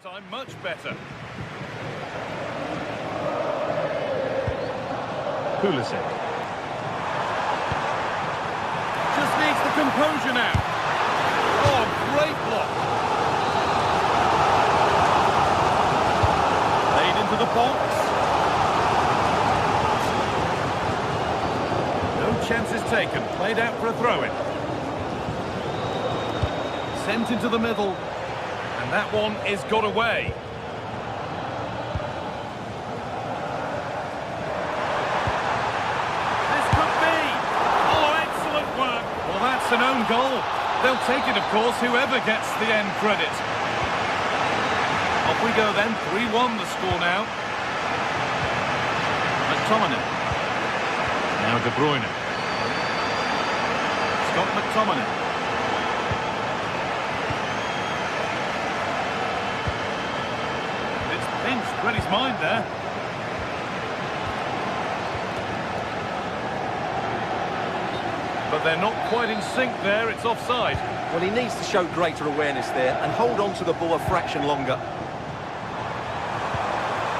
time much better. Pulisic. Just needs the composure now. Oh, great block. Played into the box. No chances taken. Played out for a throw-in. Sent into the middle. And that one is got away. This could be. Oh, excellent work. Well, that's an own goal. They'll take it, of course, whoever gets the end credit. Off we go then. 3-1 the score now. McTominay. Now De Bruyne. Scott McTominay. Read his mind there. But they're not quite in sync there. It's offside. Well, he needs to show greater awareness there and hold on to the ball a fraction longer.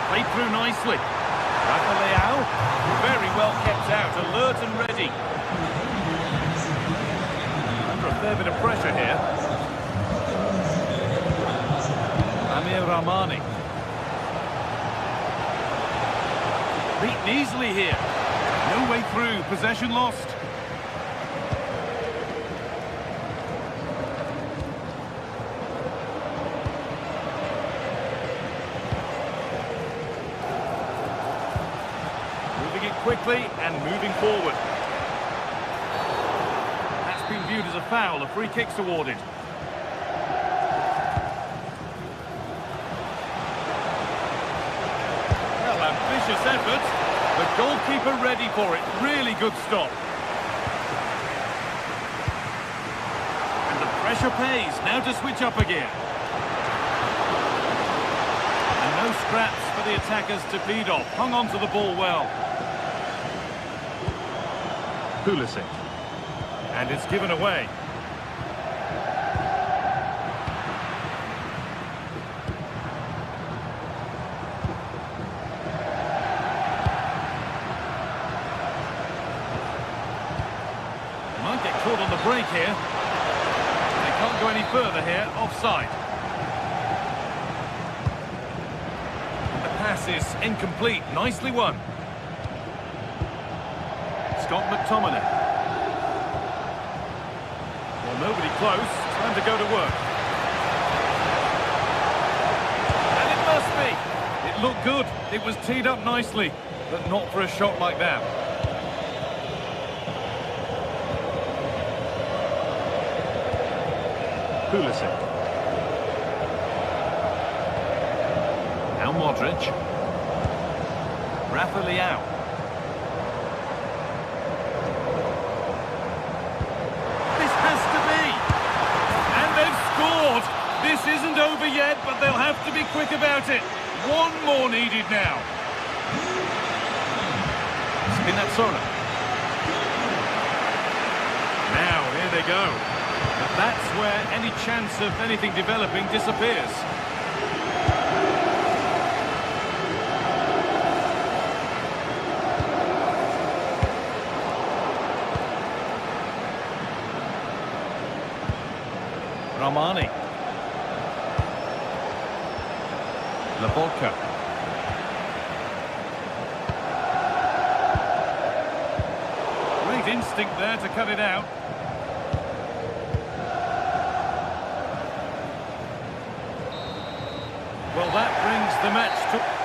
Played through nicely. Rafa Leao, very well kept out, alert and ready. Under a fair bit of pressure here. Amir Rahmani. Beaten easily here. No way through. Possession lost. Moving it quickly and moving forward. That's been viewed as a foul. A free kick's awarded. Ambitious effort. The goalkeeper ready for it. Really good stop. And the pressure pays. Now to switch up again. And no scraps for the attackers to feed off. Hung on to the ball well. Pulisic. And it's given away. Might get caught on the break here. They can't go any further here. Offside. And the pass is incomplete. Nicely won. Scott McTominay. Well, nobody close. Time to go to work. And it must be. It looked good. It was teed up nicely, but not for a shot like that. Pulisic. Now Modric. Rafa Leao. This has to be. And they've scored. This isn't over yet, but they'll have to be quick about it. One more needed now. Spinazzola. Now, here they go. But that's where any chance of anything developing disappears. Rahmani. Laporta. Great instinct there to cut it out. Well, that brings the match to...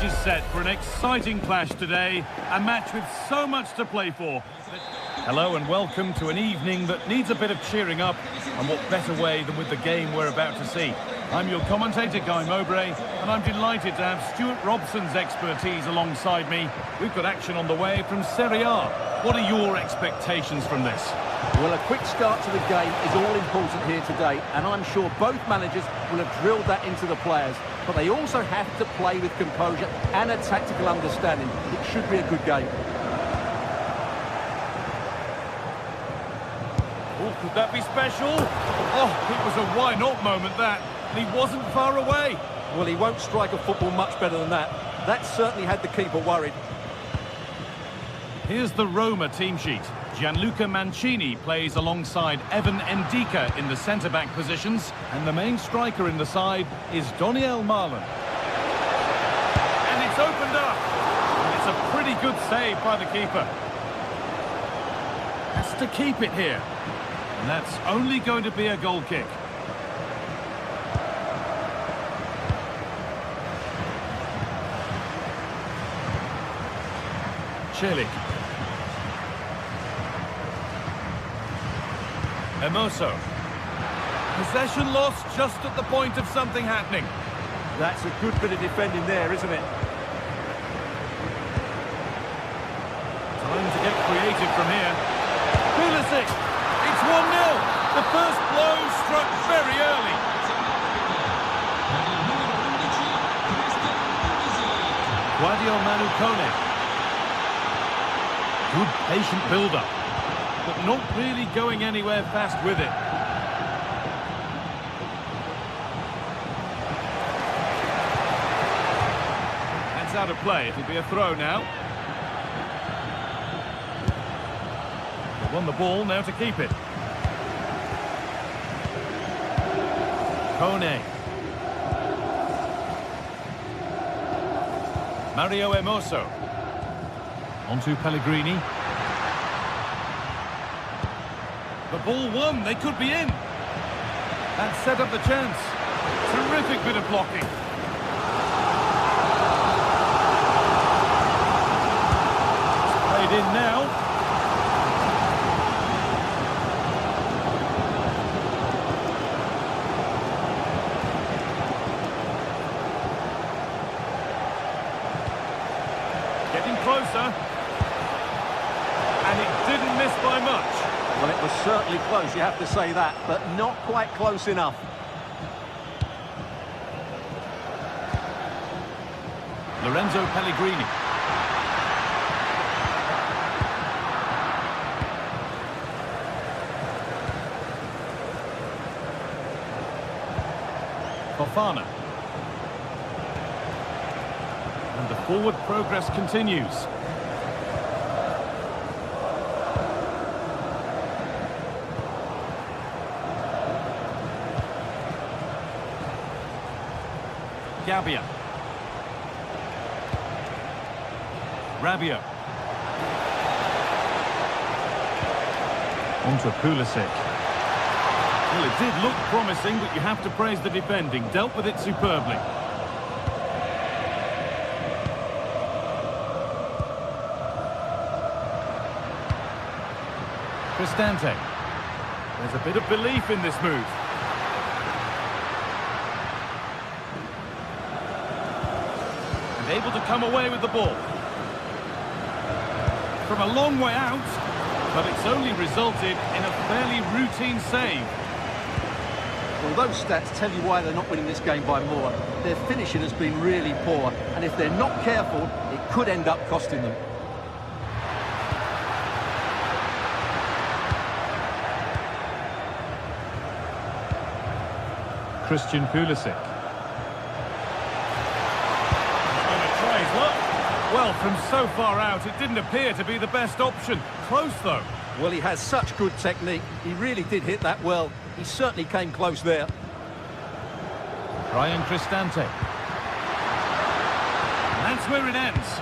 stage is set for an exciting clash today, a match with so much to play for. Hello and welcome to an evening that needs a bit of cheering up, and what better way than with the game we're about to see. I'm your commentator, Guy Mowbray, and I'm delighted to have Stuart Robson's expertise alongside me. We've got action on the way from Serie A. What are your expectations from this? Well, a quick start to the game is all important here today, and I'm sure both managers will have drilled that into the players. But they also have to play with composure and a tactical understanding. It should be a good game. Oh, could that be special? Oh, it was a why-not moment, that. And he wasn't far away. Well, he won't strike a football much better than that. That certainly had the keeper worried. Here's the Roma team sheet. Gianluca Mancini plays alongside Evan Ndika in the centre-back positions, and the main striker in the side is Doniel Marlon. And it's opened up. It's a pretty good save by the keeper. Has to keep it here. And that's only going to be a goal kick. Celik. Hermoso. Possession lost just at the point of something happening. That's a good bit of defending there, isn't it? Time to get creative from here. Pulisic. It's 1-0. The first blow struck very early. Guadio Manu Kone. Good patient build-up, but not really going anywhere fast with it. That's out of play. It'll be a throw now. They won the ball, now to keep it. Kone. Mario Hermoso. Onto Pellegrini. The ball won, they could be in. That set up the chance. Terrific bit of blocking. It's played in now. Getting closer. And it didn't miss by much. Well, it was certainly close, you have to say that, but not quite close enough. Lorenzo Pellegrini. Fofana. And the forward progress continues. Gabbia. Rabiot. Onto Pulisic. Well, it did look promising, but you have to praise the defending. Dealt with it superbly. Cristante. There's a bit of belief in this move. Able to come away with the ball. From a long way out, but it's only resulted in a fairly routine save. Well, those stats tell you why they're not winning this game by more. Their finishing has been really poor, and if they're not careful, it could end up costing them. Christian Pulisic. Well, from so far out, it didn't appear to be the best option. Close, though. Well, he has such good technique. He really did hit that well. He certainly came close there. Ryan Cristante. And that's where it ends.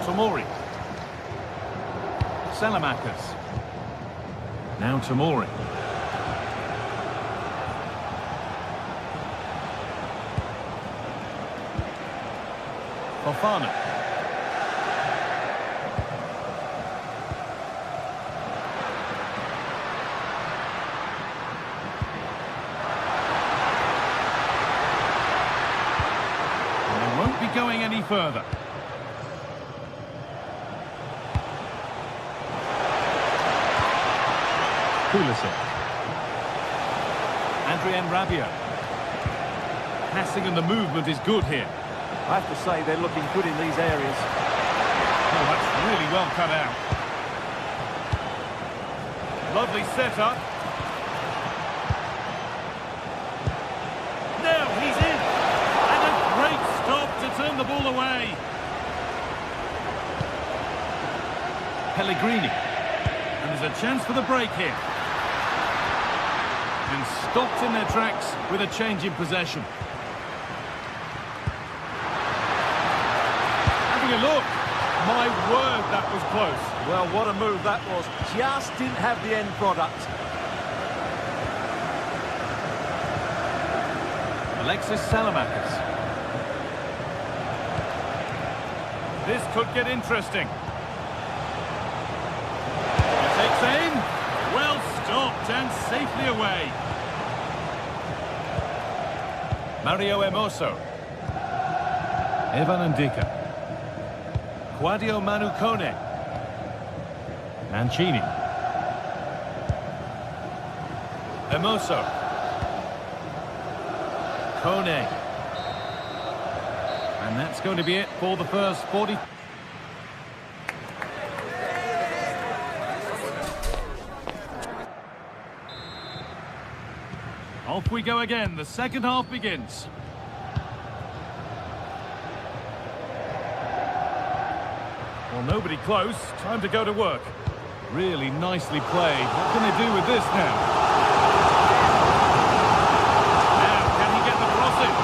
Tomori. Salamakers. Now Tomori. Fofana. And they won't be going any further. Pulisic. Adrien Rabiot. Passing and the movement is good here. I have to say they're looking good in these areas. Oh, that's really well cut out. Lovely setup. Now he's in. And a great stop to turn the ball away. Pellegrini. And there's a chance for the break here. And stopped in their tracks with a change in possession. Having a look. My word, that was close. Well, what a move that was. Just didn't have the end product. Alexis Salamakis. This could get interesting. He takes aim. Well stopped and safely away. Mario Hermoso. Evan Ndika. Quadio Manu Kone. Mancini. Hermoso. Kone. And that's going to be it for the first 40. Off we go again. The second half begins. Well, nobody close. Time to go to work. Really nicely played. What can they do with this now? Now, can he get the crossing?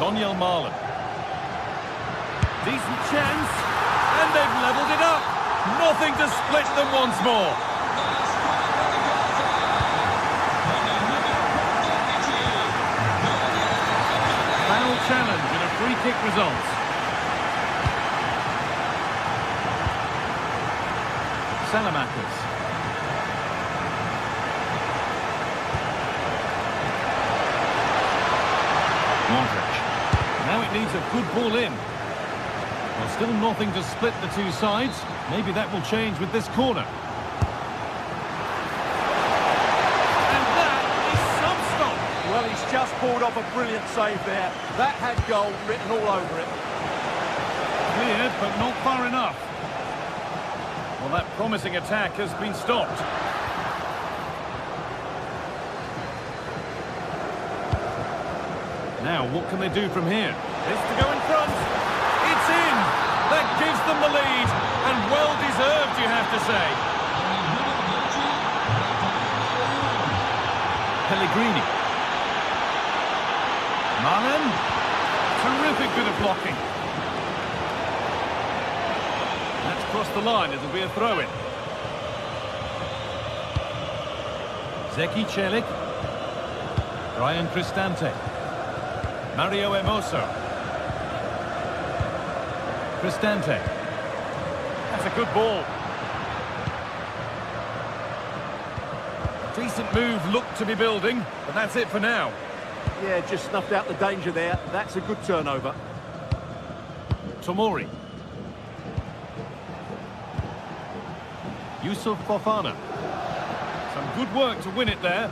Daniel Marlon. Decent chance. And they've levelled it up. Nothing to split them once more. Foul challenge and a free kick results. Salamakis. Modric. Now it needs a good ball in. Well, still nothing to split the two sides. Maybe that will change with this corner. Well, he's just pulled off a brilliant save there. That had goal written all over it. Cleared, but not far enough. Well, that promising attack has been stopped. Now, what can they do from here? This to go in front. It's in. That gives them the lead. And well-deserved, you have to say. Pellegrini. Marlon, terrific bit of blocking. That's crossed the line, it'll be a throw-in. Zeki Celik. Ryan Cristante. Mario Hermoso. Cristante. That's a good ball. Decent move, looked to be building, but that's it for now. Yeah, just snuffed out the danger there. That's a good turnover. Tomori. Yusuf Fofana. Some good work to win it there.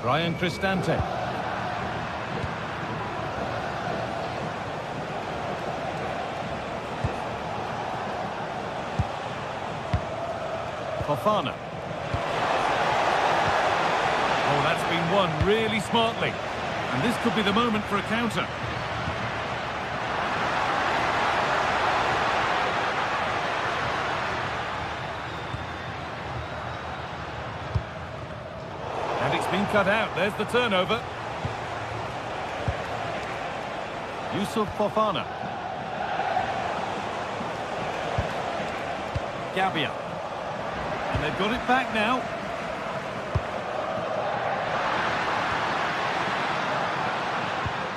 Ryan Cristante. Fofana. Oh, that's been won really smartly. And this could be the moment for a counter. And it's been cut out. There's the turnover. Yusuf Fofana. Gabbia. And they've got it back now.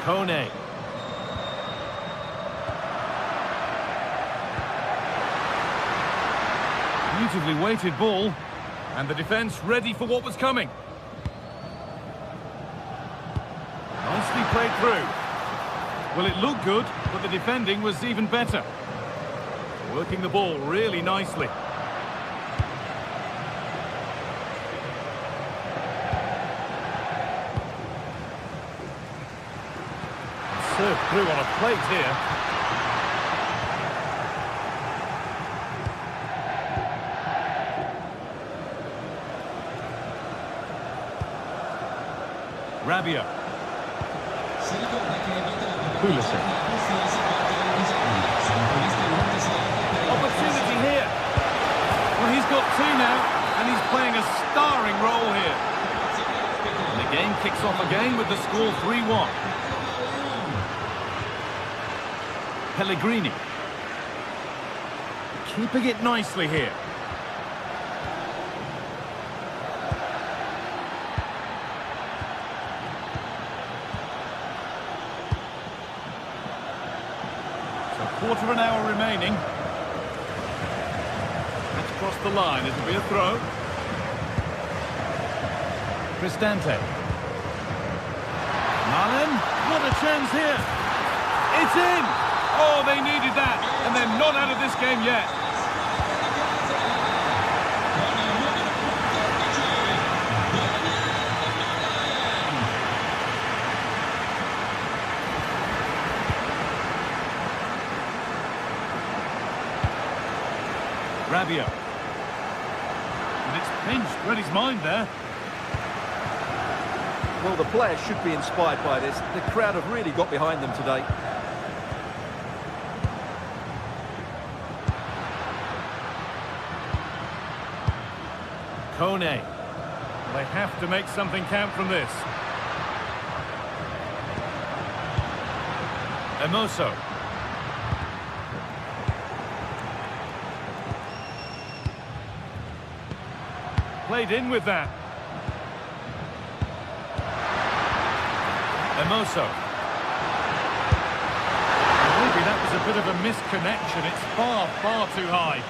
Kone. Beautifully weighted ball. And the defence ready for what was coming. Nicely played through. Well, it looked good, but the defending was even better. Working the ball really nicely. Served through on a plate here. Rabia. Pulisic. Opportunity here. Well, he's got two now, and he's playing a starring role here. And the game kicks off again with the score 3-1. Pellegrini. Keeping it nicely here. Quarter of an hour remaining. That's across the line. It'll be a throw. Cristante. Malen. What a chance here. It's in. Oh, they needed that. And they're not out of this game yet. Rabia. And it's pinched. Read his mind there. Well, the players should be inspired by this. The crowd have really got behind them today. Kone. They have to make something count from this. Emoso. Played in with that. Emoso. Maybe that was a bit of a misconnection. It's far, far too high.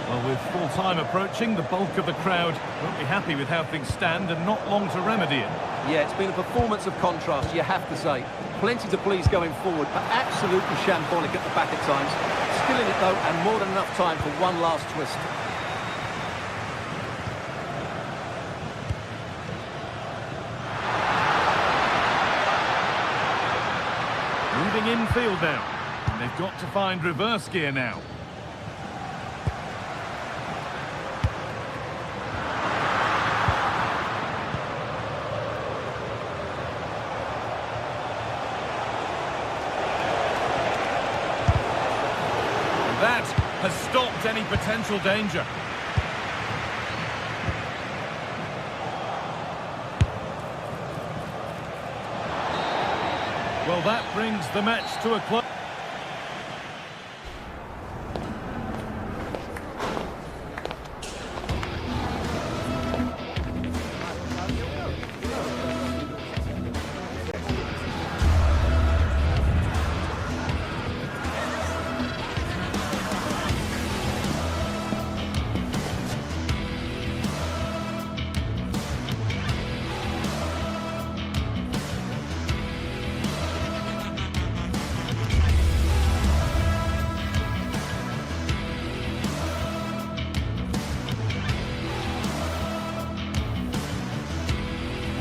Well, with full time approaching, the bulk of the crowd won't be happy with how things stand and not long to remedy it. Yeah, it's been a performance of contrast, you have to say. Plenty to please going forward, but absolutely shambolic at the back at times. Still in it, though, and more than enough time for one last twist. Moving infield now. And they've got to find reverse gear now. That has stopped any potential danger. Well, that brings the match to a close.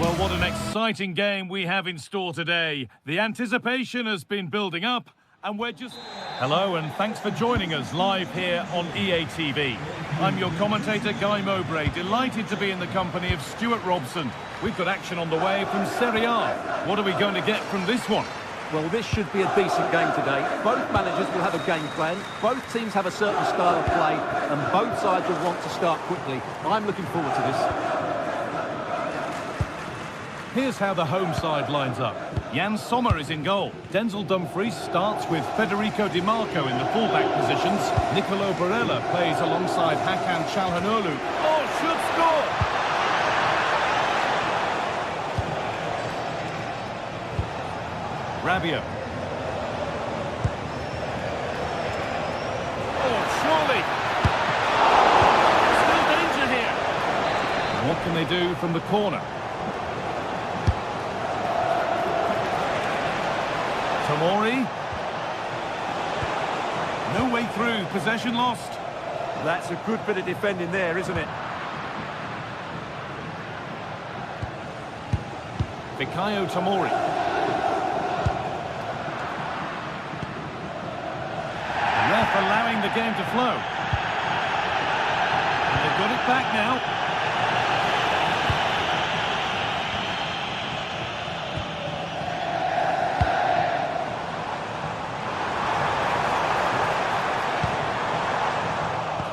Well, what an exciting game we have in store today. The anticipation has been building up, and we're just... Hello, and thanks for joining us live here on EA TV. I'm your commentator, Guy Mowbray, delighted to be in the company of Stuart Robson. We've got action on the way from Serie A. What are we going to get from this one? Well, this should be a decent game today. Both managers will have a game plan. Both teams have a certain style of play, and both sides will want to start quickly. I'm looking forward to this. Here's how the home side lines up. Jan Sommer is in goal. Denzel Dumfries starts with Federico Di Marco in the fullback positions. Nicolo Barella plays alongside Hakan Çalhanoğlu. Oh, should score! Rabiot. Oh, surely! Still danger here. And what can they do from the corner? Tomori. No way through, possession lost. That's a good bit of defending there, isn't it? Fikayo Tomori. The ref allowing the game to flow. And they've got it back now.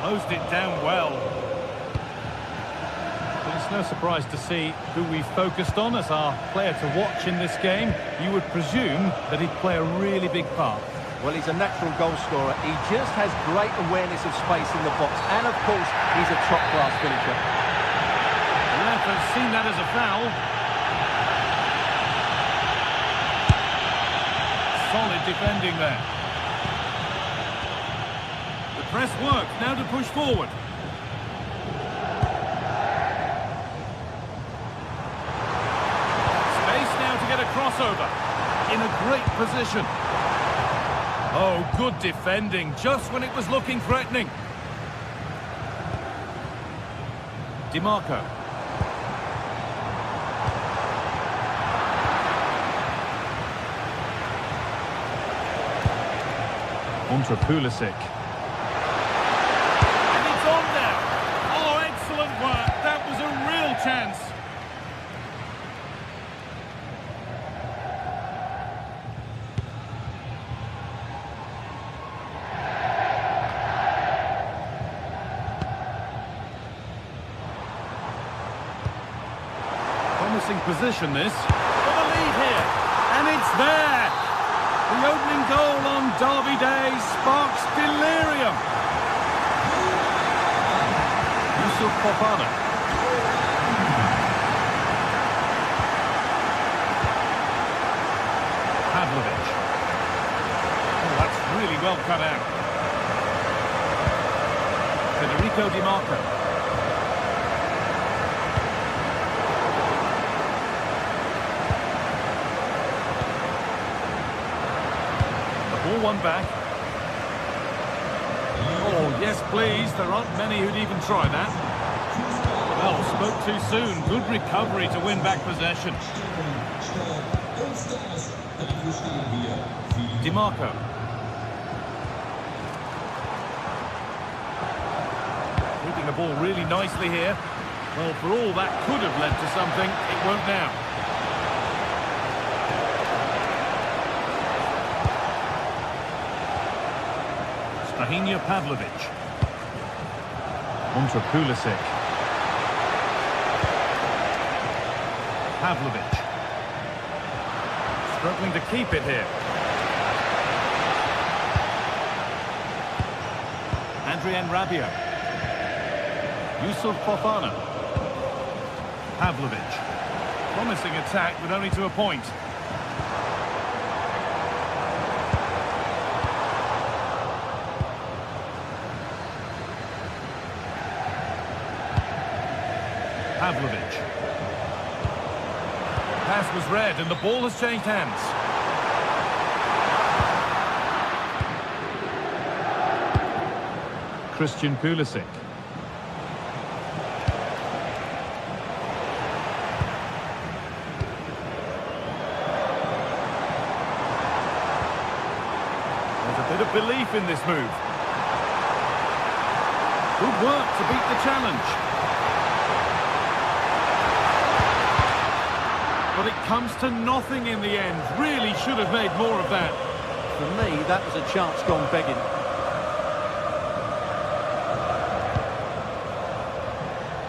Closed it down well. But it's no surprise to see who we focused on as our player to watch in this game. You would presume that he'd play a really big part. Well, he's a natural goal scorer. He just has great awareness of space in the box. And, of course, he's a top-class finisher. The ref has seen that as a foul. Solid defending there. Press work, now to push forward. Space now to get a crossover. In a great position. Oh, good defending, just when it was looking threatening. Di Marco. Onto Pulisic. Chance. Promising position this. For the lead here. And it's there. The opening goal on Derby Day sparks delirium. Yusuf Fofana. Oh, that's really well cut out. Federico Di Marco. The ball won back. Oh, yes, please. There aren't many who'd even try that. Well, spoke too soon. Good recovery to win back possession. Di Marco. Keeping the ball really nicely here. Well, for all that could have led to something, it won't now. Strahinja Pavlovic. Onto Pulisic. Pavlovic. Struggling to keep it here. Adrien Rabiot. Yusuf Fofana. Pavlovic. Promising attack, but only to a point. Pavlovic. Pass was read and the ball has changed hands. Christian Pulisic. There's a bit of belief in this move. Good work to beat the challenge. But it comes to nothing in the end. Really should have made more of that. For me, that was a chance gone begging.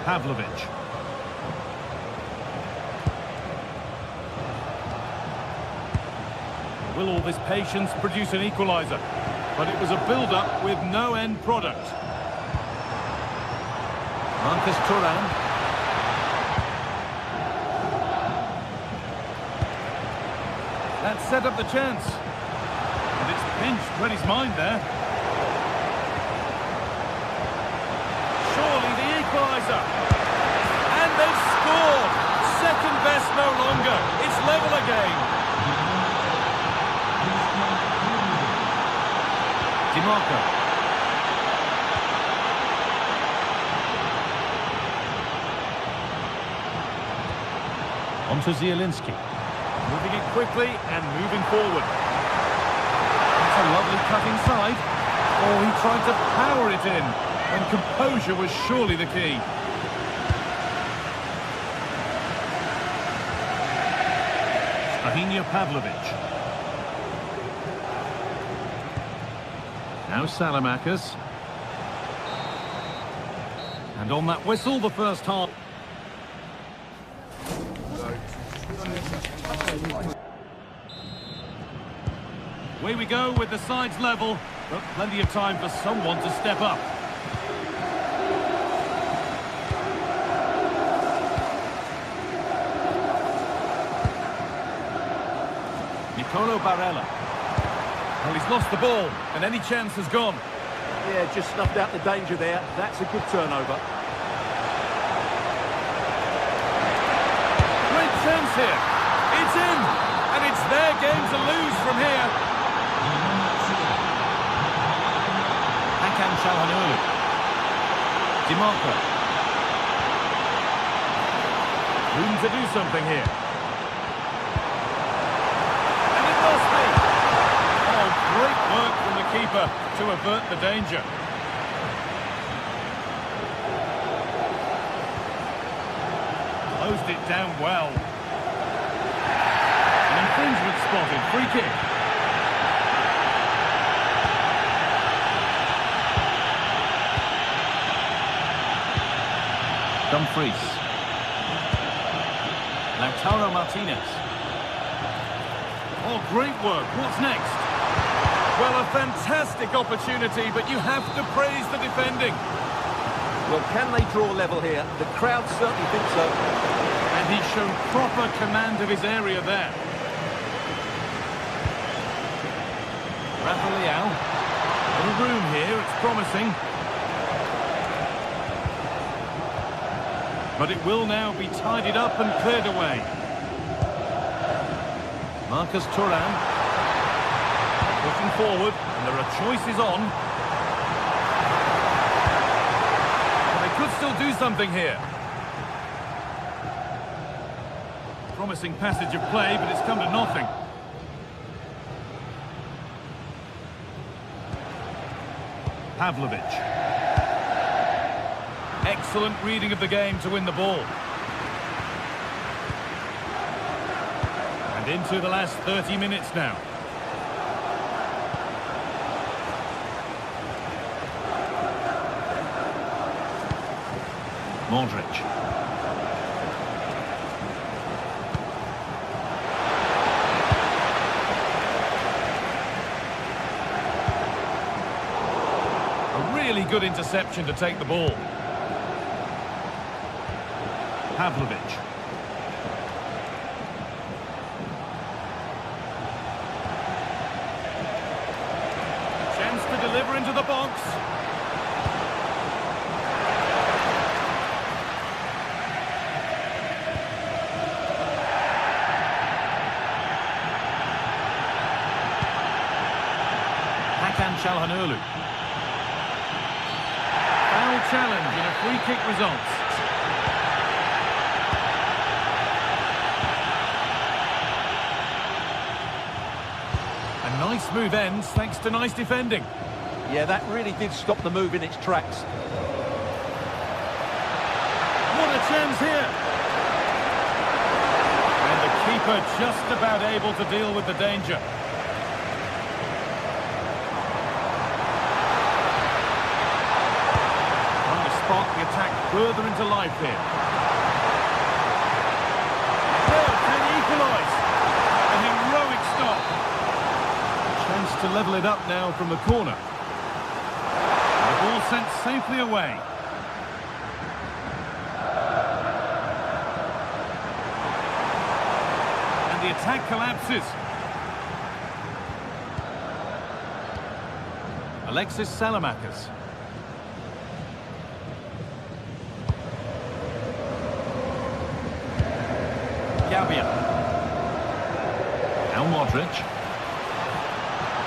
Pavlovic. Will all this patience produce an equaliser? But it was a build-up with no end product. Marcus Thuram. That set up the chance. And it's pinched Reddy's mind there. Surely the equaliser. And they've scored. Second best no longer. It's level again. DiMarco. On to Zielinski. Moving it quickly and moving forward. That's a lovely cut inside. Oh, he tried to power it in. And composure was surely the key. Pavlovic. Now Salamakers. And on that whistle, the first half. Away we go with the sides level, but plenty of time for someone to step up. Nicolo Barella. Well, he's lost the ball, and any chance has gone. Yeah, just snuffed out the danger there. That's a good turnover. Great chance here. It's in, and it's their game to lose from here. Hakan Çalhanoğlu. DiMarco. Room to do something here. Great work from the keeper to avert the danger. Closed it down well. An infringement spotted. Free kick. Dumfries. Lautaro Martinez. Oh, great work. What's next? Well, a fantastic opportunity, but you have to praise the defending. Well, can they draw level here? The crowd certainly think so. And he's shown proper command of his area there. Rafa Leao. Little room here, it's promising. But it will now be tidied up and cleared away. Marcus Thuram. Pushing forward, and there are choices on. And they could still do something here. Promising passage of play, but it's come to nothing. Pavlovic. Excellent reading of the game to win the ball. And into the last 30 minutes now. Modric. A really good interception to take the ball. Pavlovic. Chance to deliver into the box. Hakan Çalhanoğlu. Foul challenge and a free kick results. A nice smooth ends thanks to nice defending. Yeah, that really did stop the move in its tracks. What a chance here. And the keeper just about able to deal with the danger. Spot the attack further into life here. Well, can he equalise? A heroic stop. to level it up now from the corner. The ball sent safely away. And the attack collapses. Alexis Salamakers. Gabia. Now Modric.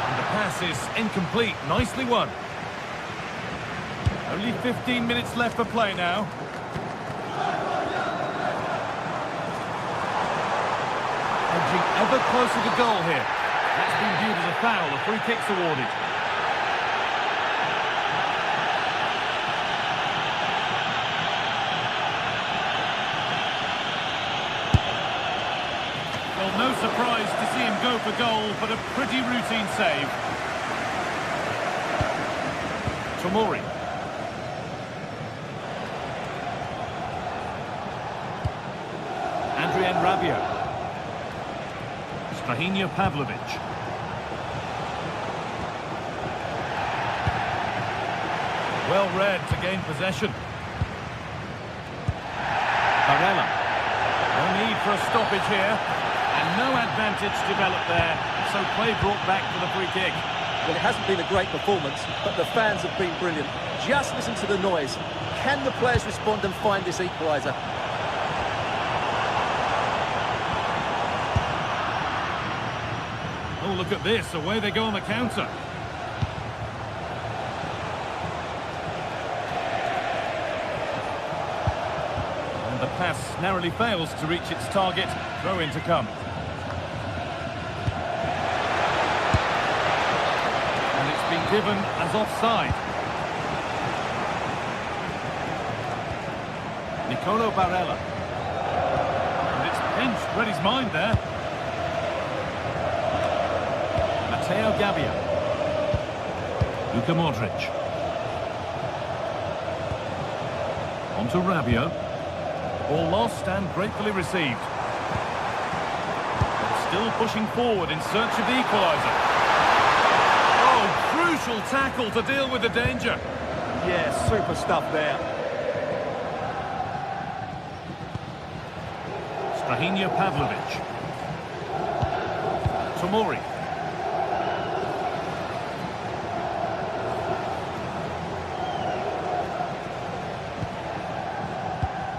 And the pass is incomplete. Nicely won. Only 15 minutes left for play now. Edging ever closer to goal here. That's been viewed as a foul. A free kick's awarded. Well, no surprise to see him go for goal, but a pretty routine save. Tomori. Adrien Rabiot. Strahinja Pavlovic. Well read to gain possession. Barella. No need for a stoppage here. And no advantage developed there. So play brought back for the free kick. Well, it hasn't been a great performance, but the fans have been brilliant. Just listen to the noise. Can the players respond and find this equaliser? Oh, look at this. Away they go on the counter. And the pass narrowly fails to reach its target. Throw in to come. And it's been given as offside. Nicolo Barella. And it's pinched. Read his mind there. Matteo Gabia. Luka Modric. On to Rabiot. Ball lost and gratefully received. But still pushing forward in search of the equaliser. Oh, crucial tackle to deal with the danger. Yeah, super stuff there. Strahinja Pavlovic. Tomori.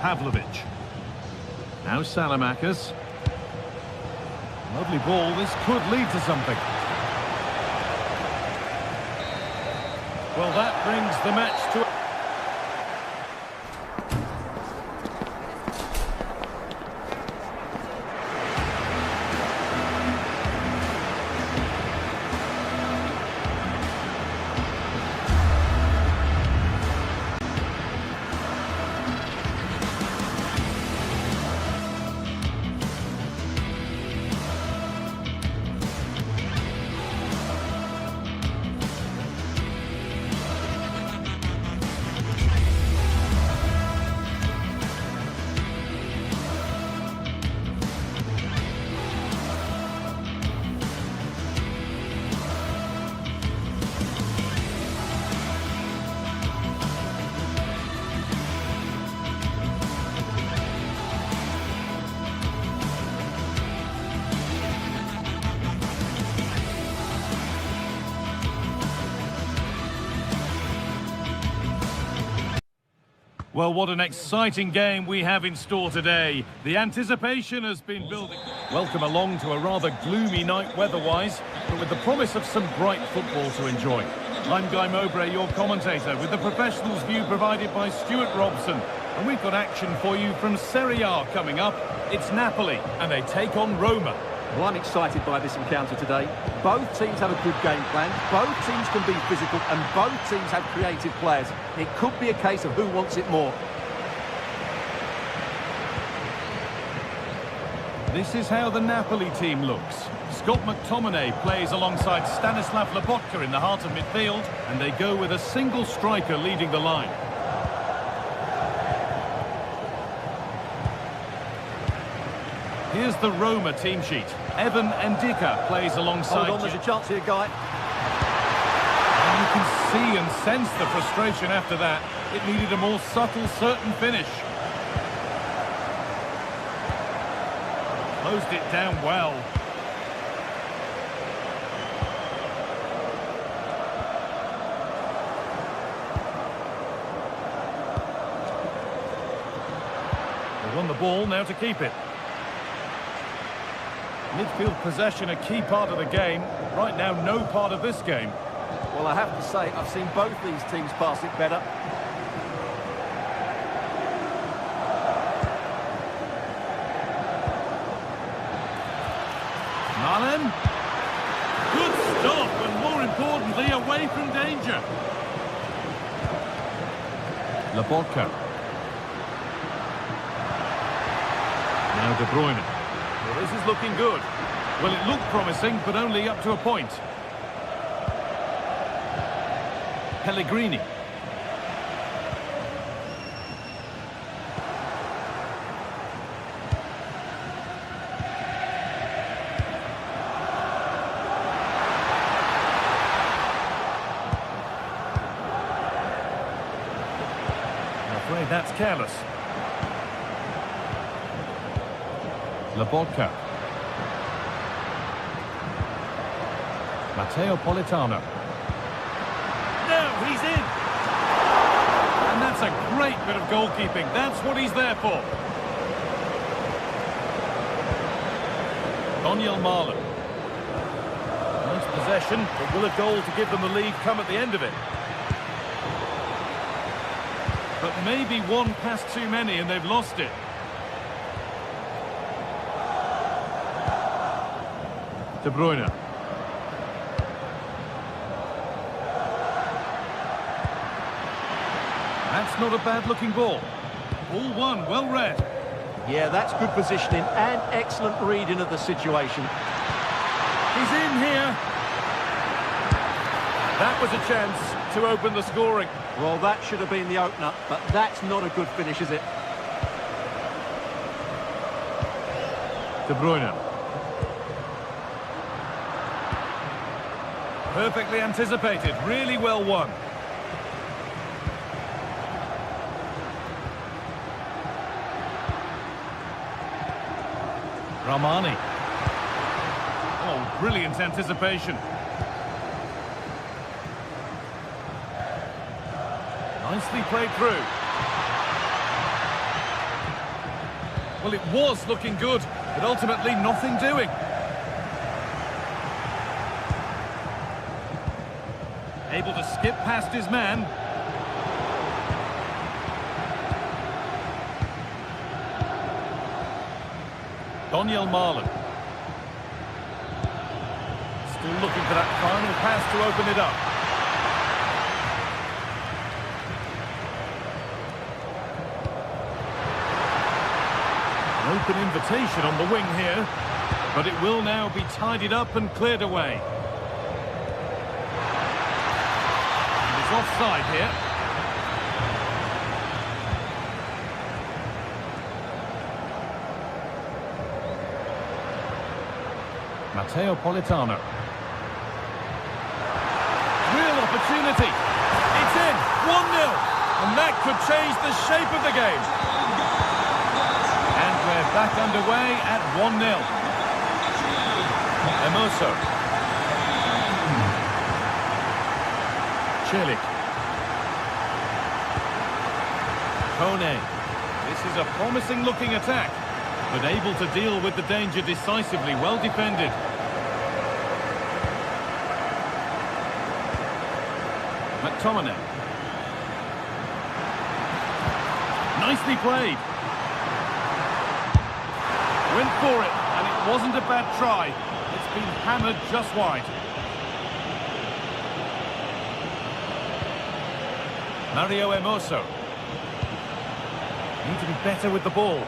Pavlovic. Now Salamakers. Lovely ball. This could lead to something. Well, that brings the match to... Well, what an exciting game we have in store today. The anticipation has been building. Welcome along to a rather gloomy night weather-wise, but with the promise of some bright football to enjoy. I'm Guy Mowbray, your commentator, with the professionals' view provided by Stuart Robson. And we've got action for you from Serie A coming up. It's Napoli, and they take on Roma. Well, I'm excited by this encounter today. Both teams have a good game plan, both teams can be physical, and both teams have creative players. It could be a case of who wants it more. This is how the Napoli team looks. Scott McTominay plays alongside Stanislav Lobotka in the heart of midfield, and they go with a single striker leading the line. Here's the Roma team sheet. Evan Ndika plays alongside... Hold on, there's a chance here, Guy. sense the frustration after that. It needed a more subtle, certain finish. Closed it down well. They won the ball, now to keep it. Midfield possession, a key part of the game. Right now, no part of this game. Well, I have to say, I've seen both these teams pass it better. Malen. Good stop, and more importantly, away from danger. Lobotka. Now De Bruyne. Well, this is looking good. Well, it looked promising, but only up to a point. Pellegrini. I'm afraid that's careless. Lobotka. Matteo Politano. He's in. And that's a great bit of goalkeeping. That's what he's there for. Daniel Malen. Nice possession, but will a goal to give them the lead come at the end of it? But maybe one pass too many and they've lost it. De Bruyne. That's not a bad-looking ball. Ball one, well read. Yeah, that's good positioning and excellent reading of the situation. He's in here. That was a chance to open the scoring. Well, that should have been the opener, but that's not a good finish, is it? De Bruyne. Perfectly anticipated, really well won. Ramani. Oh, brilliant anticipation. Nicely played through. Well, it was looking good, but ultimately nothing doing. Able to skip past his man. Daniel Malen. Still looking for that final pass to open it up. An open invitation on the wing here, but it will now be tidied up and cleared away. And it's offside here. Matteo Politano. Real opportunity. It's in. 1-0. And that could change the shape of the game. And we're back underway at 1-0. Emerso. Celik. Kone. This is a promising looking attack, but able to deal with the danger decisively. Well defended. McTominay. Nicely played. Went for it, and it wasn't a bad try. It's been hammered just wide. Mario Hermoso. Need to be better with the ball.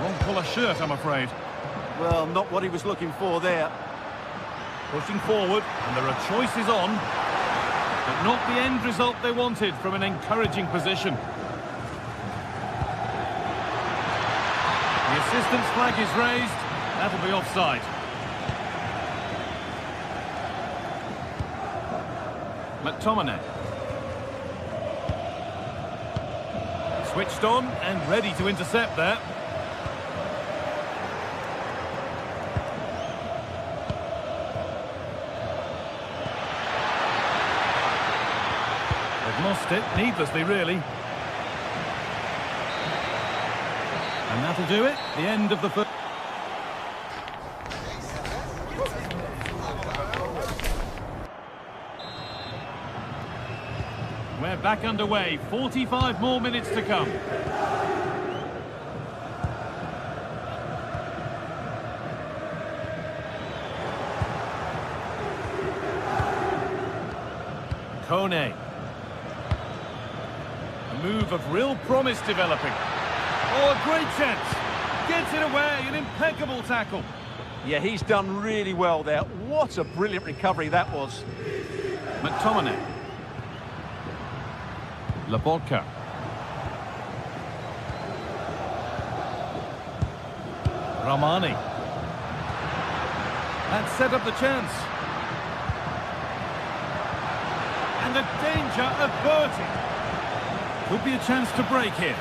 Wrong colour shirt, I'm afraid. Well, not what he was looking for there. Pushing forward, and there are choices on, but not the end result they wanted from an encouraging position. assistance flag is raised. That'll be offside. McTominay. Switched on and ready to intercept there. They've lost it, needlessly really. And that'll do it. The end of the first. We're back underway. 45 more minutes to come. Kone. A move of real promise developing. Oh, a great chance. Gets it away, an impeccable tackle. Yeah, he's done really well there. What a brilliant recovery that was. McTominay. Laporta. Ramani. That set up the chance. And the danger averted. Could be a chance to break here.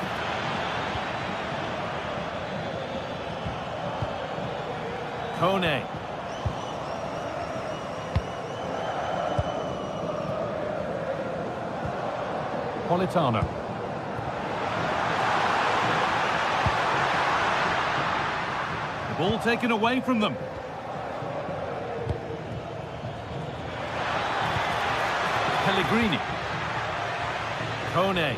Kone. Politano. The ball taken away from them. Pellegrini. Kone.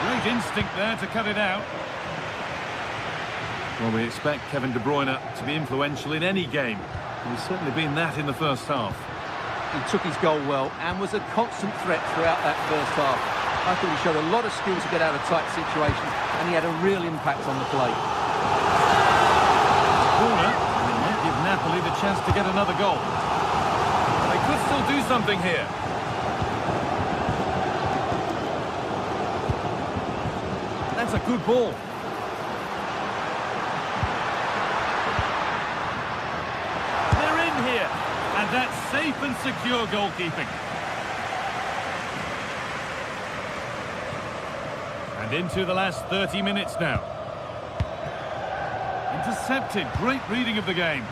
Great instinct there to cut it out. Well, we expect Kevin De Bruyne to be influential in any game. He's certainly been that in the first half. He took his goal well and was a constant threat throughout that first half. I thought he showed a lot of skill to get out of tight situations, and he had a real impact on the play. Corner, and it might give Napoli the chance to get another goal. They could still do something here. That's a good ball. They're in here, and that's safe and secure goalkeeping. And into the last 30 minutes now. Intercepted, great reading of the game.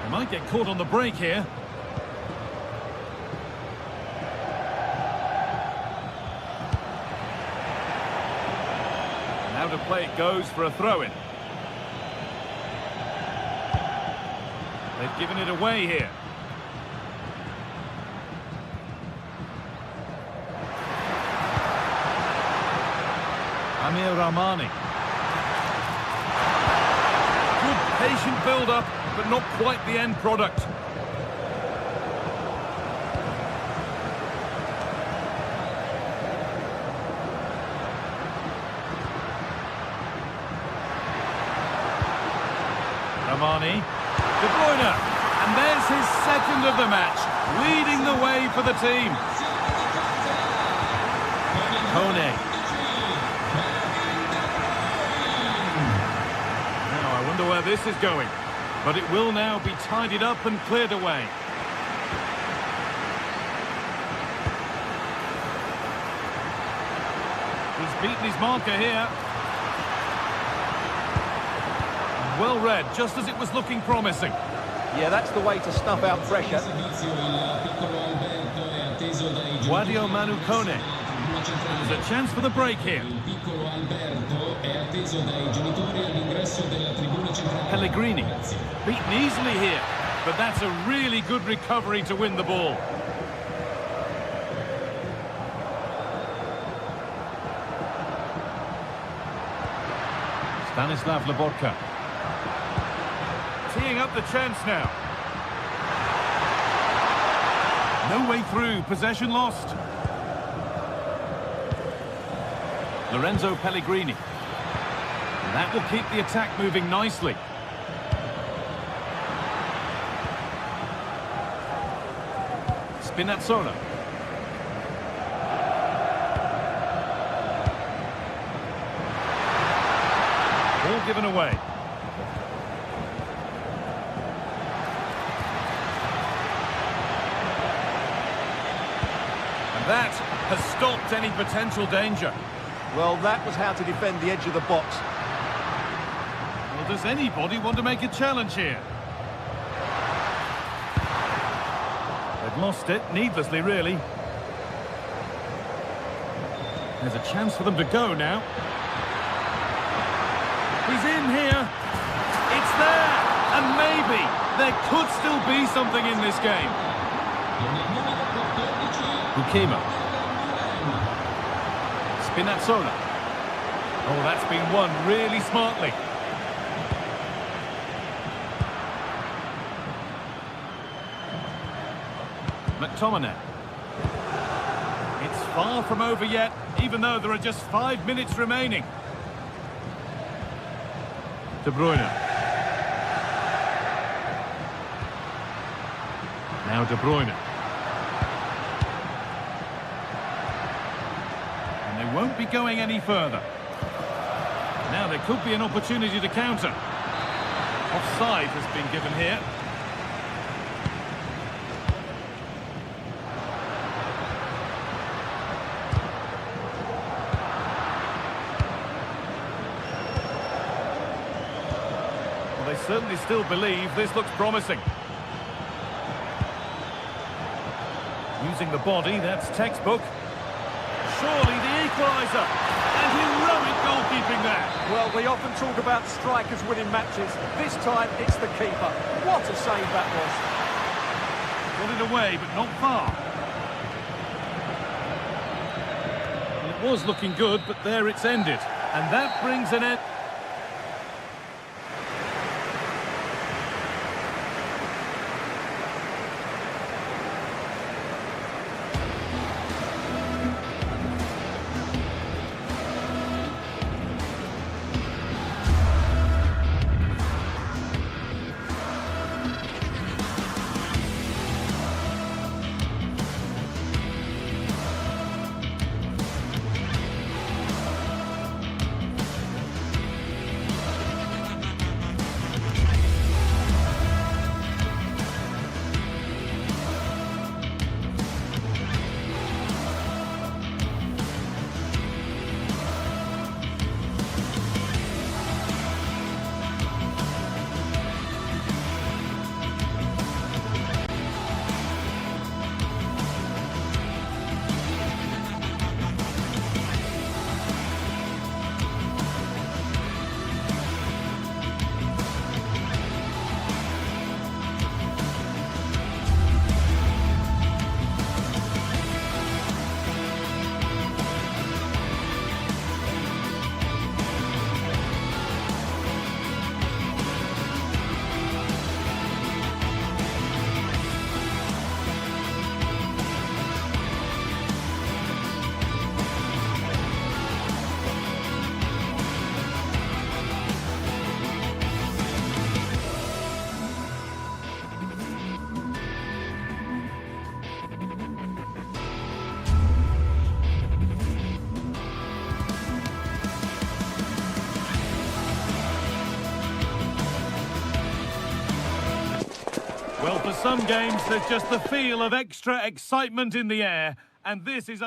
They might get caught on the break here. Now to play it goes for a throw-in. They've given it away here. Amir Rahmani. Good patient build-up, but not quite the end product. Ramani, De Bruyne, and there's his second of the match, leading the way for the team. Kone. Now I wonder where this is going, but it will now be tidied up and cleared away. He's beaten his marker here. Well read, just as it was looking promising. Yeah, that's the way to snuff out pressure. Guadio Manu Kone. There's a chance for the break here. Pellegrini. Beaten easily here, but that's a really good recovery to win the ball. Stanislav Lobotka. Teeing up the chance now. No way through, possession lost. Lorenzo Pellegrini. And that will keep the attack moving nicely. Spinazzola. Ball given away. And that has stopped any potential danger. Well, that was how to defend the edge of the box. Well, does anybody want to make a challenge here? They've lost it, needlessly, really. There's a chance for them to go now. He's in here. It's there. And maybe there could still be something in this game. Ukema. Spinazzola. Oh, that's been won really smartly. McTominay. It's far from over yet, even though there are just 5 minutes remaining. De Bruyne. Now De Bruyne. And they won't be going any further. Now there could be an opportunity to counter. Offside has been given here. They certainly still believe this looks promising. Using the body, that's textbook. Surely the equaliser. And heroic goalkeeping there. Well, we often talk about strikers winning matches. This time, it's the keeper. What a save that was. Got it away, but not far. Well, it was looking good, but there it's ended. And that brings an end. Well, for some games, there's just the feel of extra excitement in the air, and this is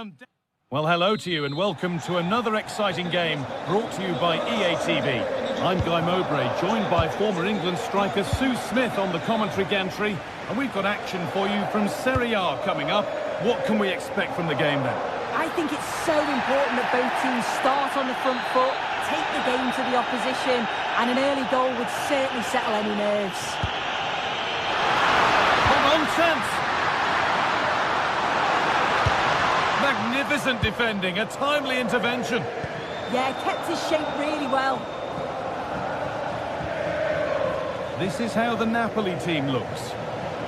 Well, hello to you and welcome to another exciting game brought to you by EA TV. I'm Guy Mowbray, joined by former England striker Sue Smith on the commentary gantry, and we've got action for you from Serie A coming up. What can we expect from the game then? I think it's so important that both teams start on the front foot, take the game to the opposition, and an early goal would certainly settle any nerves. Chance. Magnificent defending, a timely intervention. Yeah, kept his shape really well. This is how the Napoli team looks.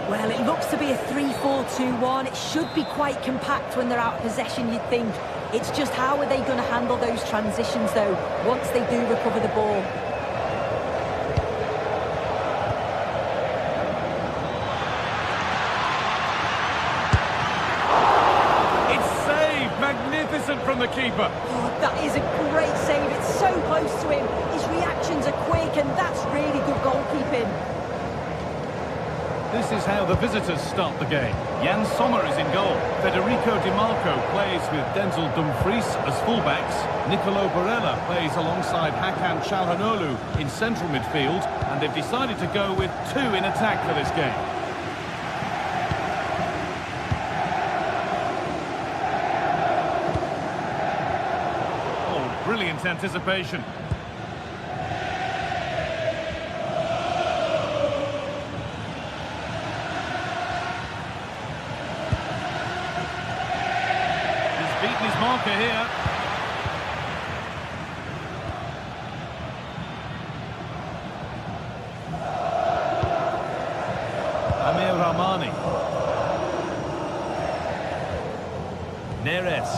Well, it looks to be a 3-4-2-1. It should be quite compact when they're out of possession, you'd think. It's just how are they going to handle those transitions, though, once they do recover the ball. keeper. Oh, that is a great save. It's so close to him. His reactions are quick, and that's really good goalkeeping. This is how the visitors start the game. Jan Sommer is in goal. Federico Di Marco plays with Denzel Dumfries as fullbacks. Nicolo Barella plays alongside Hakan Çalhanoğlu in central midfield. And they've decided to go with two in attack for this game. Oh, brilliant anticipation. Beaten his marker here. Amir Rahmani. Neres.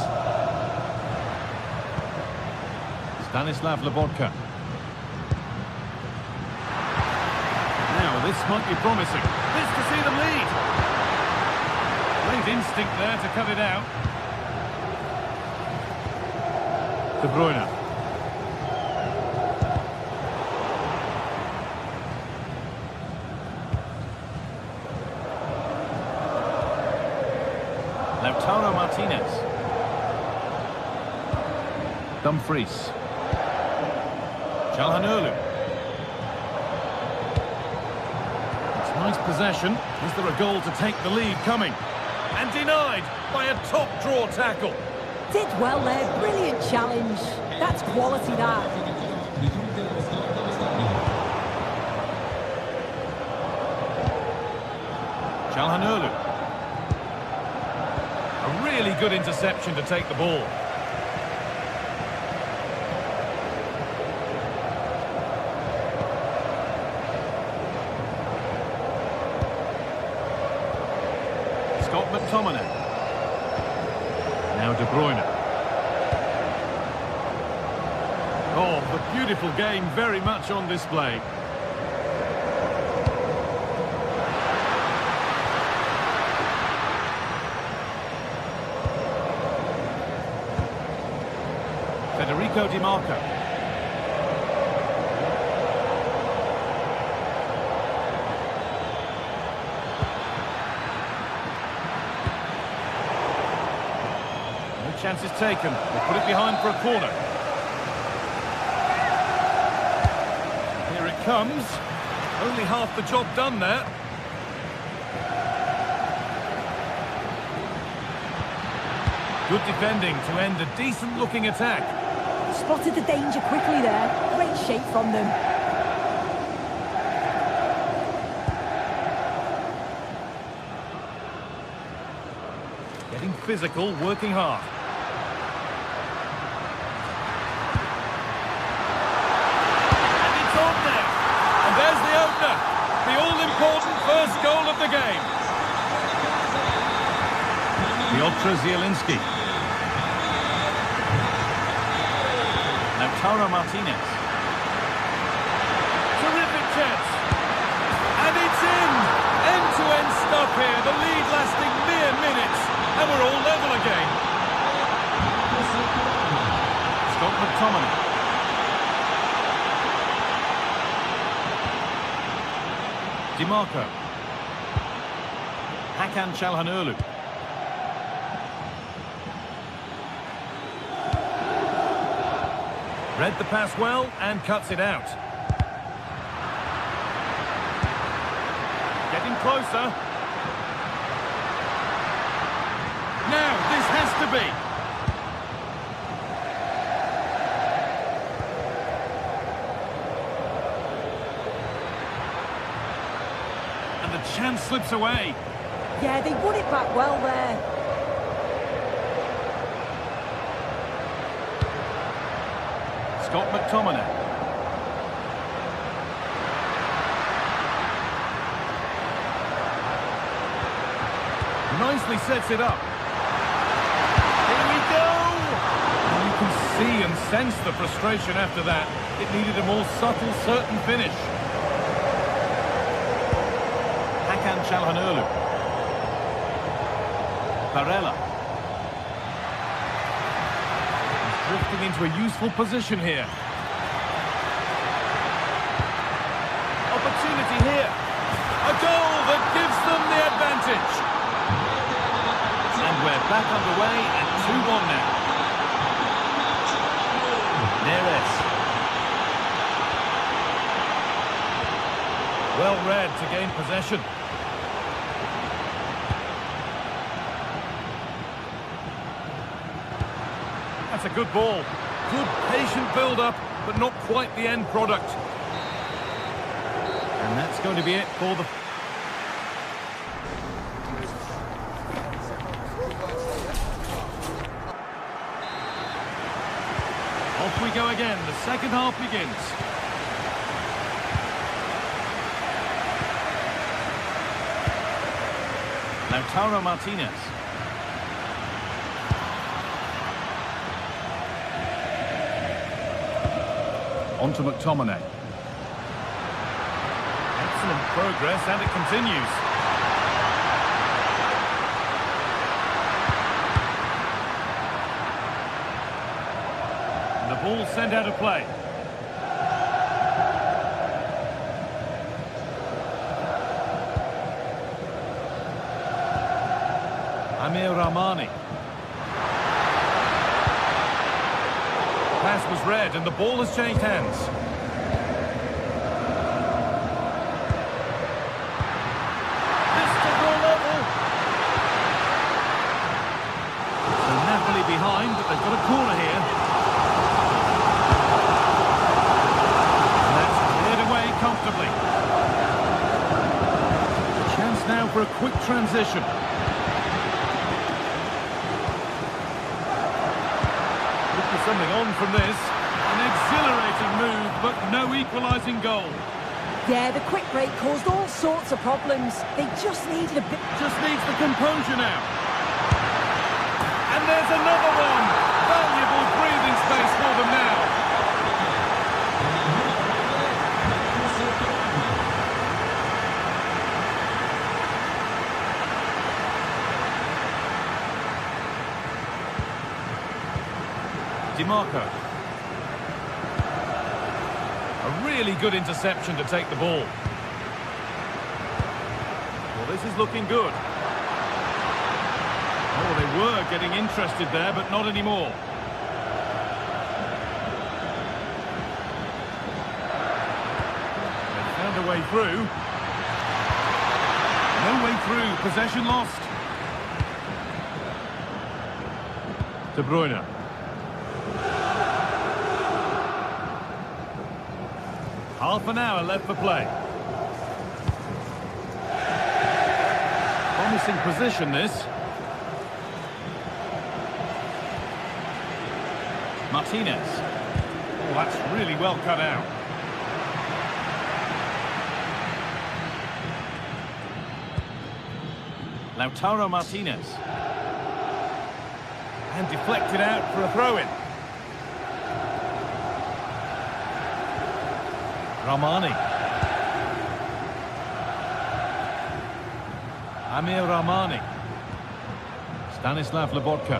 Stanislav Lobotka. Now this might be promising. This to see them lead. Great instinct there to cut it out. De Bruyne. Lautaro Martinez. Dumfries. Çalhanoğlu. It's nice possession. Is there a goal to take the lead coming? And denied by a top draw tackle. Did well there, brilliant challenge. That's quality, that. Çalhanoğlu. A really good interception to take the ball. Scott McTominay. Now De Bruyne. Oh, the beautiful game very much on display. Federico Di Marco. Chance is taken. They'll put it behind for a corner. Here it comes. Only half the job done there. Good defending to end a decent-looking attack. Spotted the danger quickly there. Great shape from them. Getting physical, working hard. There's the opener, the all-important first goal of the game. Piotr Zielinski. Lautaro Martinez. Terrific chance. And it's in! End-to-end stuff here, the lead lasting mere minutes. And we're all level again. Scott McTominay. Di Marco. Hakan Çalhanoğlu. Read the pass well and cuts it out. Getting closer. Now, this has to be. Chance slips away. Yeah, they won it back well there. Scott McTominay. Nicely sets it up. Here we go! And you can see and sense the frustration after that. It needed a more subtle, certain finish. Hakan Çalhanoğlu. Barella. Drifting into a useful position here. Opportunity here. A goal that gives them the advantage. And we're back underway at 2-1 now. Neres. Well read to gain possession. That's a good ball. Good patient build-up, but not quite the end product. And that's going to be it for the... Off we go again. The second half begins. Lautaro Martinez. On to McTominay. Excellent progress, and it continues. The ball sent out of play. Amir Rahmani. Pass was read and the ball has changed hands. This to go level. So Napoli behind, but they've got a corner here. And that's cleared away comfortably. A chance now for a quick transition. Something on from this. An exhilarating move, but no equalising goal. Yeah, the quick break caused all sorts of problems. They just needed a bit... Just needs the composure now. And there's another one. Valuable breathing space for them now. DiMarco. A really good interception to take the ball. Well, this is looking good. Oh, they were getting interested there, but not anymore. They found a way through. No way through. Possession lost. De Bruyne. Half an hour left for play. Promising position, this. Martinez. Oh, that's really well cut out. Lautaro Martinez. And deflected out for a throw-in. Rahmani. Amir Rahmani. Stanislav Lobotka.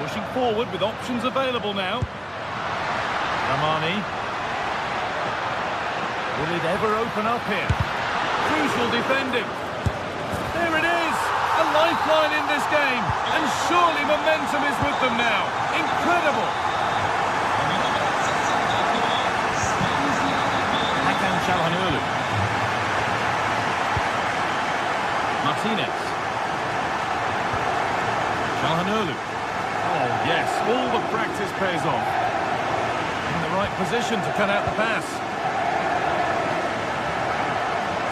Pushing forward with options available now. Rahmani. Will it ever open up here? Crucial defending. There it is! A lifeline in this game. And surely momentum is with them now. Incredible! Çalhanoğlu. Martinez. Çalhanoğlu. Oh, yes, all the practice pays off. In the right position to cut out the pass.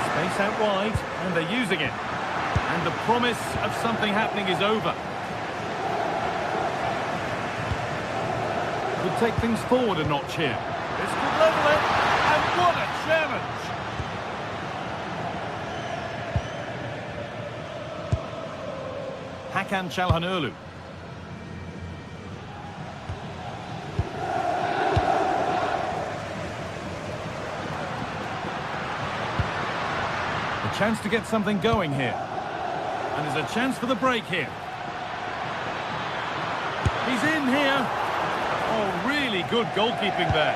Space out wide, and they're using it. And the promise of something happening is over. Could take things forward a notch here. This could level it. And what a challenge! Hakan Çalhanoğlu. A chance to get something going here. And there's a chance for the break here. He's He's in here. Oh, really good goalkeeping there.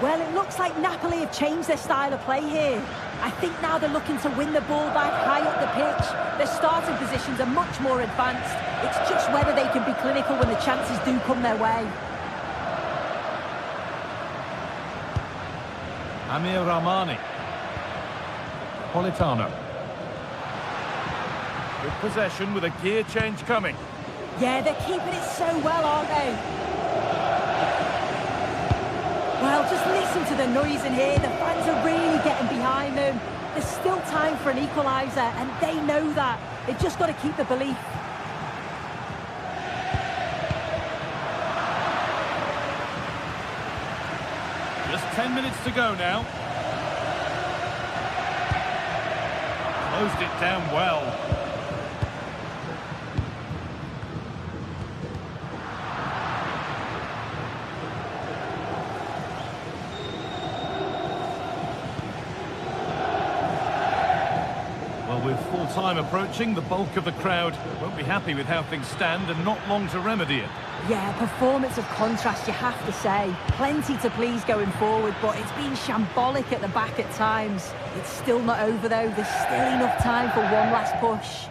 Well, it looks like Napoli have changed their style of play here. I think now they're looking to win the ball back high up the pitch. Their starting positions are much more advanced. It's just whether they can be clinical when the chances do come their way. Amir Rahmani. Politano. Good possession with a gear change coming. Yeah, they're keeping it so well, aren't they? Well, just listen to the noise in here. The fans are really getting behind them. There's still time for an equaliser, and they know that. They've just got to keep the belief. Just 10 minutes to go now. Closed it down well. Well, with full time approaching, the bulk of the crowd won't be happy with how things stand and not long to remedy it. Yeah, performance of contrast, you have to say. Plenty to please going forward, but it's been shambolic at the back at times. It's still not over, though. There's still enough time for one last push.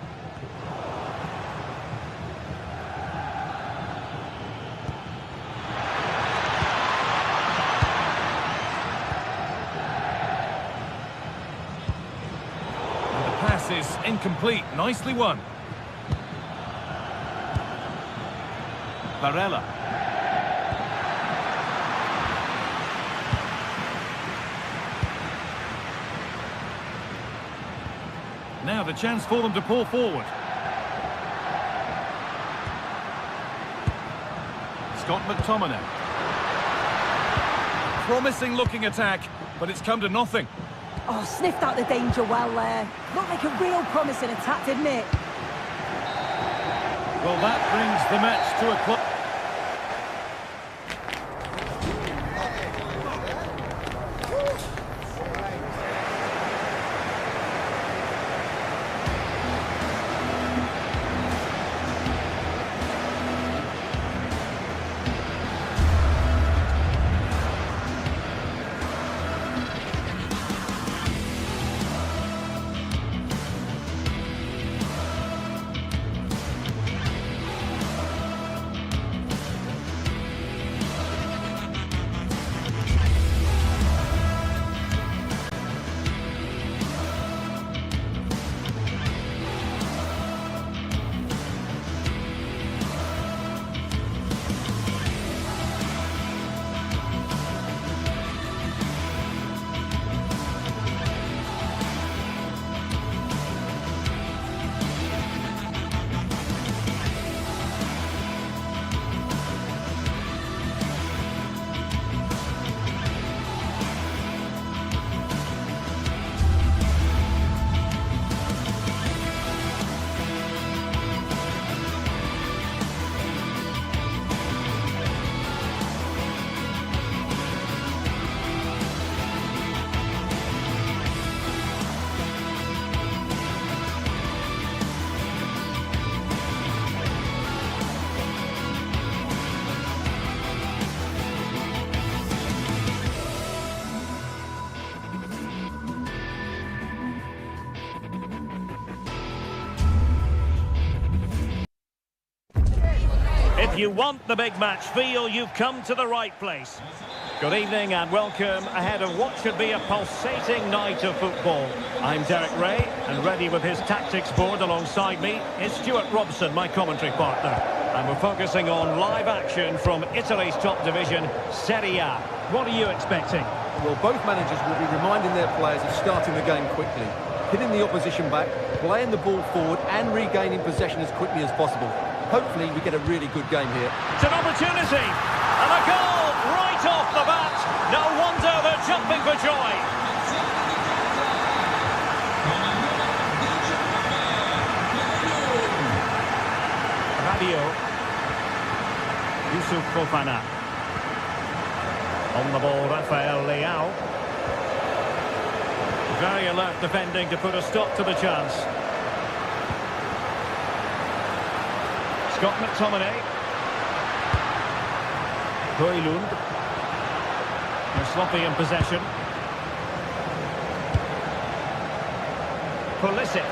Is incomplete. Nicely won. Barella. Now the chance for them to pull forward. Scott McTominay. Promising looking attack, but it's come to nothing. Oh, sniffed out the danger well there. Looked like a real promising attack, didn't it? Well, that brings the match to a close. If you want the big match feel, you've come to the right place. Good evening and welcome ahead of what should be a pulsating night of football. I'm Derek Ray, and ready with his tactics board alongside me is Stuart Robson, my commentary partner. And we're focusing on live action from Italy's top division, Serie A. What are you expecting? Well, both managers will be reminding their players of starting the game quickly, hitting the opposition back, playing the ball forward and regaining possession as quickly as possible. Hopefully we get a really good game here. It's an opportunity, and a goal right off the bat. No wonder they're jumping for joy. Radio. Yusuf Fofana. On the ball, Rafael Leao. Very alert defending to put a stop to the chance. Scott McTominay. Højlund. They're sloppy in possession. Pulisic.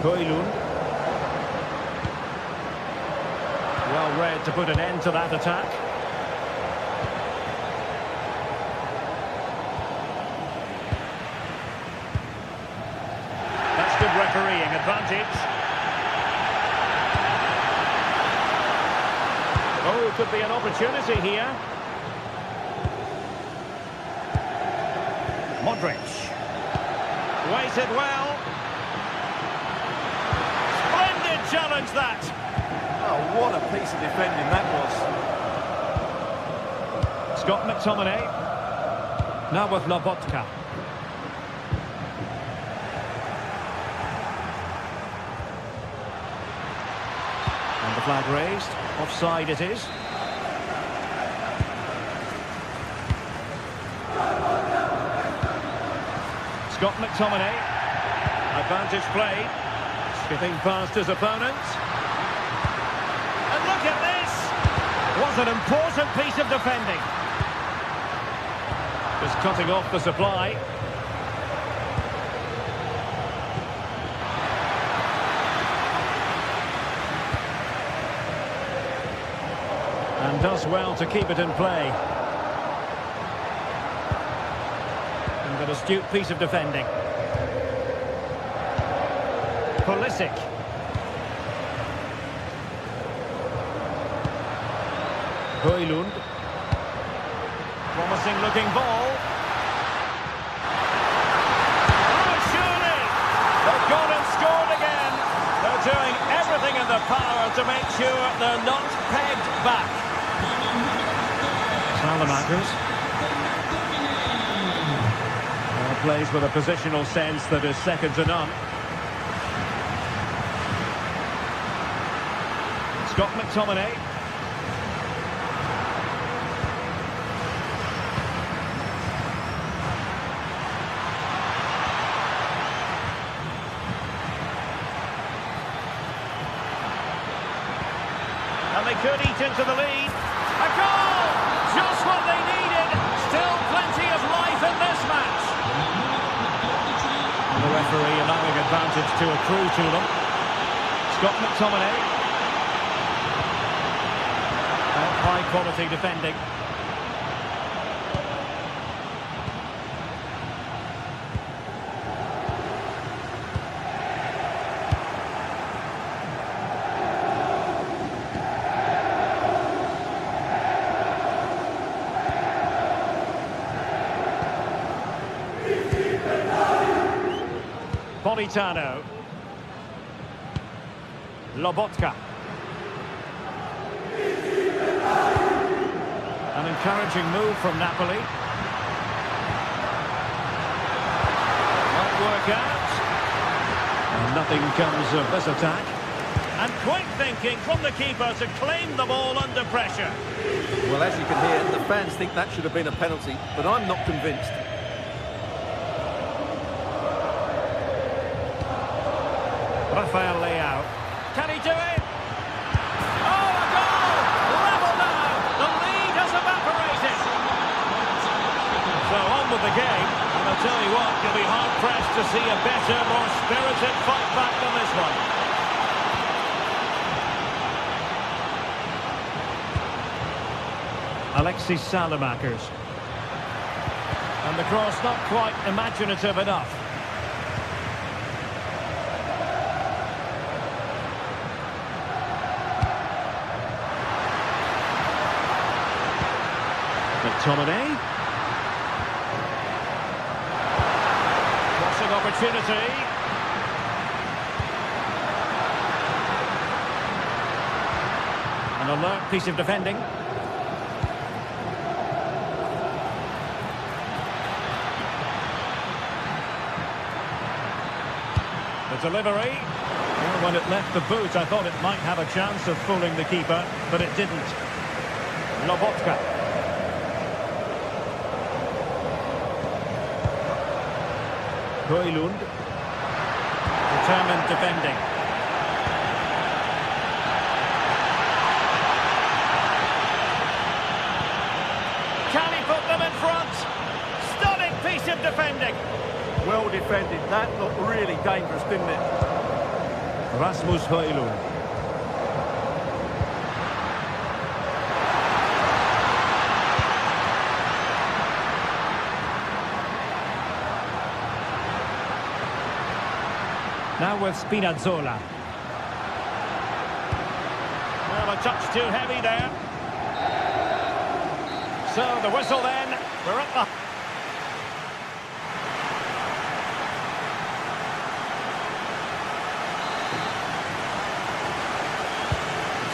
Højlund. Well read to put an end to that attack. That's good refereeing advantage. Oh, could be an opportunity here. Modric. Waited well. Splendid challenge that. Oh, what a piece of defending that was. Scott McTominay. Now with Lobotka. And the flag raised. Offside it is. Scott McTominay. Advantage played. Skipping past his opponent. And look at this! Was an important piece of defending. Just cutting off the supply. And does well to keep it in play. And an astute piece of defending. Pulisic. Højlund. Promising looking ball. Oh, surely! They've gone and scored again. They're doing everything in their power to make sure they're not pegged back. Salamakers. Plays with a positional sense that is second to none. Scott McTominay. And they could eat into the lead. A goal! Just what they needed. Still plenty of life in this match. And the referee allowing advantage to accrue to them. Scott McTominay. High quality defending. Politano. Lobotka. An encouraging move from Napoli. Won't work out. And nothing comes of this attack. And quick thinking from the keeper to claim the ball under pressure. Well, as you can hear, the fans think that should have been a penalty, but I'm not convinced. Rafael Leao. Can he do it? Oh, a goal! Level now! The lead has evaporated! So on with the game, and I'll tell you what, you'll be hard-pressed to see a better, more spirited fight back than this one. Alexis Salamakers. And the cross not quite imaginative enough. McTominay. Crossing opportunity. An alert piece of defending. The delivery. Well, when it left the boot, I thought it might have a chance of fooling the keeper, but it didn't. Lobotka. Højlund. Determined defending. Can he put them in front? Stunning piece of defending. Well defended. That looked really dangerous, didn't it? Rasmus Højlund. Now with Spinazzola. Well, a touch too heavy there. So the whistle then. We're up the...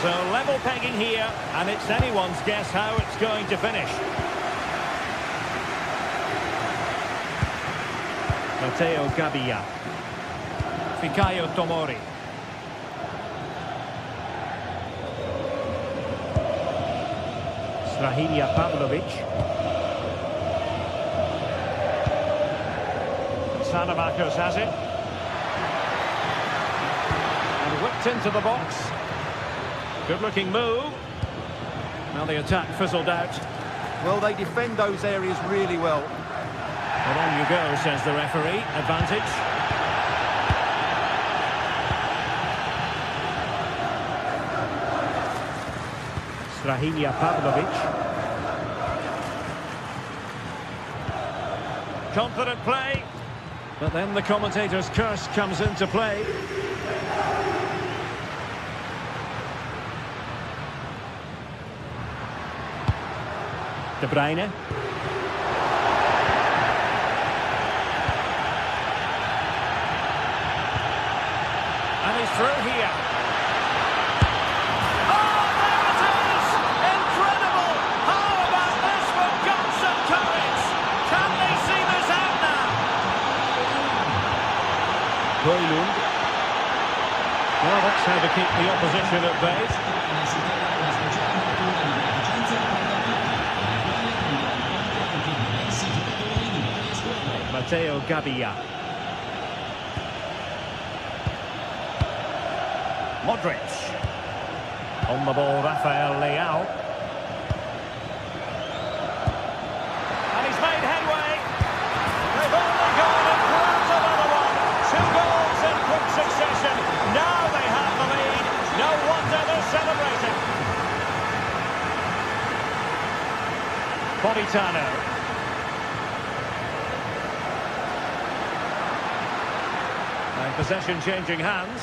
So level pegging here, and it's anyone's guess how it's going to finish. Matteo Gabbia. Fikayo Tomori. Strahinja Pavlovic. Sanamakos has it. And whipped into the box. Good looking move. Now the attack fizzled out. Well, they defend those areas really well. Well, on you go, says the referee. Advantage. Strahinja Pavlovic. Confident play. But then the commentator's curse comes into play. De Bruyne. And he's through here. Oh, there it is! Incredible! How about this for guts and courage? Can they see this out now? Højlund. Well, that's how to keep the opposition at bay. Matteo Gabbia. Modric. On the ball, Rafael Leao. And he's made headway. They've only gone and grabbed another one. 2 goals in quick succession. Now they have the lead. No wonder they're celebrating. Politano. And possession changing hands.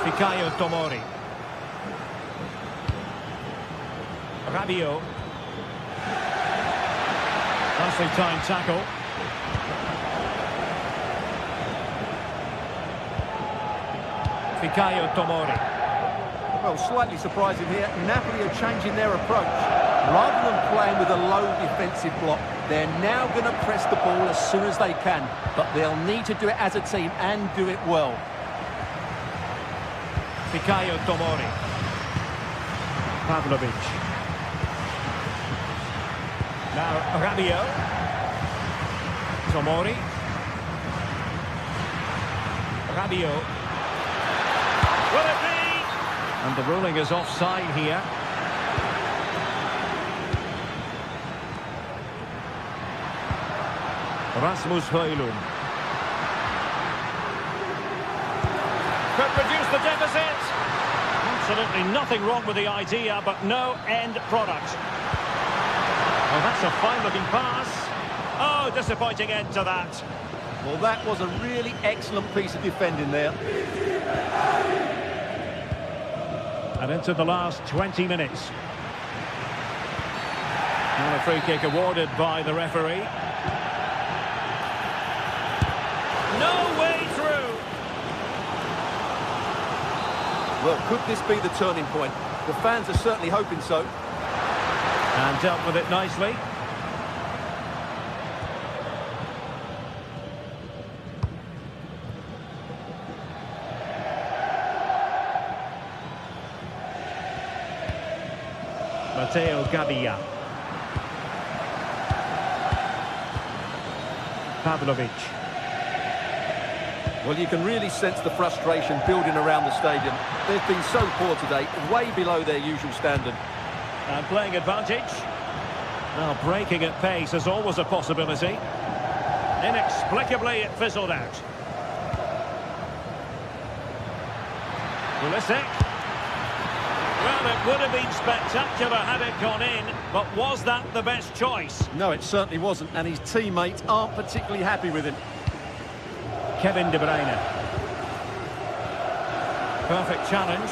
Fikayo Tomori. Rabiot. Nicely timed tackle. Fikayo Tomori. Well, slightly surprising here. Napoli are changing their approach. Rather than playing with a low defensive block, they're now going to press the ball as soon as they can. But they'll need to do it as a team and do it well. Fikayo Tomori. Pavlovic. Now Rabiot. Tomori. Rabiot. Will it be? And the ruling is offside here. Rasmus Højlund. Could reduce the deficit. Absolutely nothing wrong with the idea, but no end product. Well, that's a fine-looking pass. Oh, disappointing end to that. Well, that was a really excellent piece of defending there. And into the last 20 minutes. And a free kick awarded by the referee. No way through. Well, could this be the turning point? The fans are certainly hoping so. And dealt with it nicely. Matteo Gabbia. Pavlovic. Well, you can really sense the frustration building around the stadium. They've been so poor today, way below their usual standard. And playing advantage. Now breaking at pace is always a possibility. Inexplicably it fizzled out. Pulisic. Well, it would have been spectacular had it gone in, but was that the best choice? No, it certainly wasn't, and his teammates aren't particularly happy with him. Kevin De Bruyne. Perfect challenge.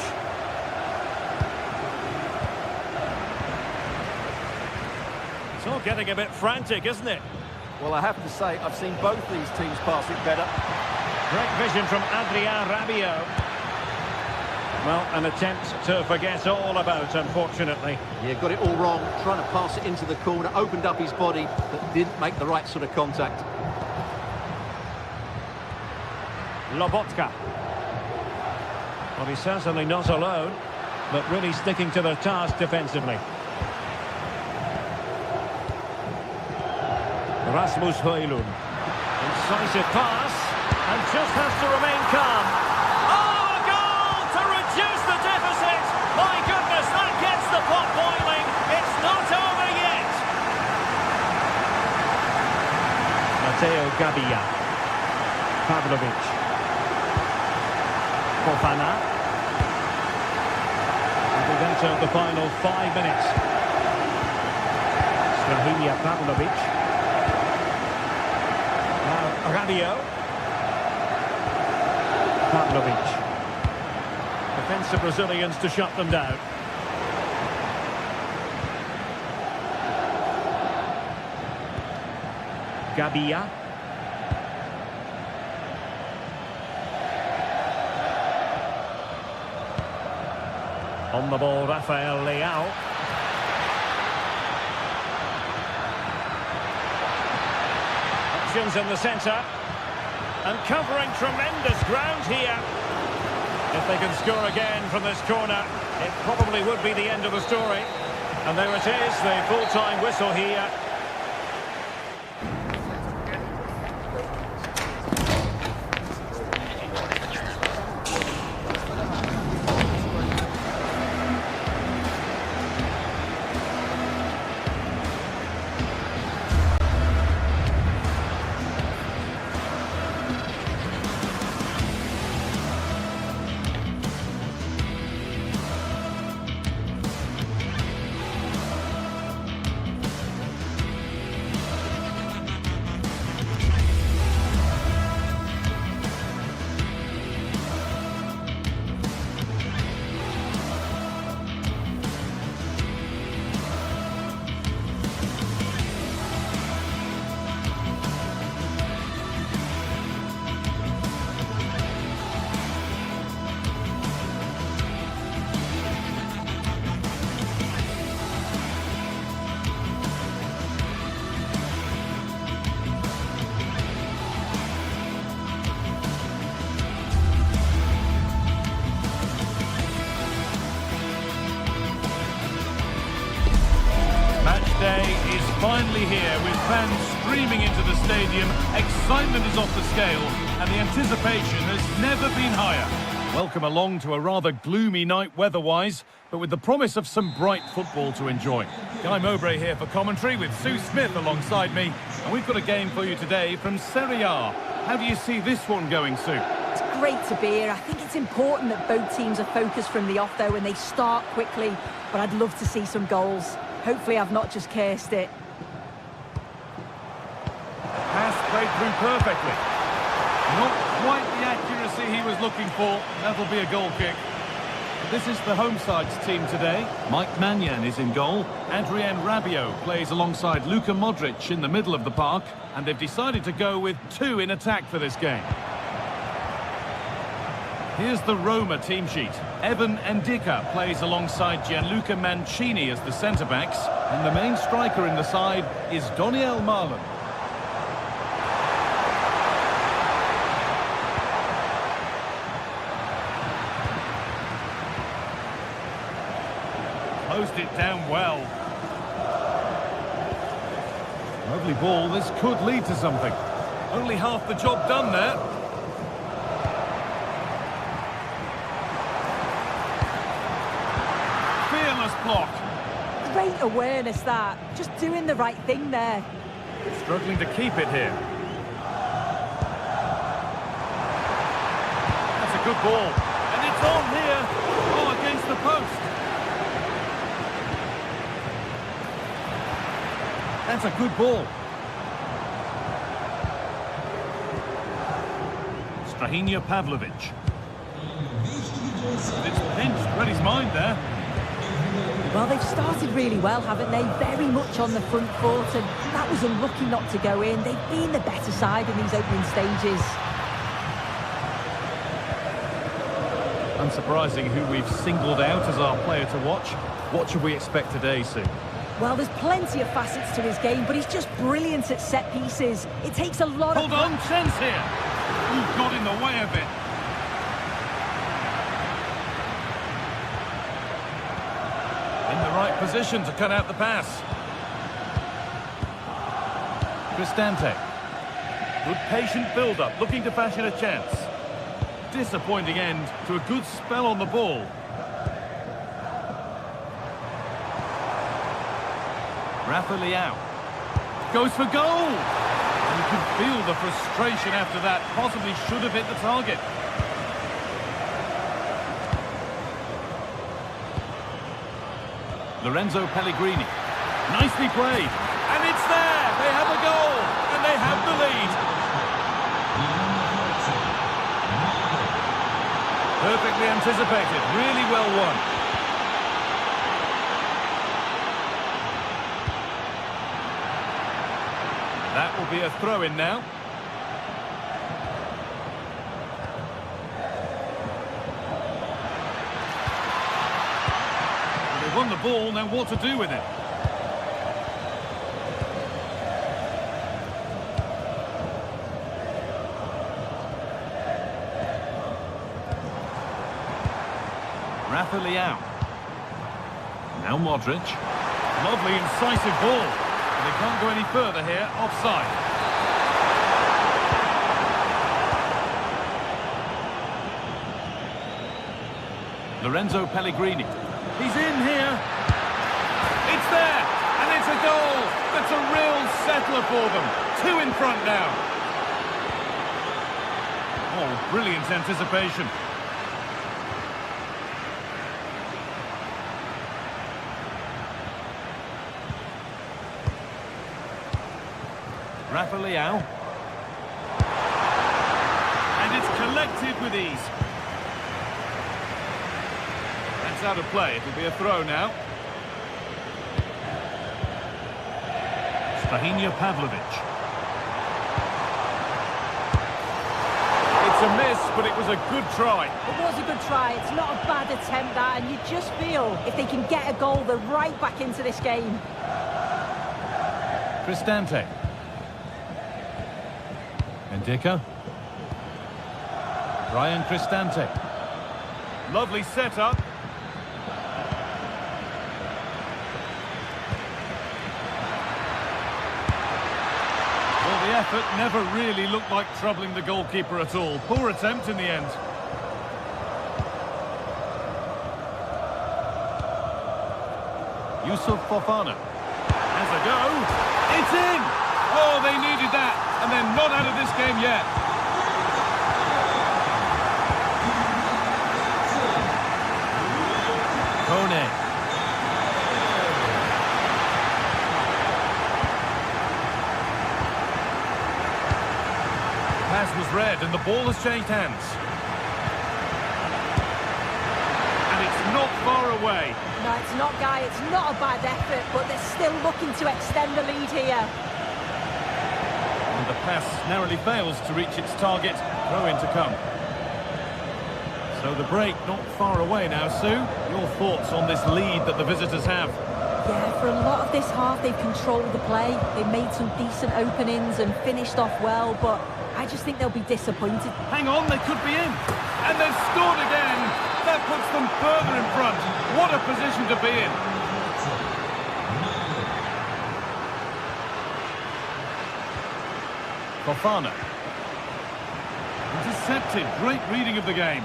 It's all getting a bit frantic, isn't it? Well, I have to say, I've seen both these teams pass it better. Great vision from Adrien Rabiot. Well, an attempt to forget all about, unfortunately. Yeah, got it all wrong, trying to pass it into the corner, opened up his body, but didn't make the right sort of contact. Lobotka. Well, he's certainly not alone, but really sticking to their task defensively. Rasmus Højlund. Incisive pass, and just has to remain calm. Oh, a goal to reduce the deficit! My goodness, that gets the pot boiling. It's not over yet. Matteo Gabbia. Pavlovic. Fofana. And we've entered the final 5 minutes. Strahinja Pavlovic. Rabiot. Pavlovic. Defensive Brazilians to shut them down. Gabbia. On the ball, Rafael Leao. In the centre, and covering tremendous ground here. If they can score again from this corner, it probably would be the end of the story. And there it is, the full-time whistle here. Day is finally here with fans streaming into the stadium. Excitement is off the scale and the anticipation has never been higher. Welcome along to a rather gloomy night weather-wise, but with the promise of some bright football to enjoy. Guy Mowbray here for commentary with Sue Smith alongside me, and we've got a game for you today from Serie A. How do you see this one going, Sue? It's great to be here. I think it's important that both teams are focused from the off though when they start quickly, but I'd love to see some goals. Hopefully I've not just cursed it. Pass played through perfectly. Not quite the accuracy he was looking for. That'll be a goal kick. This is the home side's team today. Mike Maignan is in goal. Adrien Rabiot plays alongside Luka Modric in the middle of the park. And they've decided to go with two in attack for this game. Here's the Roma team sheet. Evan Ndicka plays alongside Gianluca Mancini as the centre-backs. And the main striker in the side is Doniel Marlon. closed it down well. Lovely ball, this could lead to something. Only half the job done there. Fearless block. Great awareness, that. Just doing the right thing there. Struggling to keep it here. That's a good ball. And it's on here. Oh, against the post. That's a good ball. Strahinja Pavlovic. It's pinched, read his mind there. Well, they've started really well, haven't they? Very much on the front foot, and that was unlucky not to go in. They've been the better side in these opening stages. Unsurprising who we've singled out as our player to watch. What should we expect today, Sue? Well, there's plenty of facets to his game, but he's just brilliant at set pieces. It takes a lot of... Hold on, chance here. Ooh, got in the way of it. In the right position to cut out the pass. Cristante. Good patient build-up, looking to fashion a chance. Disappointing end to a good spell on the ball. Rafa Leao goes for goal. You can feel the frustration after that. Possibly should have hit the target. Lorenzo Pellegrini. Nicely played. And it's there. They have a goal. And they have the lead. Perfectly anticipated. Really well won. That will be a throw-in now. They won the ball, now what to do with it? Rafa Leao. Now Modric. Lovely incisive ball. They can't go any further here, offside. Lorenzo Pellegrini. He's in here. It's there, and it's a goal. That's a real settler for them. 2 in front now. Oh, brilliant anticipation. Rafa Leao. And it's collected with ease. That's out of play. It'll be a throw now. Strahinja Pavlovic. It's a miss, but it was a good try. It was a good try. It's not a bad attempt, that, and you just feel if they can get a goal, they're right back into this game. Cristante. Ndicka. Ryan Cristante. Lovely setup. Well, the effort never really looked like troubling the goalkeeper at all. Poor attempt in the end. Yusuf Fofana has a go. It's in! Oh, they needed that, and they're not out of this game yet. Kone. The pass was read, and the ball has changed hands. And it's not far away. No, it's not, Guy. It's not a bad effort, but they're still looking to extend the lead here. And the pass narrowly fails to reach its target. Throw-in to come. So the break not far away now, Sue. Your thoughts on this lead that the visitors have? Yeah, for a lot of this half, they've controlled the play. They made some decent openings and finished off well, but I just think they'll be disappointed. Hang on, they could be in. And they've scored again. That puts them further in front. What a position to be in. Fofana. Intercepted. Great reading of the game.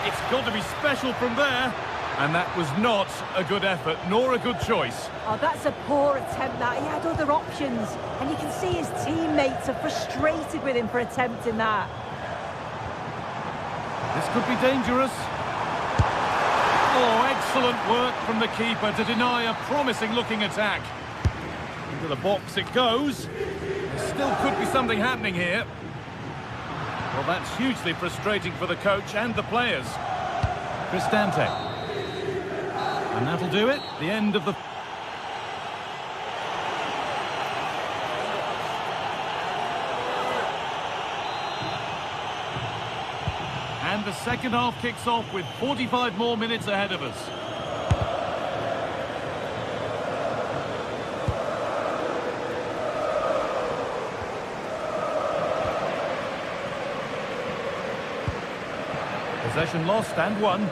It's got to be special from there. And that was not a good effort, nor a good choice. Oh, that's a poor attempt, that. He had other options. And you can see his teammates are frustrated with him for attempting that. This could be dangerous. Oh, excellent work from the keeper to deny a promising-looking attack. Into the box it goes. There still could be something happening here. Well, that's hugely frustrating for the coach and the players. Cristante. And that'll do it. The end of the... And the second half kicks off with 45 more minutes ahead of us. Possession lost and won.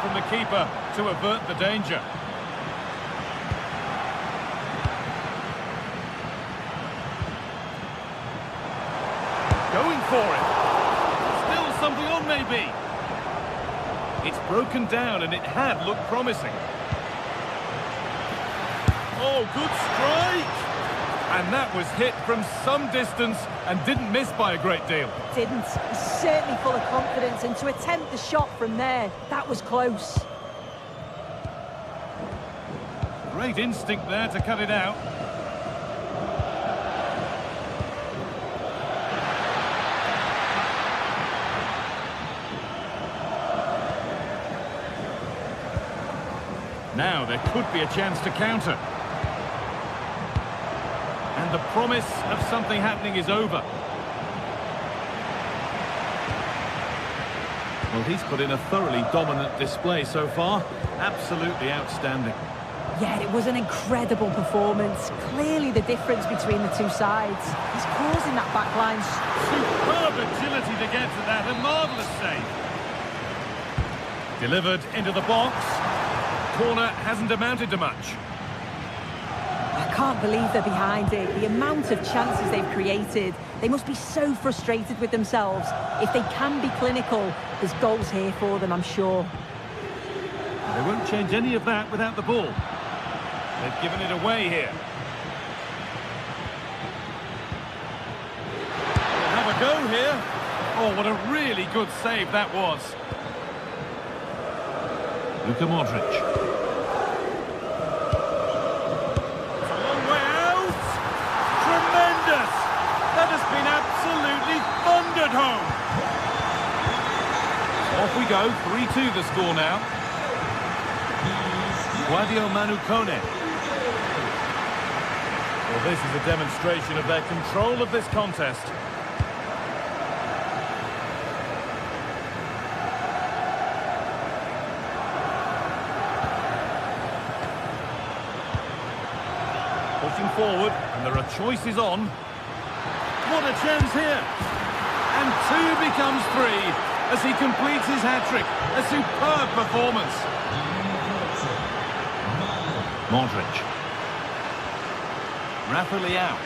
From the keeper to avert the danger. Going for it. Still something on, maybe. It's broken down and it had looked promising. Oh, good strike! And that was hit from some distance and didn't miss by a great deal. Didn't. He's certainly full of confidence, and to attempt the shot from there, that was close. Great instinct there to cut it out. Now there could be a chance to counter. And the promise of something happening is over. Well, he's put in a thoroughly dominant display so far. Absolutely outstanding. Yeah, it was an incredible performance. Clearly the difference between the two sides. He's causing that back line. Superb agility to get to that. A marvellous save. Delivered into the box. Corner hasn't amounted to much. I can't believe they're behind it. The amount of chances they've created. They must be so frustrated with themselves. If they can be clinical, there's goals here for them, I'm sure. They won't change any of that without the ball. They've given it away here. They'll have a go here. Oh, what a really good save that was. Luka Modric. That has been absolutely thundered home. Off we go, 3-2 the score now. Guadio Manu Kone. Well, this is a demonstration of their control of this contest. Pushing forward, and there are choices on. What a chance here. And 2 becomes 3 as he completes his hat-trick. A superb performance. Modric. Rafa Leao.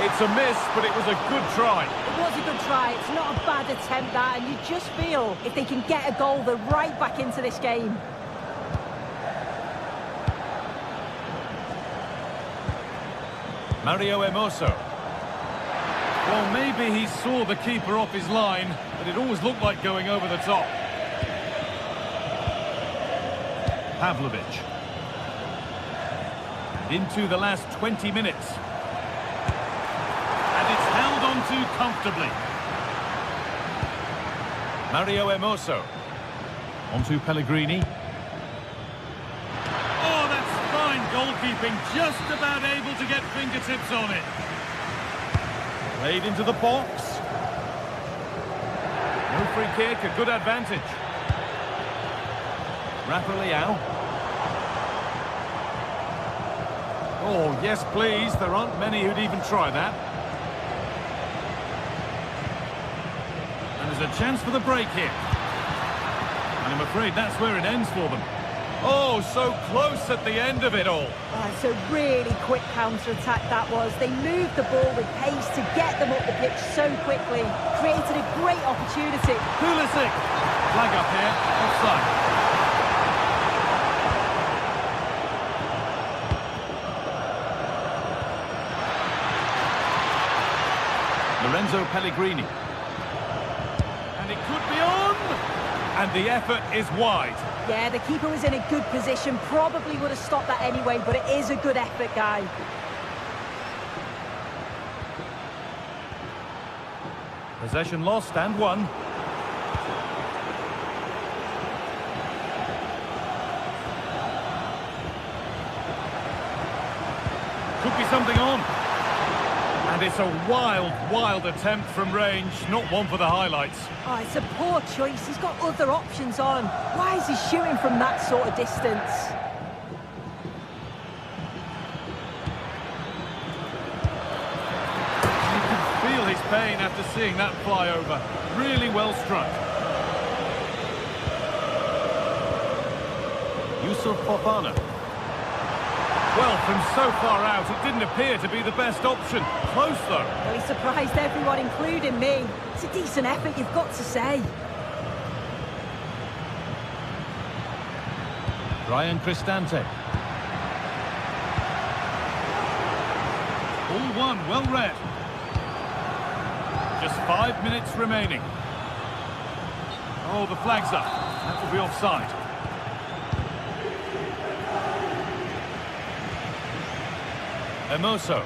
It's a miss, but it was a good try. It was a good try. It's not a bad attempt, that, and you just feel if they can get a goal, they're right back into this game. Mario Hermoso. Well, maybe he saw the keeper off his line, but it always looked like going over the top. Pavlovic. And into the last 20 minutes. And it's held on to comfortably. Mario Hermoso. Onto Pellegrini. Oh, that's fine goalkeeping. Just about able to get fingertips on it. Played into the box. No free kick, a good advantage. Rafa. Oh, yes, please. There aren't many who'd even try that. And there's a chance for the break here. And I'm afraid that's where it ends for them. Oh, so close at the end of it all. Oh, it's a really quick counter-attack that was. They moved the ball with pace to get them up the pitch so quickly. Created a great opportunity. Pulisic. Flag up here. Offside. Lorenzo Pellegrini. And it could be on! And the effort is wide. Yeah, the keeper was in a good position. Probably would have stopped that anyway, but it is a good effort, guy. Possession lost and won. Could be something on. And it's a wild, wild attempt from range, not one for the highlights. Oh, it's a poor choice. He's got other options on. Why is he shooting from that sort of distance? You can feel his pain after seeing that fly over. Really well struck. Yusuf Fofana. Well, from so far out, it didn't appear to be the best option. Close, though. Well, he surprised everyone, including me. It's a decent effort, you've got to say. Ryan Cristante. All one, well read. Just 5 minutes remaining. Oh, the flag's up. That will be offside. Hermoso.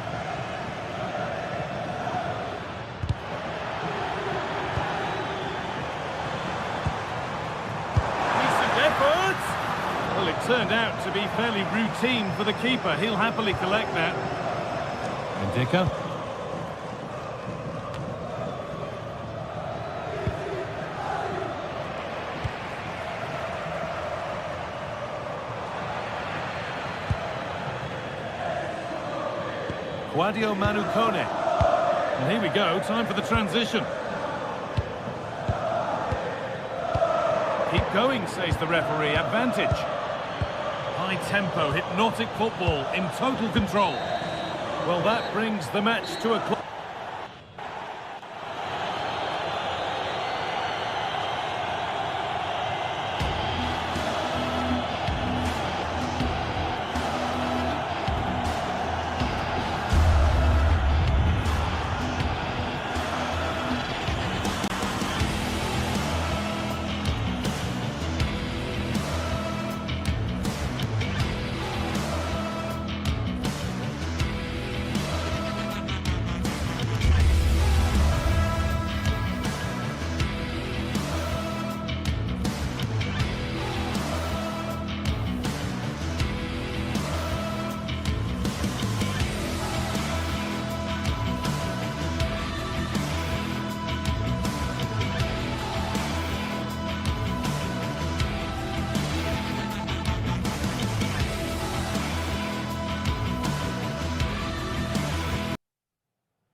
Decent effort! Well, it turned out to be fairly routine for the keeper. He'll happily collect that. Indica. Guadio Manu Kone. And here we go, time for the transition. Keep going, says the referee. Advantage. High tempo, hypnotic football in total control. Well, that brings the match to a close.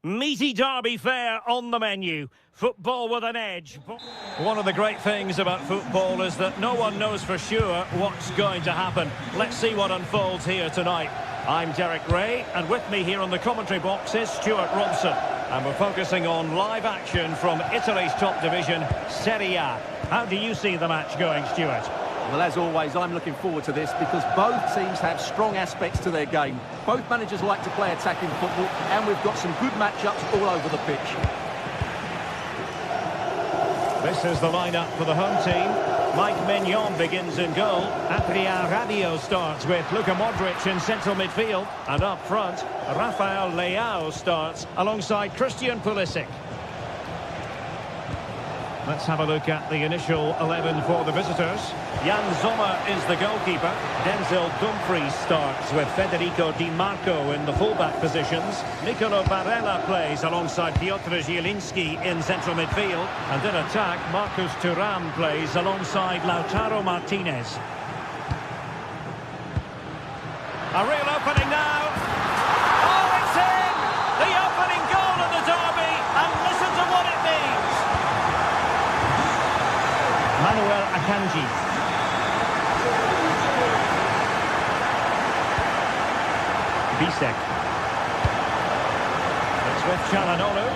Meaty derby fare on the menu. Football with an edge. One of the great things about football is that no one knows for sure what's going to happen. Let's see what unfolds here tonight. I'm Derek Ray, and with me here on the commentary box is Stuart Robson. And we're focusing on live action from Italy's top division, Serie A. How do you see the match going, Stuart? Well, as always, I'm looking forward to this because both teams have strong aspects to their game. Both managers like to play attacking football, and we've got some good matchups all over the pitch. This is the lineup for the home team. Mike Mignon begins in goal. Adrien Rabiot starts with Luka Modric in central midfield. And up front, Rafael Leao starts alongside Christian Pulisic. Let's have a look at the initial 11 for the visitors. Jan Sommer is the goalkeeper. Denzel Dumfries starts with Federico Di Marco in the fullback positions. Nicolo Barella plays alongside Piotr Zielinski in central midfield. And in attack, Marcus Thuram plays alongside Lautaro Martinez. A real opening now. Oh, it's in! The opening goal in the derby, and listen to what it means. Manuel Akanji. Bisek. It's with Çalhanoğlu.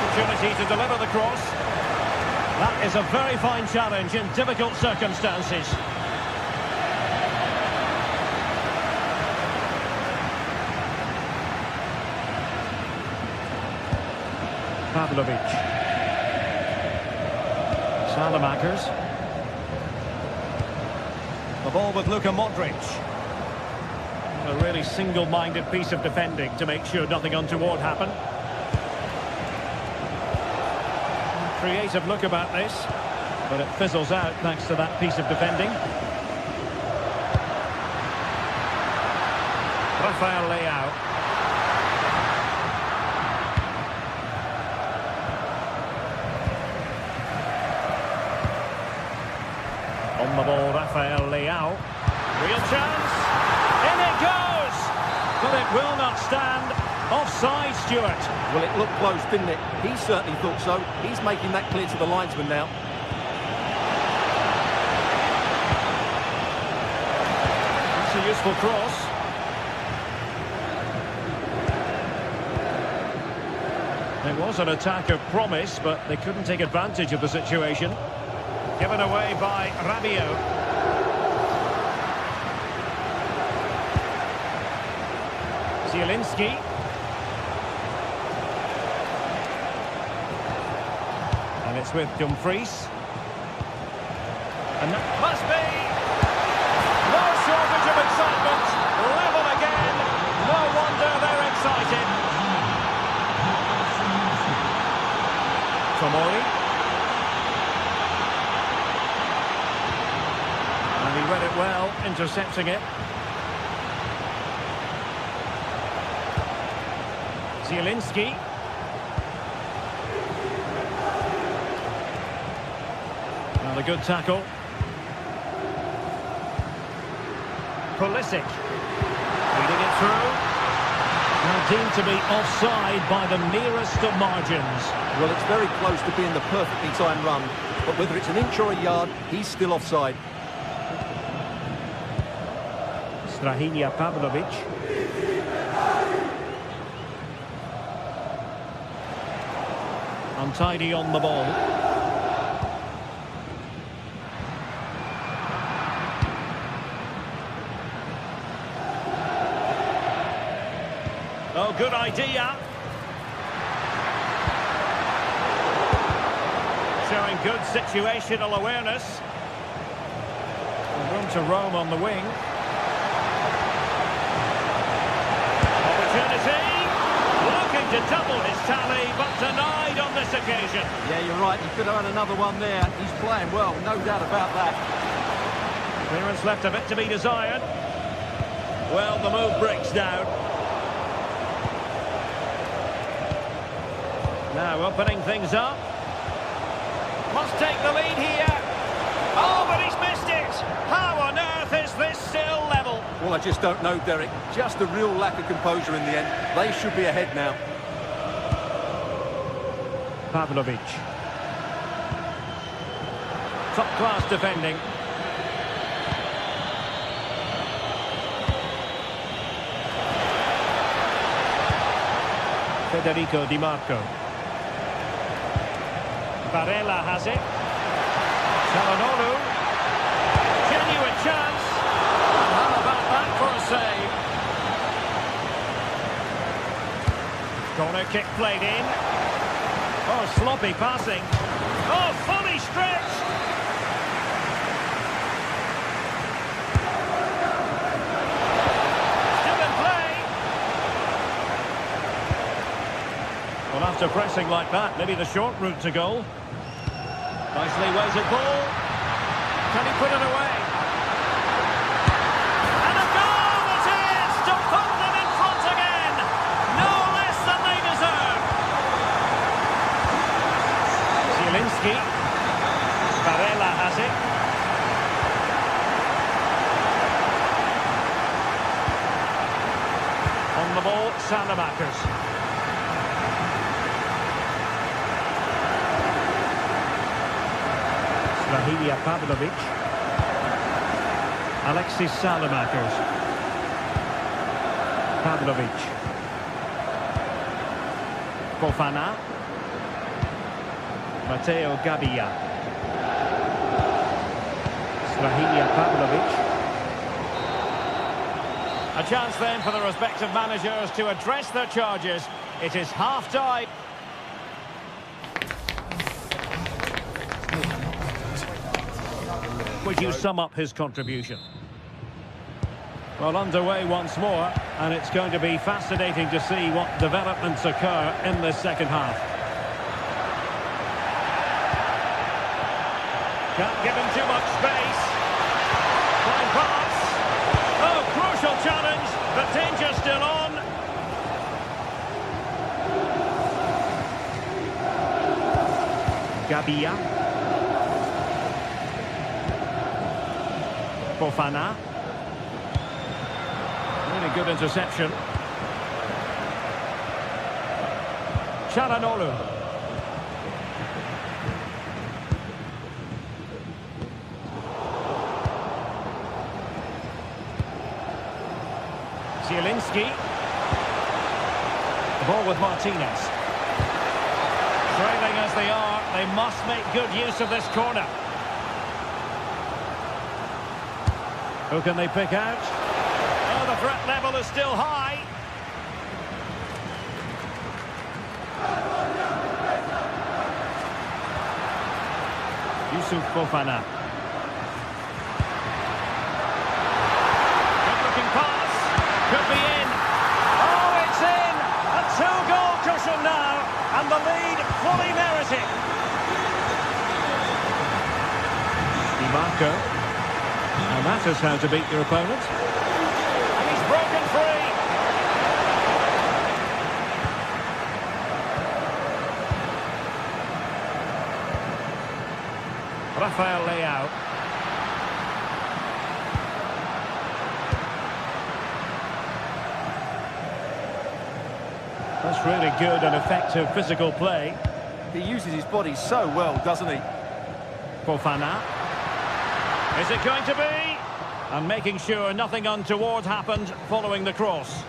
Opportunity to deliver the cross. That is a very fine challenge in difficult circumstances. Pavlovic. Salamakers. The ball with Luka Modric. A really single-minded piece of defending to make sure nothing untoward happened. Creative look about this, but it fizzles out thanks to that piece of defending. Rafael Leao. On the ball, Rafael Leao. Real chance. In it goes. But it will not stand. Offside, Stuart. Well, it looked close, didn't it? He certainly thought so. He's making that clear to the linesman now. That's a useful cross. There was an attack of promise, but they couldn't take advantage of the situation. Given away by Rabiot. Zielinski. And it's with Dumfries. And that must be. No shortage of excitement. Level again. No wonder they're excited. Tomori. And he read it well, intercepting it. Zielinski. Well, a good tackle. Pulisic. Leading it through. Now deemed to be offside by the nearest of margins. Well, it's very close to being the perfectly timed run, but whether it's an inch or a yard, he's still offside. Strahinja Pavlovic. Untidy on the ball. Oh, good idea. Showing good situational awareness. And room to roam on the wing. Opportunity. Looking to double his tally, but denied on this occasion. Yeah, you're right. He could have had another one there. He's playing well, no doubt about that. Clearance left a bit to be desired. Well, the move breaks down. Now opening things up. Must take the lead here. Oh, but he's missed it. How on earth is this still level? Well, I just don't know, Derek. Just a real lack of composure in the end. They should be ahead now. Pavlovic. Top-class defending. Federico Di Marco. Barella has it. Çalhanoğlu. Genuine chance. And how about that for a save? Corner kick played in. Oh, sloppy passing. Oh, fully stretched. Still in play. Well, after pressing like that, maybe the short route to goal. Nicely weighted ball. Can he put it away? And a goal it is to put them in front again. No less than they deserve. Zielinski. Barella has it. On the ball, Salamakers. Rahilia Pavlovic. Alexis Salamakers. Pavlovic. Fofana. Matteo Gabbia. Rahilia Pavlovic. A chance then for the respective managers to address their charges. It is half-time. Would you sum up his contribution? Well, underway once more, and it's going to be fascinating to see what developments occur in this second half. Can't give him too much space. Fine pass. Oh, crucial challenge, but danger still on. Gabbia. Fofana. Really good interception. Çalhanoğlu. Zielinski. The ball with Martinez. Trailing as they are, they must make good use of this corner. Who can they pick out? Oh, the threat level is still high. Yusuf Fofana. Good-looking pass. Could be in. Oh, it's in. A two-goal cushion now. And the lead fully merited. Di Marco. And that is how to beat your opponent. And he's broken free. Rafael Leao. That's really good and effective physical play. He uses his body so well, doesn't he? Fofana. Is it going to be? And making sure nothing untoward happened following the cross.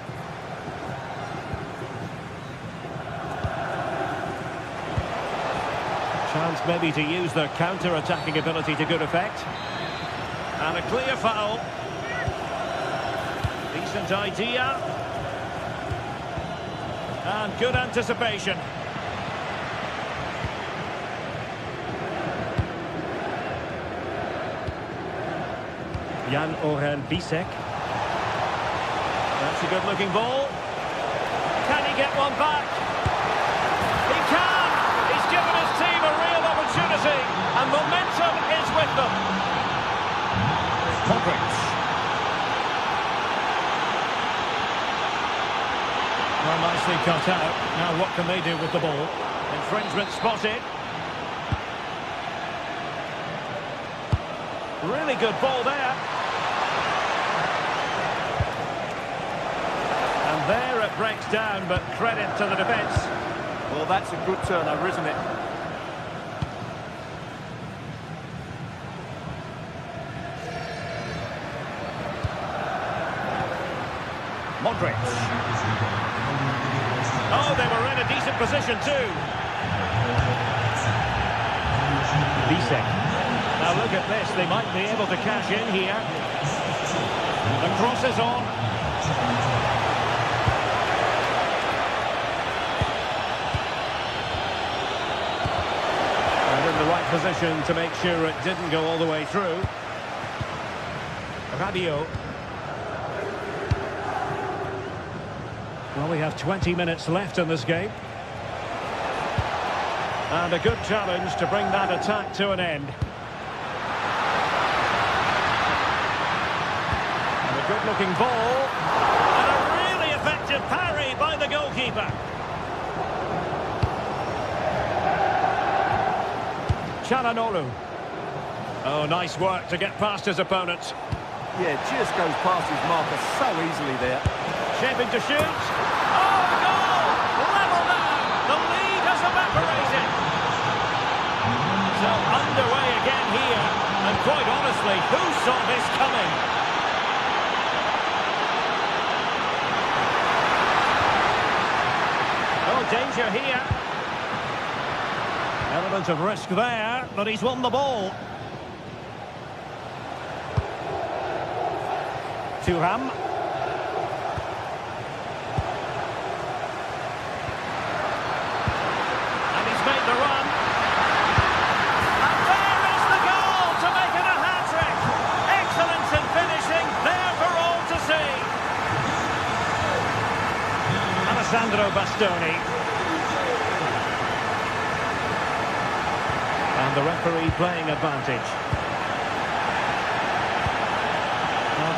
Chance maybe to use their counter-attacking ability to good effect. And a clear foul. Decent idea. And good anticipation. Jan-Orel Bisek. That's a good-looking ball. Can he get one back? He can! He's given his team a real opportunity, and momentum is with them. Modric. Well, nicely cut out. Now what can they do with the ball? Infringement spotted. Really good ball there. And there it breaks down, but credit to the defence. Well, that's a good turnover, isn't it? Modric. Oh, they were in a decent position too. Bisek. Now look at this, they might be able to cash in here. The cross is on. And in the right position to make sure it didn't go all the way through. Rabiot. Well, we have 20 minutes left in this game. And a good challenge to bring that attack to an end. And a good-looking ball. And a really effective parry by the goalkeeper. Çalhanoğlu. Oh, nice work to get past his opponent. Yeah, just goes past his marker so easily there. Shaping to shoot. Oh, goal! Level now! The lead has evaporated. So underway again here. And quite honestly, who saw this coming? Oh, danger here. Element of risk there, but he's won the ball. Thuram. And he's made the run. And there is the goal to make it a hat-trick. Excellence in finishing, there for all to see. Alessandro Bastoni. And the referee playing advantage.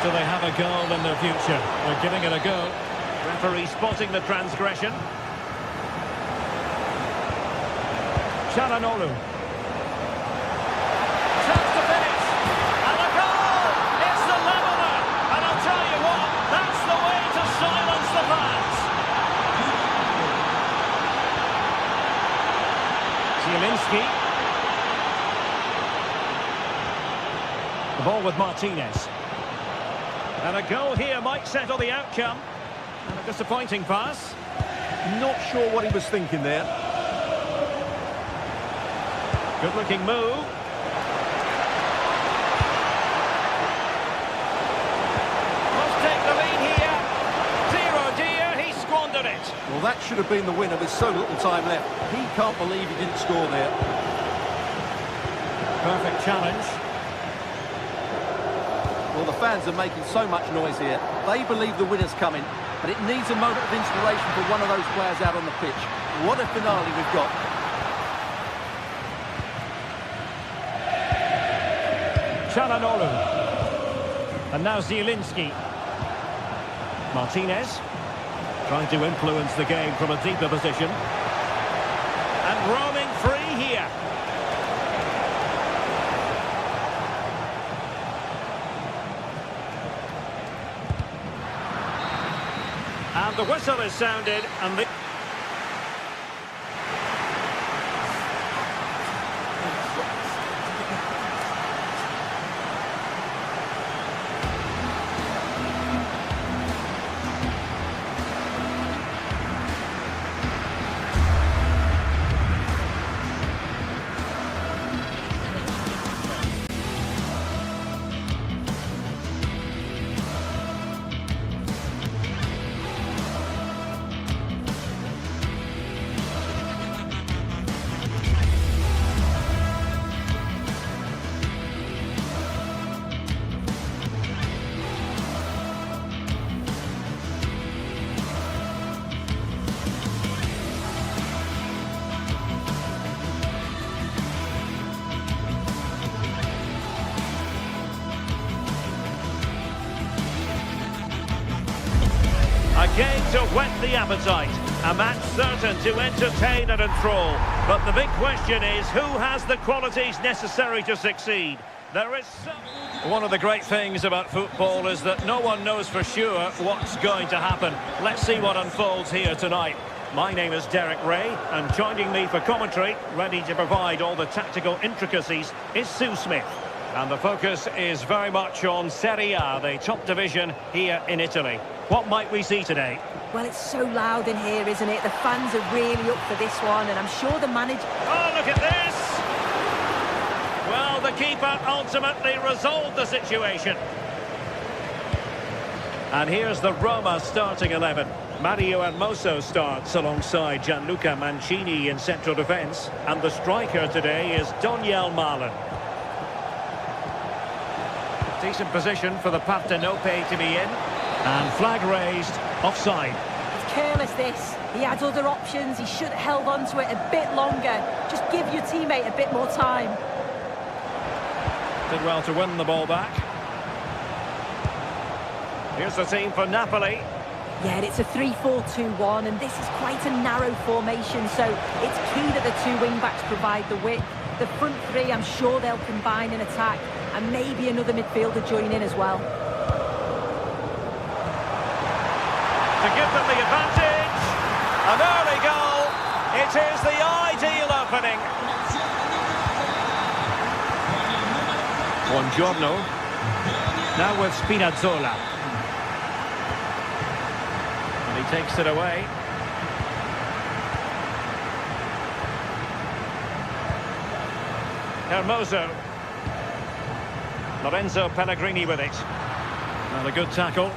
Do they have a goal in their future? They're giving it a go. Referee spotting the transgression. Çalhanoğlu. Chance to finish. And a goal! It's the leveller. And I'll tell you what, that's the way to silence the fans. Zielinski. The ball with Martinez. And a goal here might settle the outcome. And a disappointing pass. Not sure what he was thinking there. Good-looking move. Must take the lead here. Dear oh dear, he squandered it. Well, that should have been the winner with so little time left. He can't believe he didn't score there. Perfect challenge. Well, the fans are making so much noise here. They believe the winner's coming, but it needs a moment of inspiration for one of those players out on the pitch. What a finale we've got. Çalhanoğlu. And now Zielinski. Martinez. Trying to influence the game from a deeper position. And roaming free here. And the whistle is sounded, and the... A game to whet the appetite. A match certain to entertain and enthrall. But the big question is, who has the qualities necessary to succeed? There is some... One of the great things about football is that no one knows for sure what's going to happen. Let's see what unfolds here tonight. My name is Derek Ray, and joining me for commentary, ready to provide all the tactical intricacies, is Sue Smith. And the focus is very much on Serie A, the top division here in Italy. What might we see today? Well, it's so loud in here, isn't it? The fans are really up for this one, and I'm sure the manager... Oh, look at this! Well, the keeper ultimately resolved the situation. And here's the Roma starting 11. Mario Hermoso starts alongside Gianluca Mancini in central defence. And the striker today is Daniel Malen. Decent position for the Partenope to be in. And flag raised, offside. It's careless, this. He had other options. He should have held on to it a bit longer. Just give your teammate a bit more time. Did well to win the ball back. Here's the team for Napoli. Yeah, it's a 3-4-2-1, and this is quite a narrow formation, so it's key that the two wing-backs provide the width. The front three, I'm sure they'll combine in attack, and maybe another midfielder join in as well. To give them the advantage. An early goal. It is the ideal opening. Buongiorno. Now with Spinazzola. And he takes it away. Hermoso. Lorenzo Pellegrini with it. And a good tackle.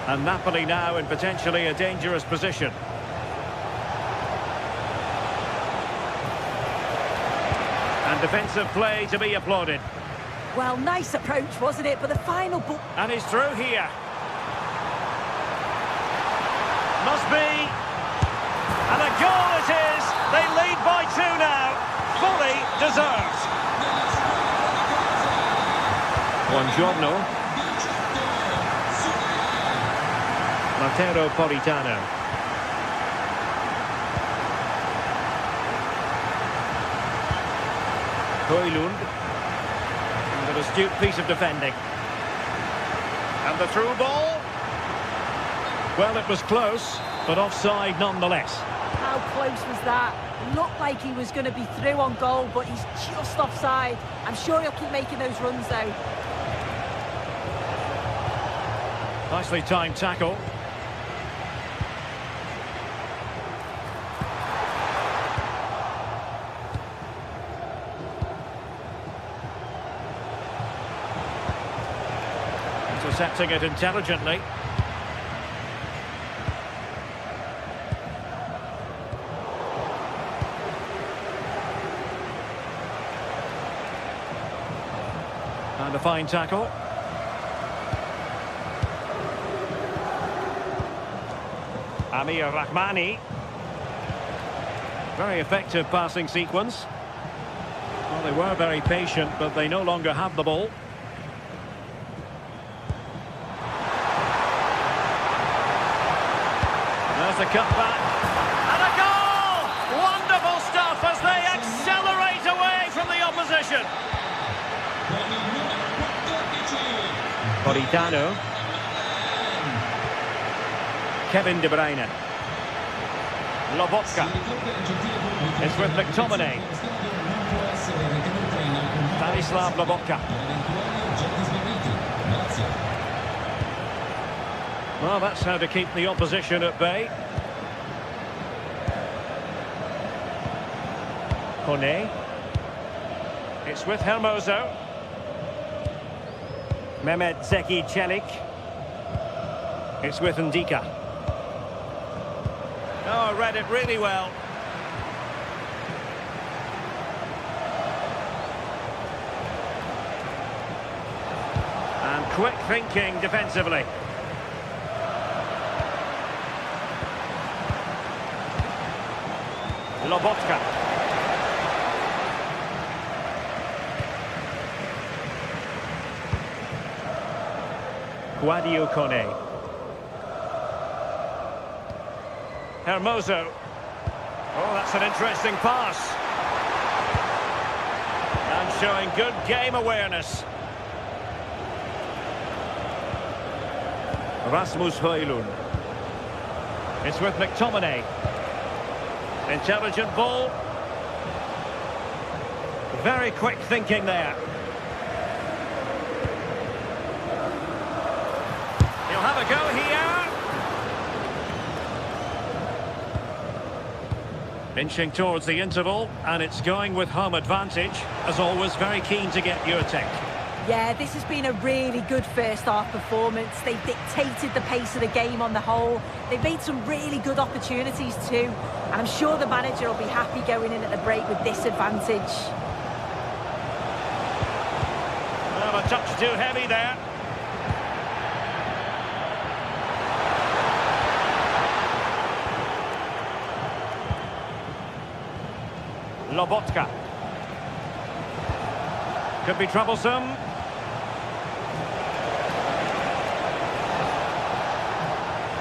And Napoli now in potentially a dangerous position. And defensive play to be applauded. Well, nice approach, wasn't it? But the final ball... And he's through here. Must be. And a goal it is. They lead by 2 now. Fully deserved. Buongiorno. Matteo Politano. Højlund. And an astute piece of defending. And the through ball. Well, it was close, but offside nonetheless. How close was that? Looked like he was going to be through on goal, but he's just offside. I'm sure he'll keep making those runs, though. Nicely timed tackle. Intercepting it intelligently. And a fine tackle. Amir Rahmani. Very effective passing sequence. Well, they were very patient, but they no longer have the ball. There's the cutback. And a goal! Wonderful stuff as they accelerate away from the opposition. Politano. Kevin De Bruyne. Lobotka. It's with McTominay. Stanislav Lobotka. Well, that's how to keep the opposition at bay. Kone. It's with Hermoso. Mehmet Zeki Çelik. It's with Ndika. Oh, read it really well. And quick thinking defensively. Lobotka. Guadio Kone. Hermoso. Oh, that's an interesting pass. And showing good game awareness. Rasmus Højlund. It's with McTominay. Intelligent ball. Very quick thinking there. He'll have a go here. Inching towards the interval, and it's going with home advantage. As always, very keen to get your take. Yeah, this has been a really good first-half performance. They've dictated the pace of the game on the whole. They've made some really good opportunities too. And I'm sure the manager will be happy going in at the break with this advantage. Well, a touch too heavy there. Lobotka. Could be troublesome.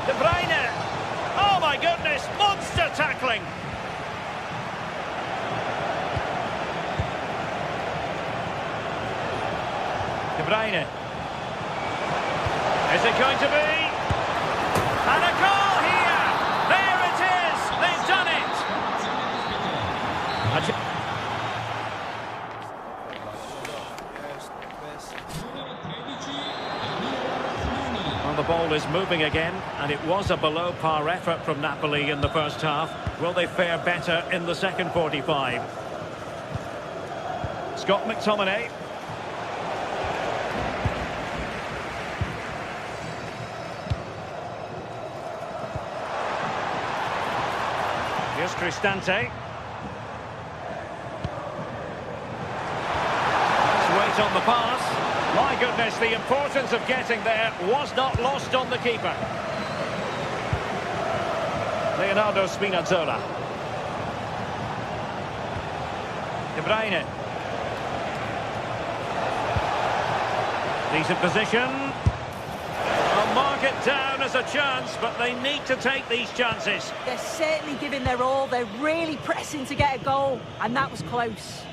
De Bruyne. Oh my goodness, monster tackling. De Bruyne. Is it going to be? And a goal here! There it is! They've done it! Well, the ball is moving again, and it was a below-par effort from Napoli in the first half. Will they fare better in the second 45? Scott McTominay. Here's Cristante. Let's wait on the pass. My goodness, the importance of getting there was not lost on the keeper. Leonardo Spinazzola. De Bruyne. Decent position. I'll mark it down as a chance, but they need to take these chances. They're certainly giving their all. They're really pressing to get a goal, and that was close.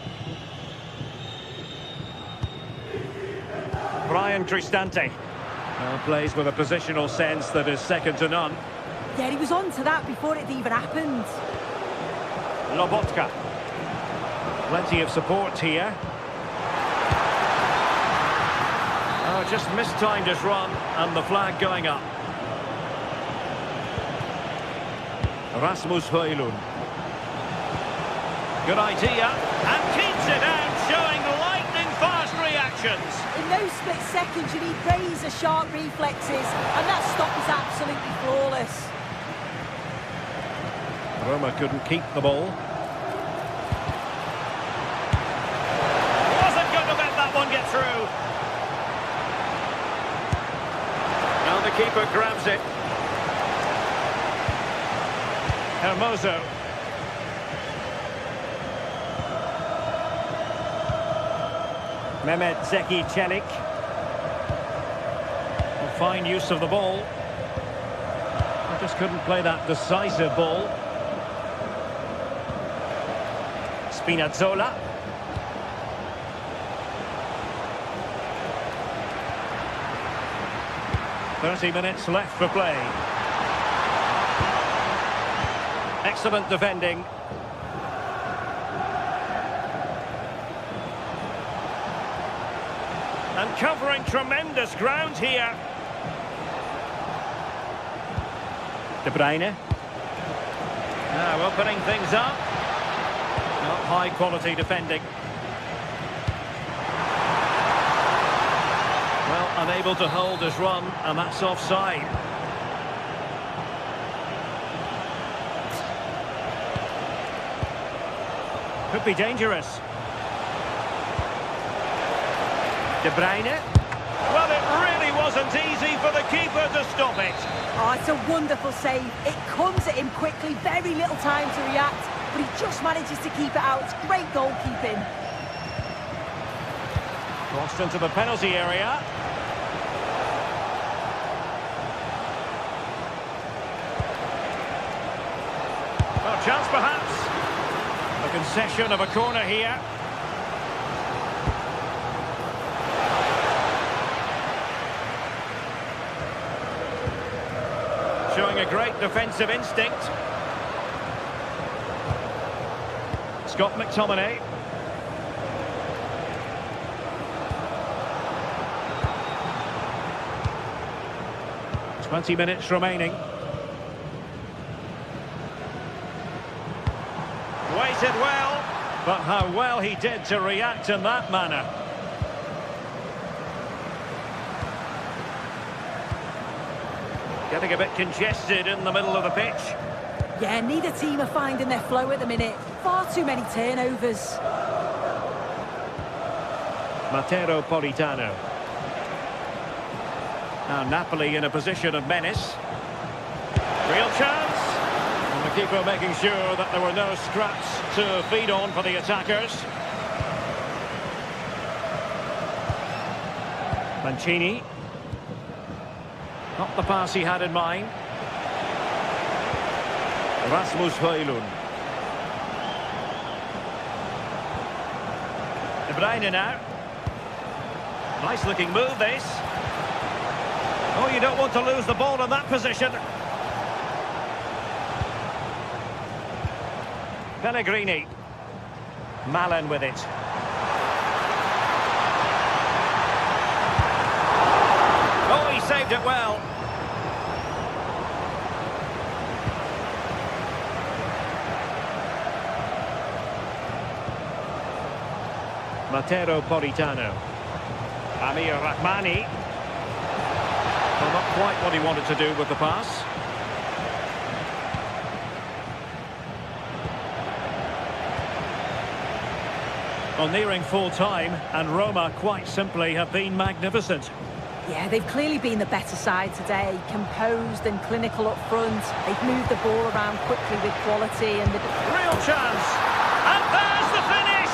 Brian Cristante. Well, plays with a positional sense that is second to none. Yeah, he was on to that before it even happened. Lobotka. Plenty of support here. Oh, just mistimed his run, and the flag going up. Rasmus Højlund. Good idea, and keeps it out, showing lightning-fast reactions. In those split seconds, you need razor-sharp reflexes, and that stop is absolutely flawless. Roma couldn't keep the ball. Wasn't going to let that one get through. Now the keeper grabs it. Hermoso. Mehmet Zeki Çelik. Fine use of the ball. I just couldn't play that decisive ball. Spinazzola. "30 minutes left for play." Excellent defending. And covering tremendous ground here. De Bruyne. Now opening things up. Not high quality defending. Well, unable to hold his run, and that's offside. Could be dangerous. De Bruyne. Well, it really wasn't easy for the keeper to stop it. Oh, it's a wonderful save. It comes at him quickly, very little time to react, but he just manages to keep it out. It's great goalkeeping. Crossed into the penalty area. Well, chance perhaps. A concession of a corner here. Showing a great defensive instinct. Scott McTominay. 20 minutes remaining. Waited well, but how well he did to react in that manner. Getting a bit congested in the middle of the pitch. Yeah, neither team are finding their flow at the minute. Far too many turnovers. Matteo Politano. Now Napoli in a position of menace. Real chance. And the keeper making sure that there were no scraps to feed on for the attackers. Mancini. Not the pass he had in mind. Rasmus Højlund. De Bruyne now. Nice looking move this. Oh, you don't want to lose the ball in that position. Pellegrini. Malen with it. Oh, he saved it well. Mateo Politano. Amir Rahmani. Well, not quite what he wanted to do with the pass. Well, nearing full time, and Roma quite simply have been magnificent. Yeah, they've clearly been the better side today, composed and clinical up front. They've moved the ball around quickly with quality and the... Real chance! And there's the finish!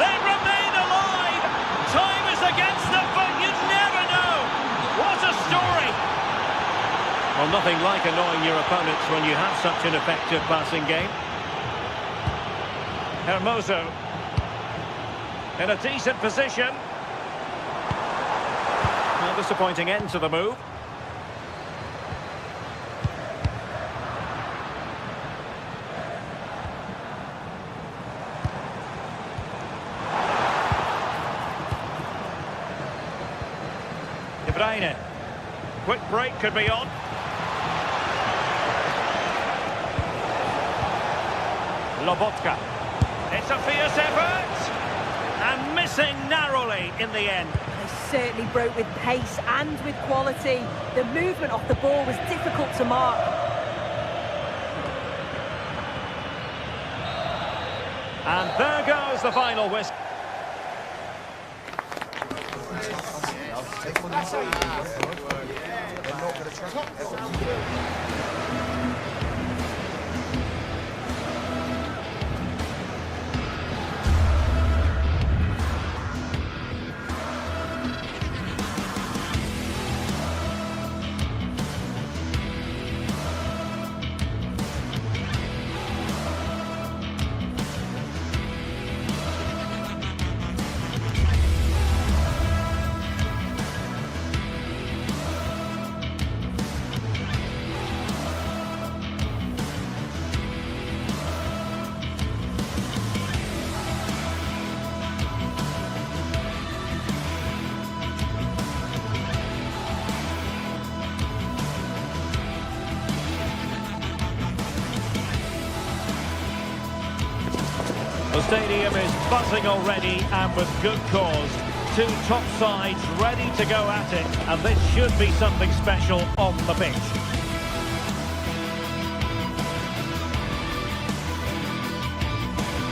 They remain alive! Time is against them, but you never know! What a story! Well, nothing like annoying your opponents when you have such an effective passing game. Hermoso. In a decent position. A disappointing end to the move. De Bruyne. Quick break could be on. Lobotka. It's a fierce effort. And missing narrowly in the end. They certainly broke with pace and with quality. The movement off the ball was difficult to mark. And there goes the final whistle. The stadium is buzzing already, and with good cause. Two top sides ready to go at it, and this should be something special on the pitch.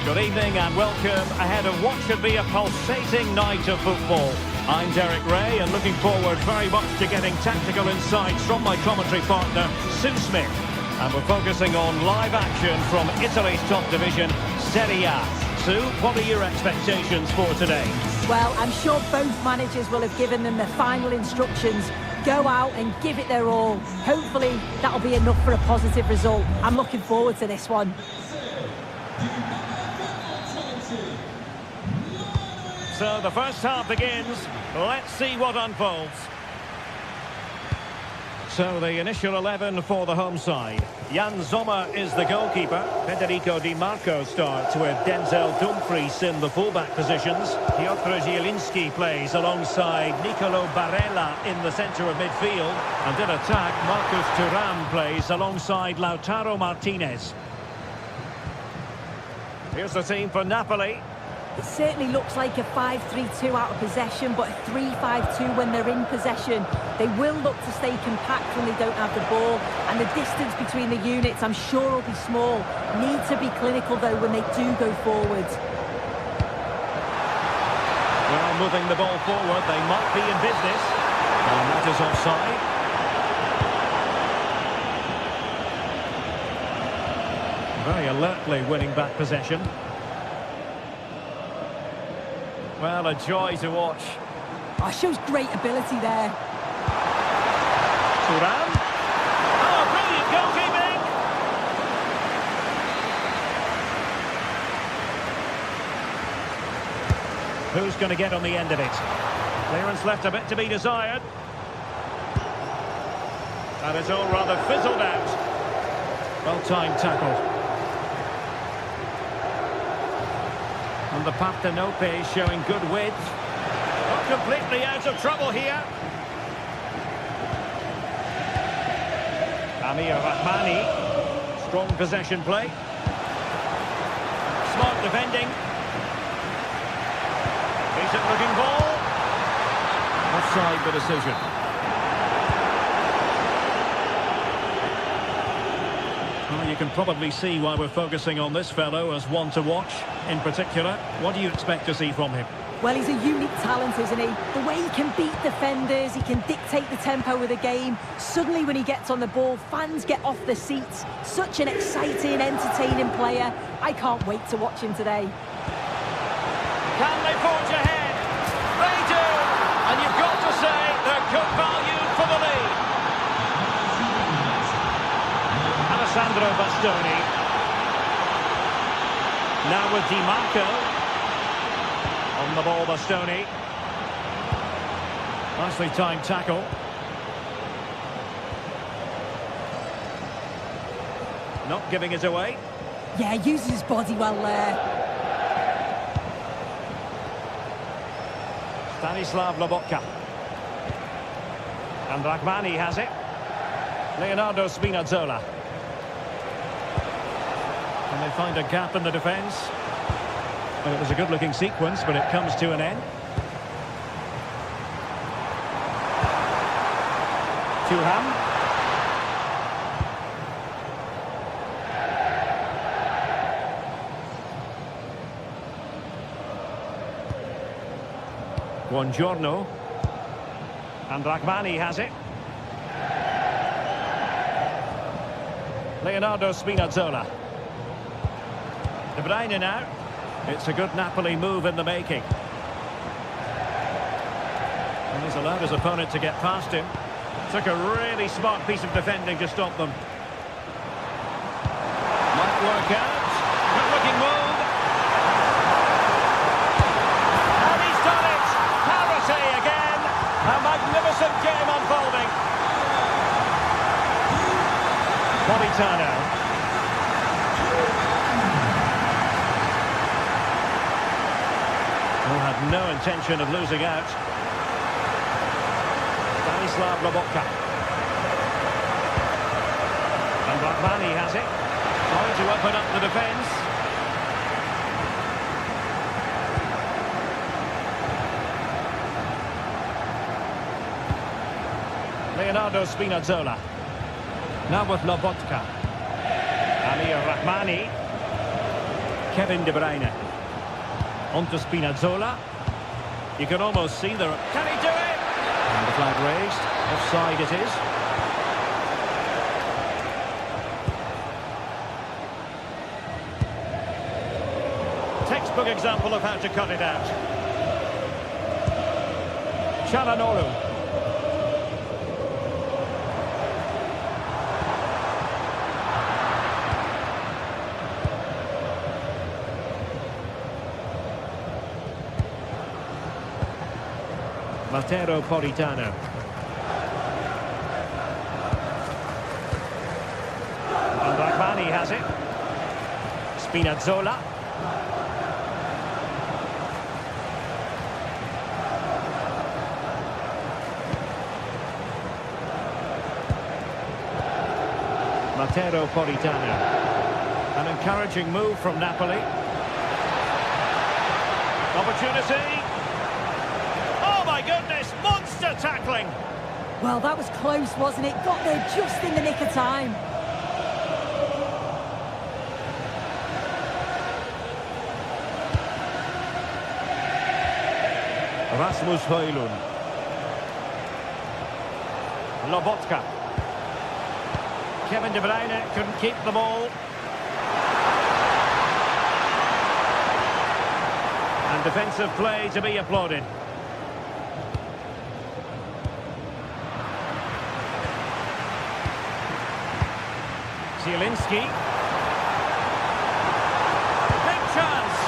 Good evening and welcome ahead of what should be a pulsating night of football. I'm Derek Ray, and looking forward very much to getting tactical insights from my commentary partner, Sue Smith. And we're focusing on live action from Italy's top division, Serie A. Sue, what are your expectations for today? Well, I'm sure both managers will have given them their final instructions. Go out and give it their all. Hopefully, that'll be enough for a positive result. I'm looking forward to this one. So the first half begins. Let's see what unfolds. So the initial 11 for the home side. Jan Sommer is the goalkeeper. Federico Di Marco starts with Denzel Dumfries in the fullback positions. Piotr Zielinski plays alongside Nicolo Barella in the centre of midfield. And in attack, Marcus Thuram plays alongside Lautaro Martinez. Here's the team for Napoli. It certainly looks like a 5-3-2 out of possession, but a 3-5-2 when they're in possession. They will look to stay compact when they don't have the ball, and the distance between the units, I'm sure, will be small. Need to be clinical, though, when they do go forward. Well, moving the ball forward, they might be in business. And that is offside. Very alertly winning back possession. Well, a joy to watch. Oh, shows great ability there. Thuram. Oh, brilliant goalkeeping! Who's going to get on the end of it? Clearance left a bit to be desired. And it's all rather fizzled out. Well-timed tackle. And the Partenope showing good width. Not completely out of trouble here. Amir Rahmani. Strong possession play. Smart defending. Decent looking ball. Offside the decision. Well, you can probably see why we're focusing on this fellow as one to watch. In particular, what do you expect to see from him? Well, he's a unique talent, isn't he? The way he can beat defenders, he can dictate the tempo of the game. Suddenly, when he gets on the ball, fans get off their seats. Such an exciting, entertaining player. I can't wait to watch him today. Can they forge ahead? They do! And you've got to say they're good value for the lead. Alessandro Bastoni. Now with Di Marco. On the ball, Bastoni. Nicely timed tackle. Not giving it away. Yeah, uses his body well there. Stanislav Lobotka. And Rahmani has it. Leonardo Spinazzola. And they find a gap in the defence. Well, it was a good-looking sequence, but it comes to an end. Thuram. Buongiorno. And Rahmani has it. Leonardo Spinazzola. De Bruyne now. It's a good Napoli move in the making. And he's allowed his opponent to get past him. Took a really smart piece of defending to stop them. Might work out. Good looking move. And he's done it! Parity again! A magnificent game unfolding. Politano. Who had no intention of losing out. Stanislav Lobotka. And Rahmani has it. Trying to open up the defence. Leonardo Spinazzola. Now with Lobotka. Amir Rahmani. Kevin De Bruyne. On to Spinazzola. You can almost see there. Can he do it? And the flag raised. Offside it is. Textbook example of how to cut it out. Çalhanoğlu. Matteo Politano. And Rahmani has it. Spinazzola. Matteo Politano. An encouraging move from Napoli. Opportunity. Oh my goodness, monster tackling. Well, that was close, wasn't it? Got there just in the nick of time. Rasmus Højlund. Lobotka. Kevin De Bruyne couldn't keep the ball. And defensive play to be applauded. Zielinski. Big chance.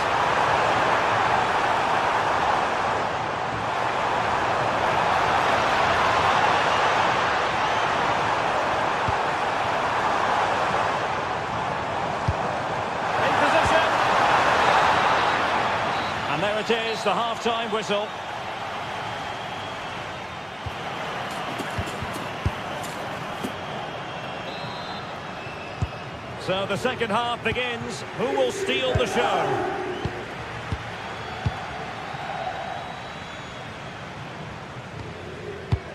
In position. And there it is, the half-time whistle. So the second half begins. Who will steal the show?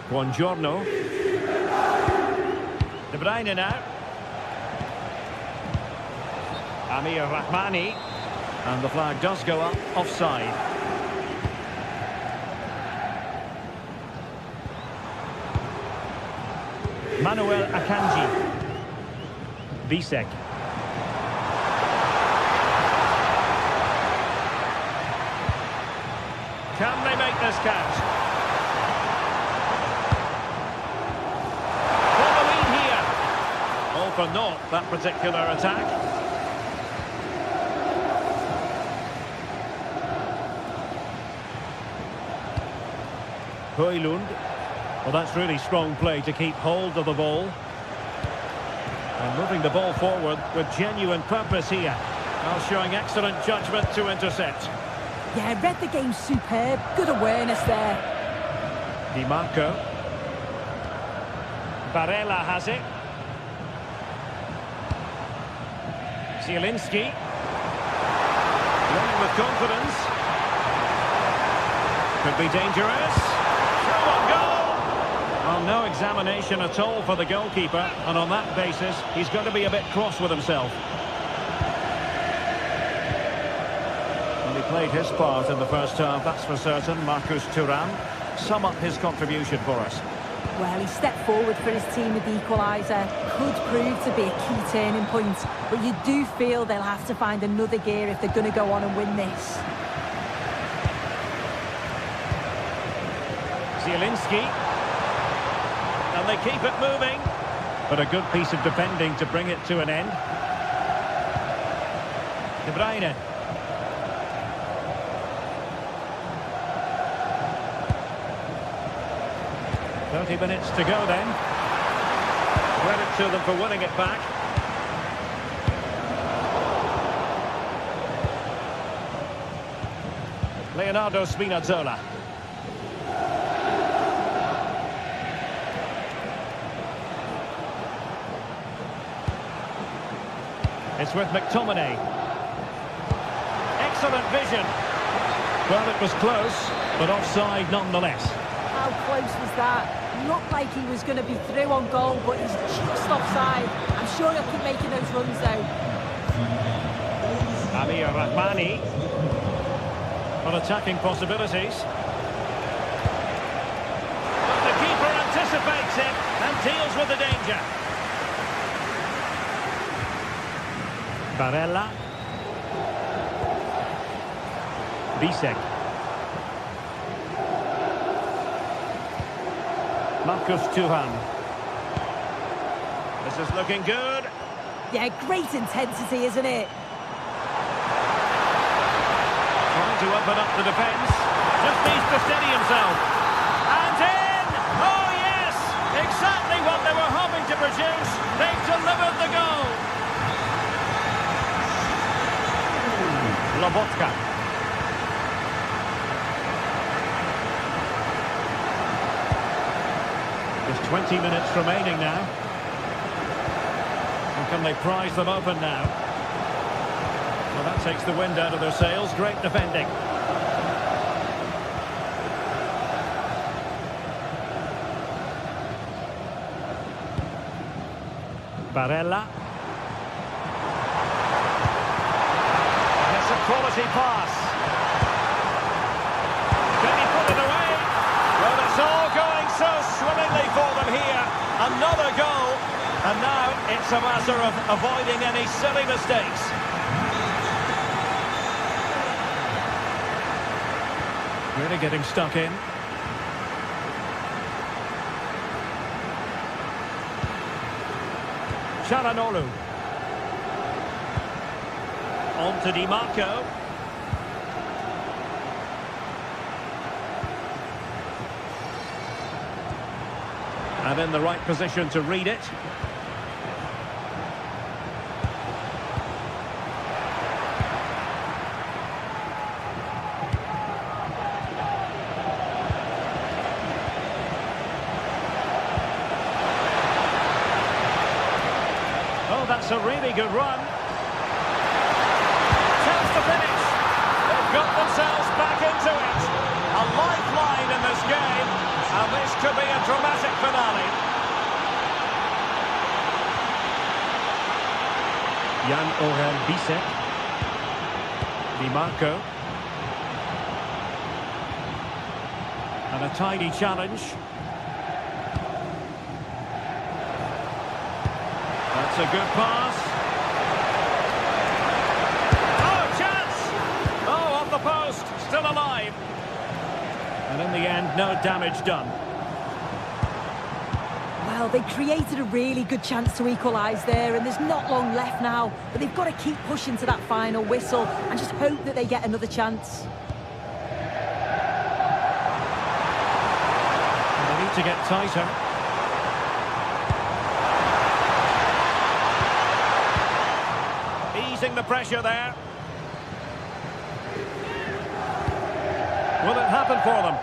Buongiorno. De Bruyne now. Amir Rahmani. And the flag does go up, offside. Manuel Akanji. Bisek. Can they make this count? For the lead here. All for naught, that particular attack. Højlund. Well, that's really strong play to keep hold of the ball. And moving the ball forward with genuine purpose here. Now showing excellent judgment to intercept. Yeah, read the game superb. Good awareness there. Di Marco. Barella has it. Zielinski. Running with confidence. Could be dangerous. Through on goal. Well, no examination at all for the goalkeeper. And on that basis, he's going to be a bit cross with himself. He played his part in the first half, that's for certain. Marcus Thuram. Sum up his contribution for us. Well, he stepped forward for his team with the equaliser. Could prove to be a key turning point. But you do feel they'll have to find another gear if they're going to go on and win this. Zielinski. And they keep it moving. But a good piece of defending to bring it to an end. De Bruyne. 30 minutes to go then. Credit to them for winning it back. Leonardo Spinazzola. It's with McTominay. Excellent vision. Well, it was close, but offside nonetheless. How close was that? Looked like he was going to be through on goal, but he's just offside. I'm sure he'll keep making those runs though. Amir Rahmani. On attacking possibilities. But the keeper anticipates it and deals with the danger. Barella. Bisek. Marcus Thuram. This is looking good. Yeah, great intensity, isn't it? Trying to open up the defence. Just needs to steady himself. And in! Oh yes! Exactly what they were hoping to produce. They've delivered the goal. Lobotka. Just 20 minutes remaining now. And can they prize them open now? Well, that takes the wind out of their sails. Great defending. Barella. It's a quality pass. Can he put it away? Well, it's all going so swimmingly for them here. Another goal. And now it's a matter of avoiding any silly mistakes. Really getting stuck in. Charanolu. On to Di Marco. And in the right position to read it. Oh, that's a really good run. Chance to finish. They've got themselves back into it. A lifeline in this game. And this could be a dramatic finale. Jan Orel Bisek. Di Marco. And a tidy challenge. That's a good pass. Oh, chance! Oh, off the post. Still alive. And in the end, no damage done. Well, they created a really good chance to equalise there, and there's not long left now. But they've got to keep pushing to that final whistle and just hope that they get another chance. And they need to get tighter. Easing the pressure there. Will it happen for them?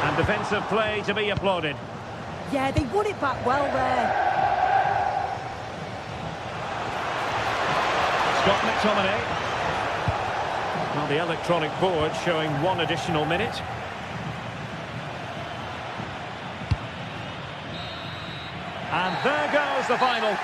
And defensive play to be applauded. Yeah, they won it back well there. Scott McTominay. Well, the electronic board showing 1 additional minute. And there goes the final.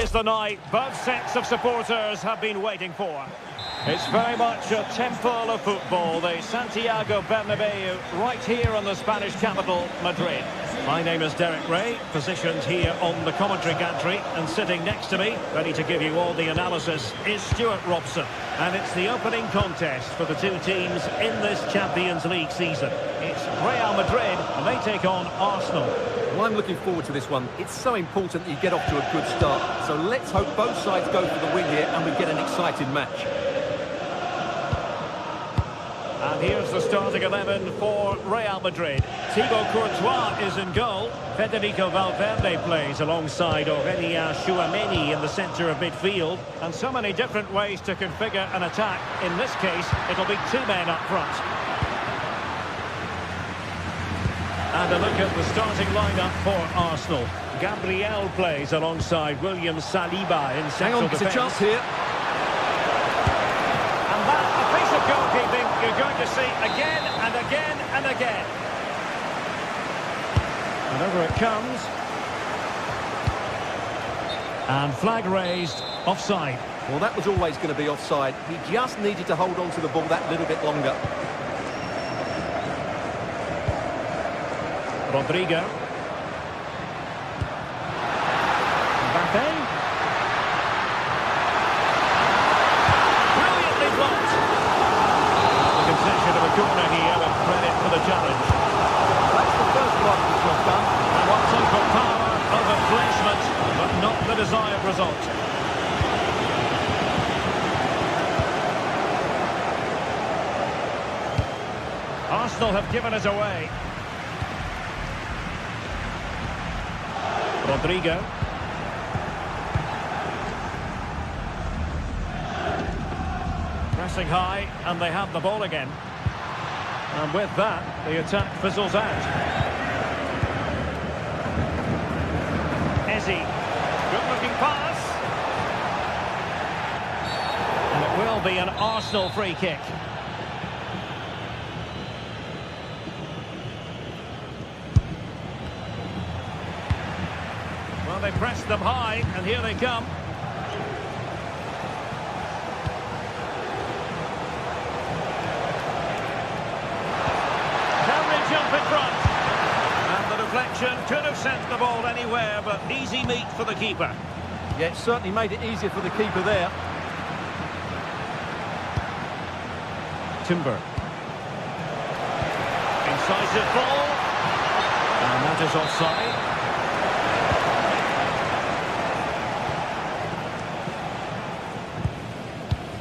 is the night both sets of supporters have been waiting for. It's very much a temple of football, the Santiago Bernabeu, right here in the Spanish capital, Madrid. My name is Derek Ray, positioned here on the commentary gantry, and sitting next to me, ready to give you all the analysis, is Stuart Robson. And it's the opening contest for the two teams in this Champions League season. It's Real Madrid, and they take on Arsenal. Well, I'm looking forward to this one. It's so important that you get off to a good start. So let's hope both sides go for the win here and we get an exciting match. And here's the starting 11 for Real Madrid. Thibaut Courtois is in goal. Federico Valverde plays alongside Aurélien Tchouaméni in the centre of midfield. And so many different ways to configure an attack. In this case, it'll be two men up front. And a look at the starting lineup for Arsenal. Gabriel plays alongside William Saliba in central defence. Hang on, it's a chance here. And that, a piece of goalkeeping you're going to see again and again and again. And over it comes. And flag raised, offside. Well, that was always going to be offside. He just needed to hold on to the ball that little bit longer. Rodrigo. Mbappe. Brilliantly blocked. The concession of a corner here with credit for the challenge. That's the first part of the job done. And opting for power over placement, but not the desired result. Arsenal have given us away. Rodrigo. Pressing high, and they have the ball again. And with that, the attack fizzles out. Eze. Good-looking pass. And it will be an Arsenal free kick. Well, they pressed them high, and here they come. Can they jump in front? And the deflection could have sent the ball anywhere, but easy meat for the keeper. Yeah, it certainly made it easier for the keeper there. Timber. Incisive ball. And that is offside.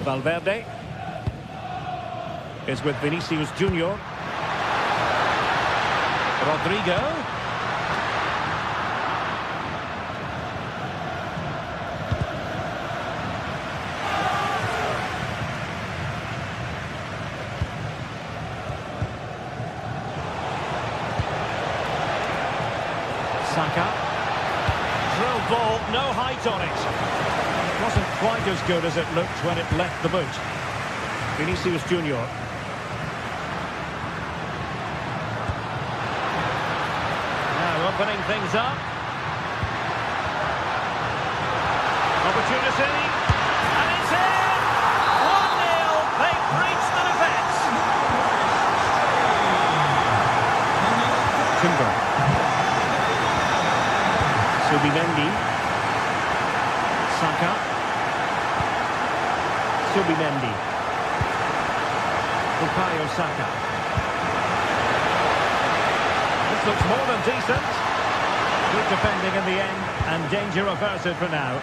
Valverde is with Vinicius Junior. Rodrigo. Saka. Drill ball, no height on it. It wasn't quite as good as it looked when it left the boot. Vinicius Junior. Now opening things up. Opportunity. And it's in! 1-0. They've breached the defence. Timber. Subimendi. Saka. Subimendi. Bukayo Saka. This looks more than decent. Good defending in the end, and danger averted for now.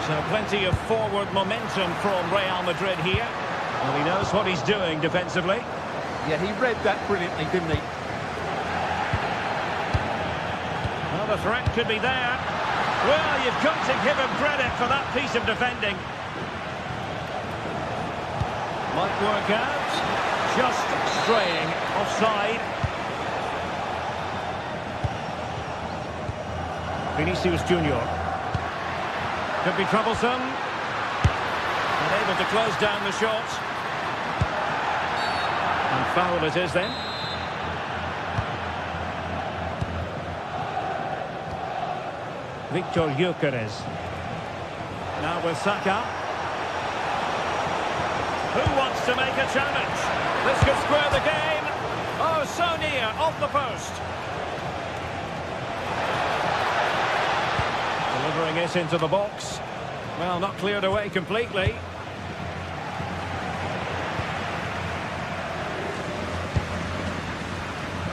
So plenty of forward momentum from Real Madrid here. Well, he knows what he's doing defensively. Yeah, he read that brilliantly, didn't he? Well, the threat could be there. Well, you've got to give him credit for that piece of defending. Might work out. Just straying offside. Vinicius Junior. Could be troublesome. Unable to close down the shot. And foul it is then. Victor Gyökeres. Now with Saka. Who wants to make a challenge? This could square the game. Oh, so near, off the post. Delivering it into the box. Well, not cleared away completely.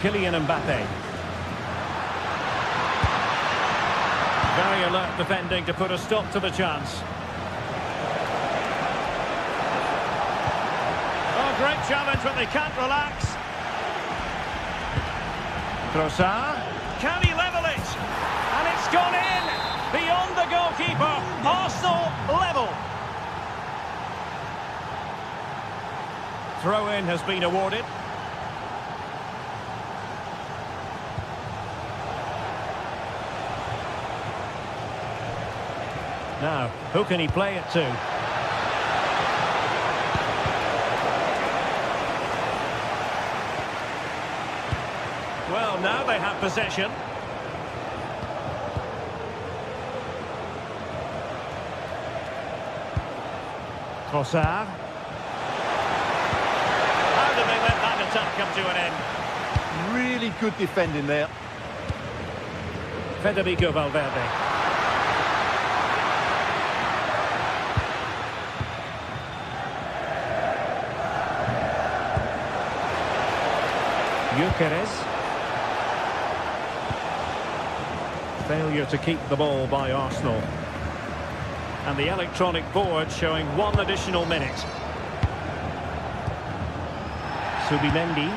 Kylian Mbappe. Very alert defending to put a stop to the chance. Oh, great challenge, but they can't relax. Trossard. Can he level it? And it's gone in! Beyond the goalkeeper. Arsenal level. Throw-in has been awarded. Now, who can he play it to? Well, now they have possession. Trossard. How did they let that attack come to an end? Really good defending there. Federico Valverde. Gyökeres. Failure to keep the ball by Arsenal. And the electronic board showing 1 additional minute. Subimendi.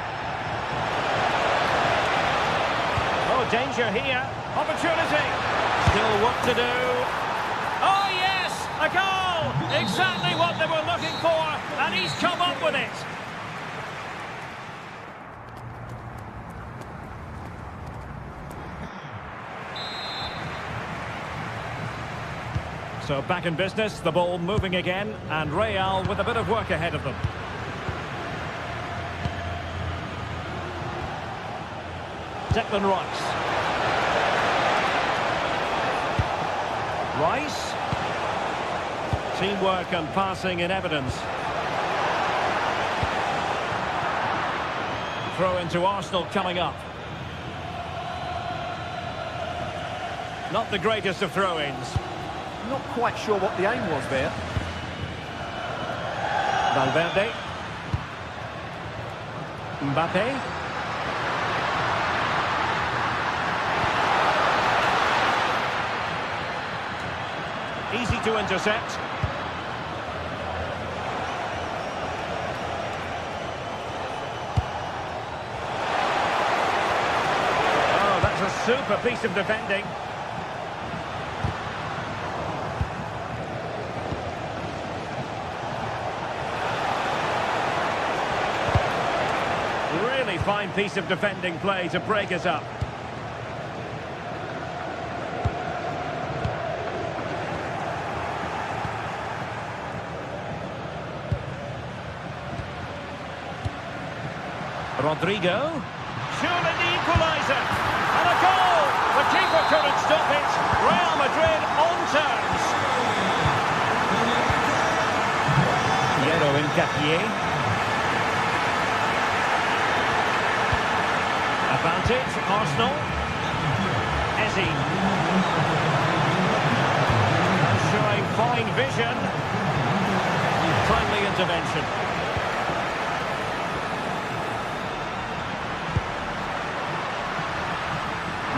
Oh, danger here. Opportunity. Still work to do. Oh, yes! A goal! Exactly what they were looking for. And he's come up with it. So back in business, the ball moving again, and Real with a bit of work ahead of them. Declan Rice. Rice. Teamwork and passing in evidence. Throw into Arsenal coming up. Not the greatest of throw-ins. Not quite sure what the aim was there. Valverde. Mbappe. Easy to intercept. Oh, that's a super piece of defending. Fine piece of defending play to break us up. Rodrigo. Surely the equaliser. And a goal! The keeper couldn't stop it. Real Madrid on terms. Piero Hincapié. Advantage, Arsenal. Ezzy. And showing fine vision. Timely intervention.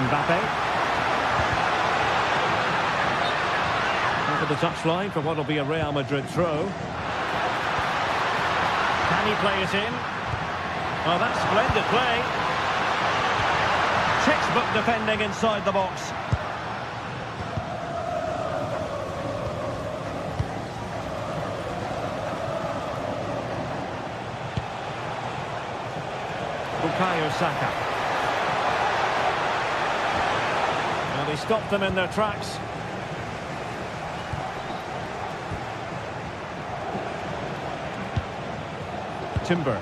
Mbappe. Over the touchline for what will be a Real Madrid throw. Can he play it in? Well, that's splendid play. Textbook defending inside the box. Bukayo Saka. Well, they stopped them in their tracks. Timber.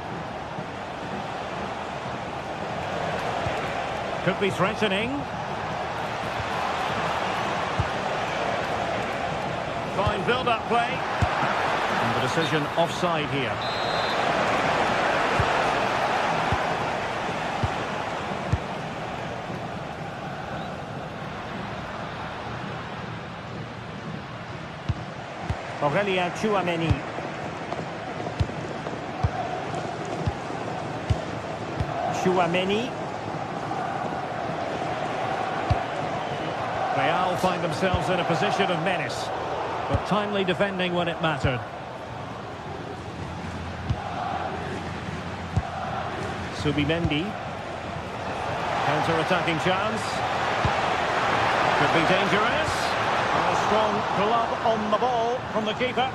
Could be threatening. build-up play. And the decision offside here. Aurelien Tchouameni. Tchouameni. Real find themselves in a position of menace, but timely defending when it mattered. Subimendi. Counter-attacking chance. Could be dangerous. And a strong glove on the ball from the keeper.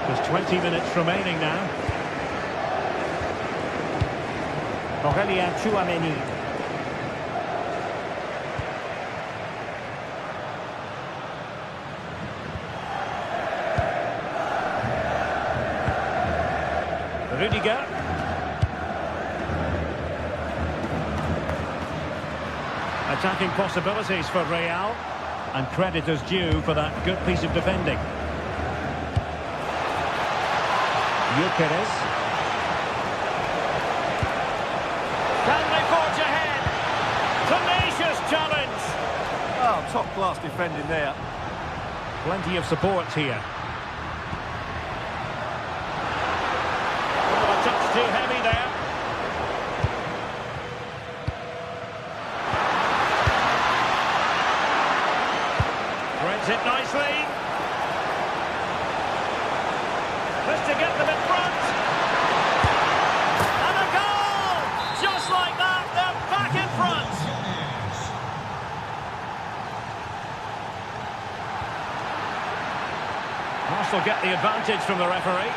There's 20 minutes remaining now. Aurelien Tchouameni. Rudiger. Attacking possibilities for Real, and credit is due for that good piece of defending. Gyökeres. Can they forge ahead? Tenacious challenge. Oh, top-class defending there. Plenty of support here. Oh, a touch too heavy there. Threads it nicely. This to get them in front. And a goal! Just like that, they're back in front. Arsenal get the advantage from the referee.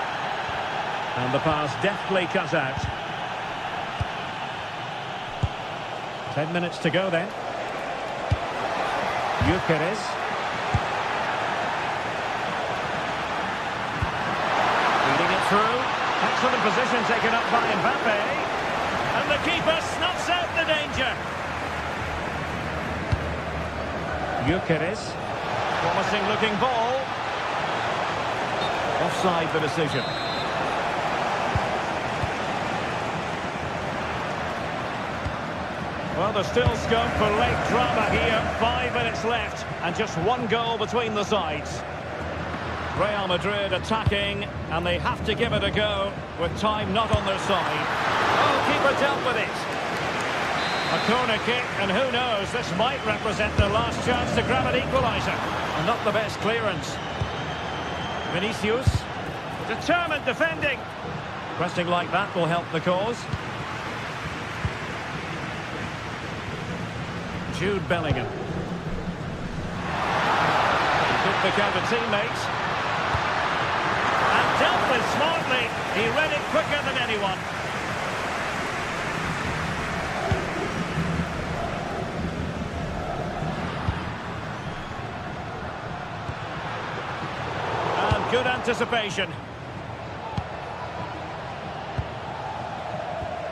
And the pass deftly cut out. 10 minutes to go then. Gyökeres. Feeding it through. Excellent position taken up by Mbappe. And the keeper snuffs out the danger. Gyökeres. Promising looking ball. Offside the decision. Well, there's still scope for late drama here. 5 minutes left and just one goal between the sides. Real Madrid attacking, and they have to give it a go with time not on their side. Oh, keeper dealt with it. A corner kick, and who knows, this might represent their last chance to grab an equaliser. And not the best clearance. Vinicius, determined defending. Pressing like that will help the cause. Jude Bellingham. He could pick out a teammate. And dealt with smartly. He read it quicker than anyone. And good anticipation.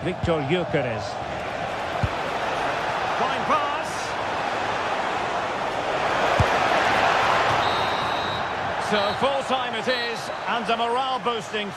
Victor Gyökeres. Fine pass. So full time it is, and a morale boosting.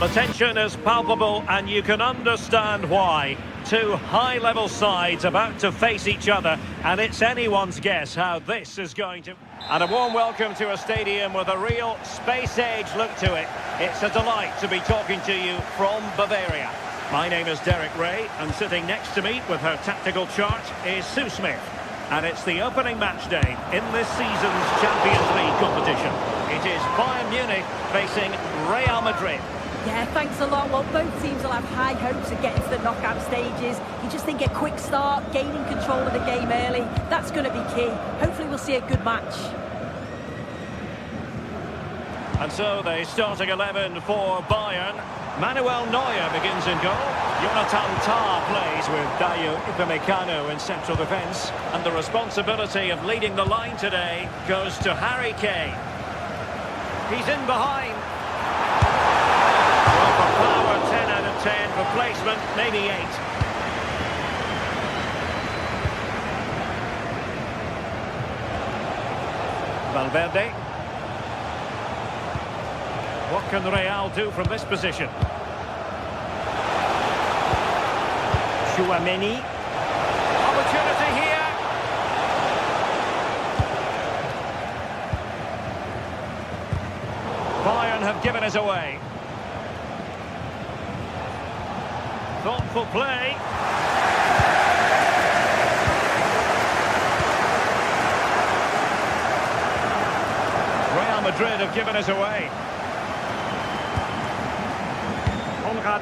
The tension is palpable and you can understand why. Two high-level sides about to face each other, and it's anyone's guess how this is going to... And a warm welcome to a stadium with a real space-age look to it. It's a delight to be talking to you from Bavaria. My name is Derek Ray, and sitting next to me with her tactical chart is Sue Smith. And it's the opening match day in this season's Champions League competition. It is Bayern Munich facing Real Madrid. Yeah, thanks a lot. Well, both teams will have high hopes of getting to the knockout stages. You just think a quick start, gaining control of the game early, that's going to be key. Hopefully we'll see a good match. And so the starting 11 for Bayern. Manuel Neuer begins in goal. Jonathan Tah plays with Dayo Upamecano in central defence. And the responsibility of leading the line today goes to Harry Kane. He's in behind. Well, for power, 10 out of 10. For placement, maybe 8. Valverde. What can Real do from this position? Tchouaméni. Opportunity here. Bayern have given us away. Thoughtful play. Real Madrid have given us away.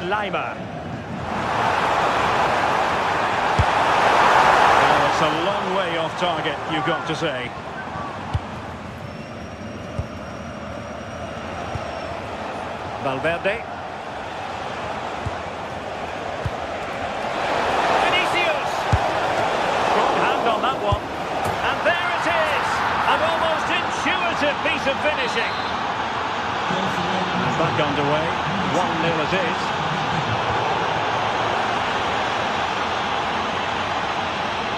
Leimer. Oh, it's a long way off target, you've got to say. Valverde. Vinicius. Strong hand on that one. And there it is. An almost intuitive piece of finishing. Back underway. 1-0 it is.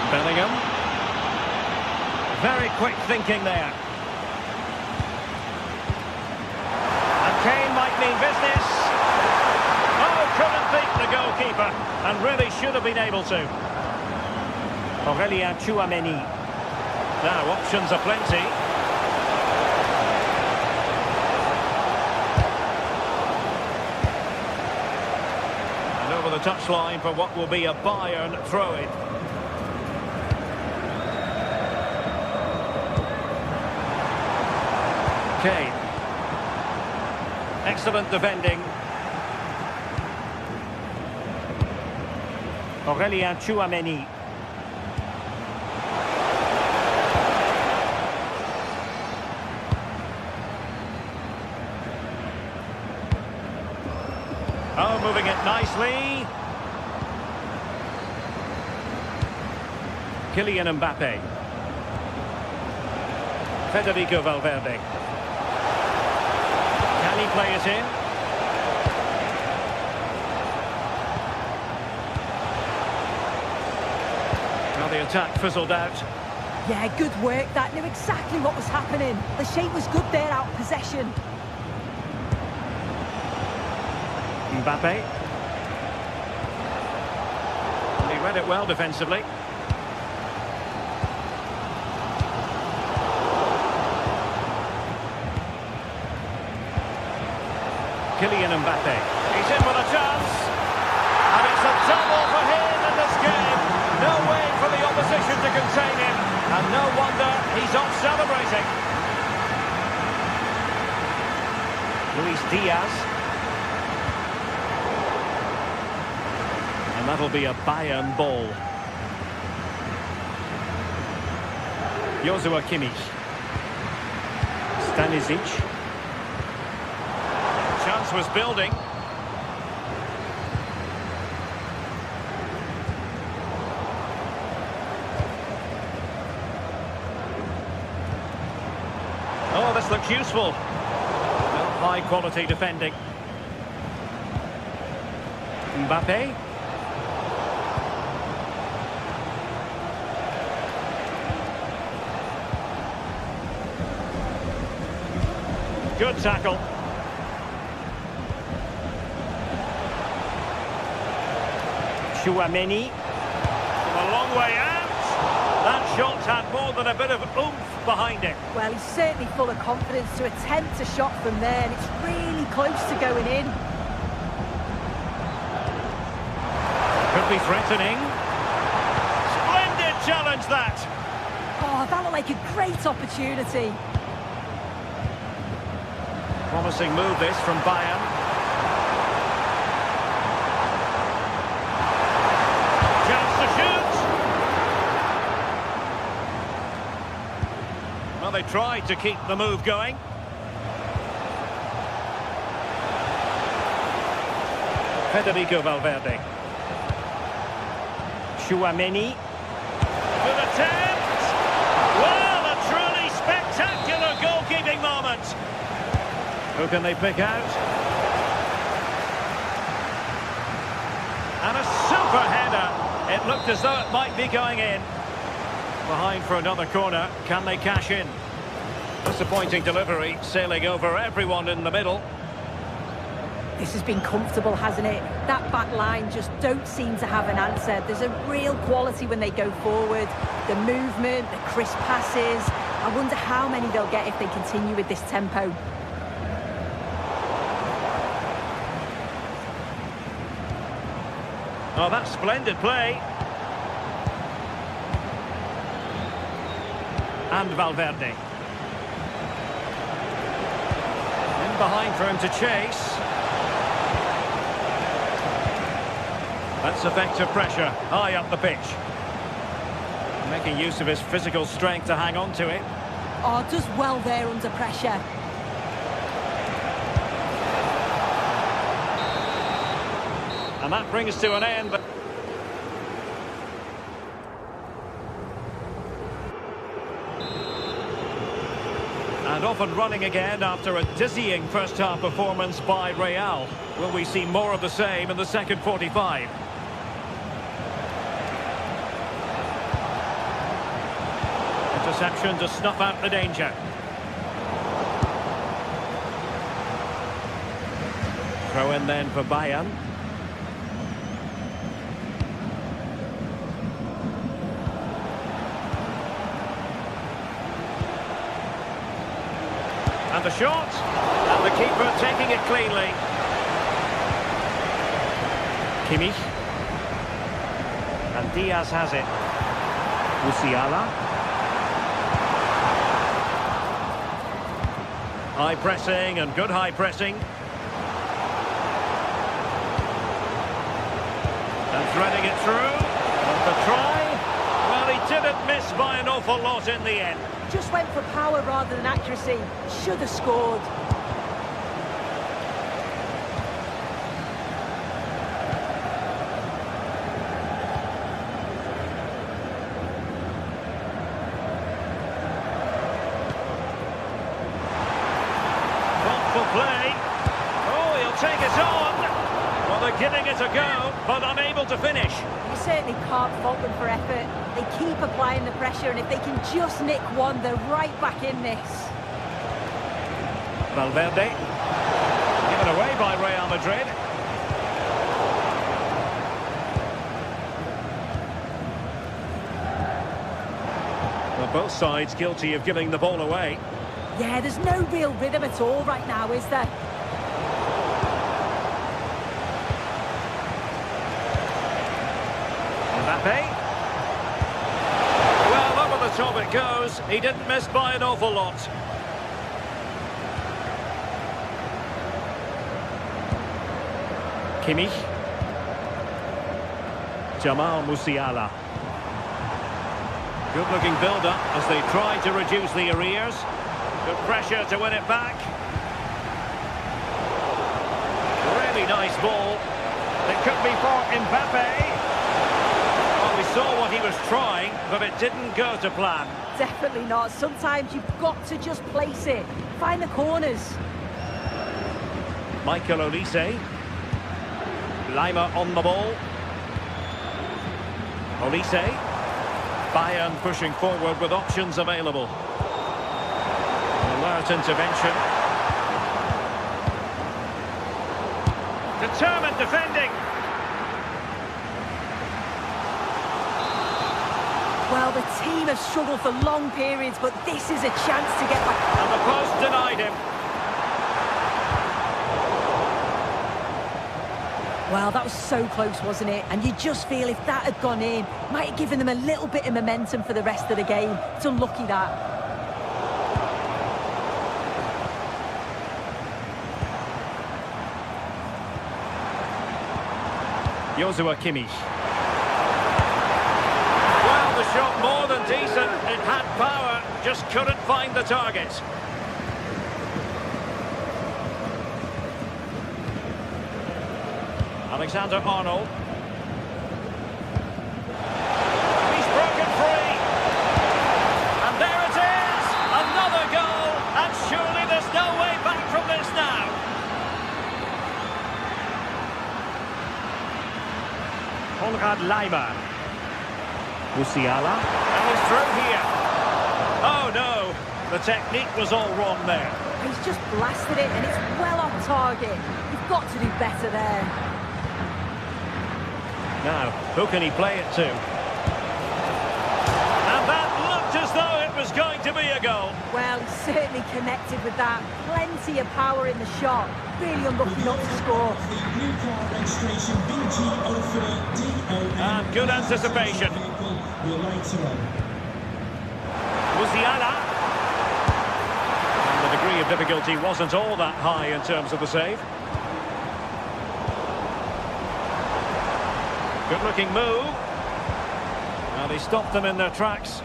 Bellingham. Very quick thinking there. And Kane might mean business. Oh, couldn't beat the goalkeeper. And really should have been able to. Aurélien Tchouaméni. Now, options are plenty. And over the touchline for what will be a Bayern throw-in. Kane. Excellent defending. Aurélien Tchouaméni. Oh, moving it nicely. Kylian Mbappe. Federico Valverde. Can he play it in? Now the attack fizzled out. Yeah, good work. That knew exactly what was happening. The shape was good there, out of possession. Mbappe. He read it well defensively. Kylian Mbappe. He's in with a chance. And it's a double for him in this game. No way for the opposition to contain him. And no wonder he's off celebrating. Luis Diaz. And that'll be a Bayern ball. Joshua Kimmich. Stanisic. Chance was building. Oh, this looks useful. Well, high quality defending. Mbappe. Good tackle. Chouameni. From a long way out. That shot had more than a bit of oomph behind it. Well, he's certainly full of confidence to attempt a shot from there, and it's really close to going in. Could be threatening. Splendid challenge, that. Oh, that looked like a great opportunity. Promising move this from Bayern. Chance to shoot. Well, they tried to keep the move going. Federico Valverde. Chouameni. Good attempt. Well, a truly spectacular goalkeeping moment. Who can they pick out? And a super header. It looked as though it might be going in. Behind for another corner. Can they cash in? Disappointing delivery, sailing over everyone in the middle. This has been comfortable, hasn't it? That back line just don't seem to have an answer. There's a real quality when they go forward. The movement, the crisp passes. I wonder how many they'll get if they continue with this tempo. Oh, that's splendid play. And Valverde. In behind for him to chase. That's effective pressure, high up the pitch. Making use of his physical strength to hang on to it. Oh, does well there under pressure. And that brings to an end. And off and running again after a dizzying first-half performance by Real. Will we see more of the same in the second 45? Interception to snuff out the danger. Throw in then for Bayern. And the shot, and the keeper taking it cleanly. Kimmich. And Diaz has it. Musiala. High pressing and good high pressing. And threading it through. And the try. Well, he didn't miss by an awful lot in the end. Just went for power rather than accuracy. Should have scored. Thoughtful play. Oh, he'll take it on. Well, they're giving it a go, but unable to finish. You certainly can't fault them for effort. They keep applying the pressure, and if they can just nick one, they're right back in this. Valverde. Given away by Real Madrid. Well, both sides guilty of giving the ball away. Yeah, there's no real rhythm at all right now, is there? Mbappe. Well, over the top it goes. He didn't miss by an awful lot. Kimmich. Jamal Musiala. Good-looking build-up as they try to reduce the arrears. Good pressure to win it back. Really nice ball. It could be for Mbappe. Well, we saw what he was trying, but it didn't go to plan. Definitely not. Sometimes you've got to just place it. Find the corners. Michael Olise. Lima on the ball. Olise. Bayern pushing forward with options available. Alert intervention. Determined defending. Well, the team have struggled for long periods, but this is a chance to get back. And the post denied him. Well, that was so close, wasn't it? And you just feel if that had gone in, might have given them a little bit of momentum for the rest of the game. It's unlucky that. Joshua Kimmich. Well, the shot more than decent. It had power, just couldn't find the target. Alexander-Arnold. He's broken free. And there it is! Another goal! And surely there's no way back from this now. Konrad Laimer. Musiala. And he's through here. Oh no! The technique was all wrong there. He's just blasted it, and it's well off target. You've got to do better there. Now, who can he play it to? And that looked as though it was going to be a goal. Well, he certainly connected with that. Plenty of power in the shot. Really unlucky not to score. And good anticipation. Musiala. And the degree of difficulty wasn't all that high in terms of the save. Good-looking move. Well, they stopped them in their tracks.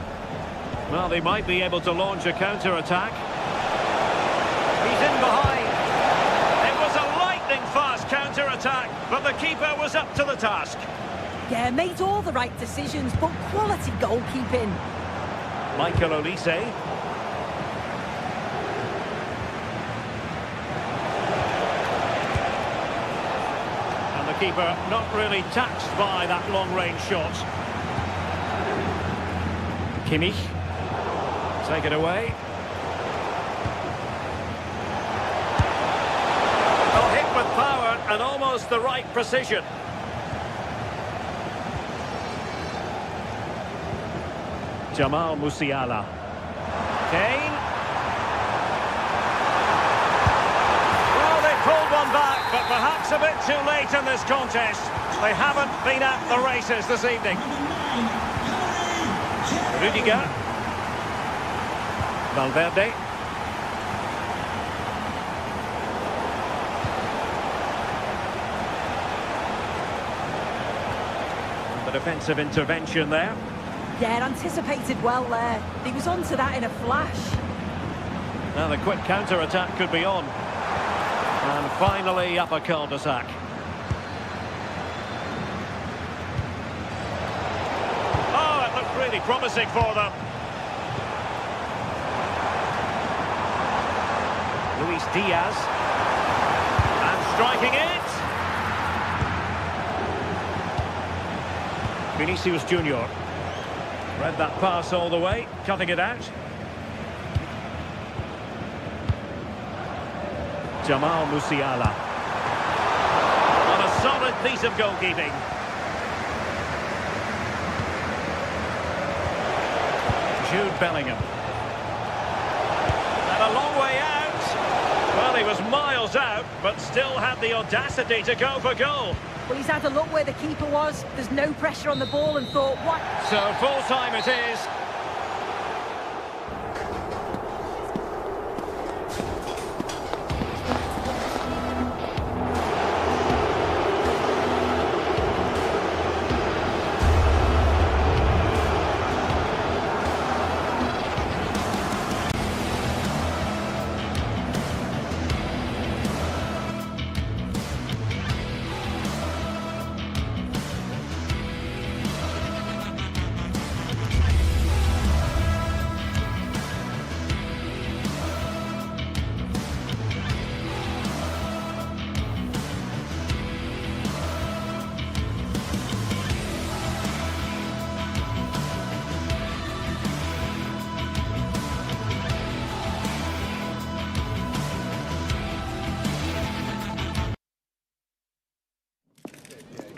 Well, they might be able to launch a counter-attack. He's in behind. It was a lightning-fast counter-attack, but the keeper was up to the task. Yeah, made all the right decisions, but quality goalkeeping. Michael Olise. Keeper not really taxed by that long-range shot. Kimmich. Take it away. Oh, hit with power and almost the right precision. Jamal Musiala. Kane. Well, they pulled one back, but perhaps a bit too late in this contest. They haven't been at the races this evening. Rudiger. Valverde. And the defensive intervention there. Yeah, anticipated well there. He was onto that in a flash. Now the quick counter-attack could be on. And finally up a cul-de-sac. Oh, it looked really promising for them. Luis Diaz. And striking it. Vinicius Junior. Read that pass all the way, cutting it out. Jamal Musiala. On a solid piece of goalkeeping. Jude Bellingham. And a long way out. Well, he was miles out, but still had the audacity to go for goal. Well, he's had a look where the keeper was. There's no pressure on the ball and thought, what? So full time it is.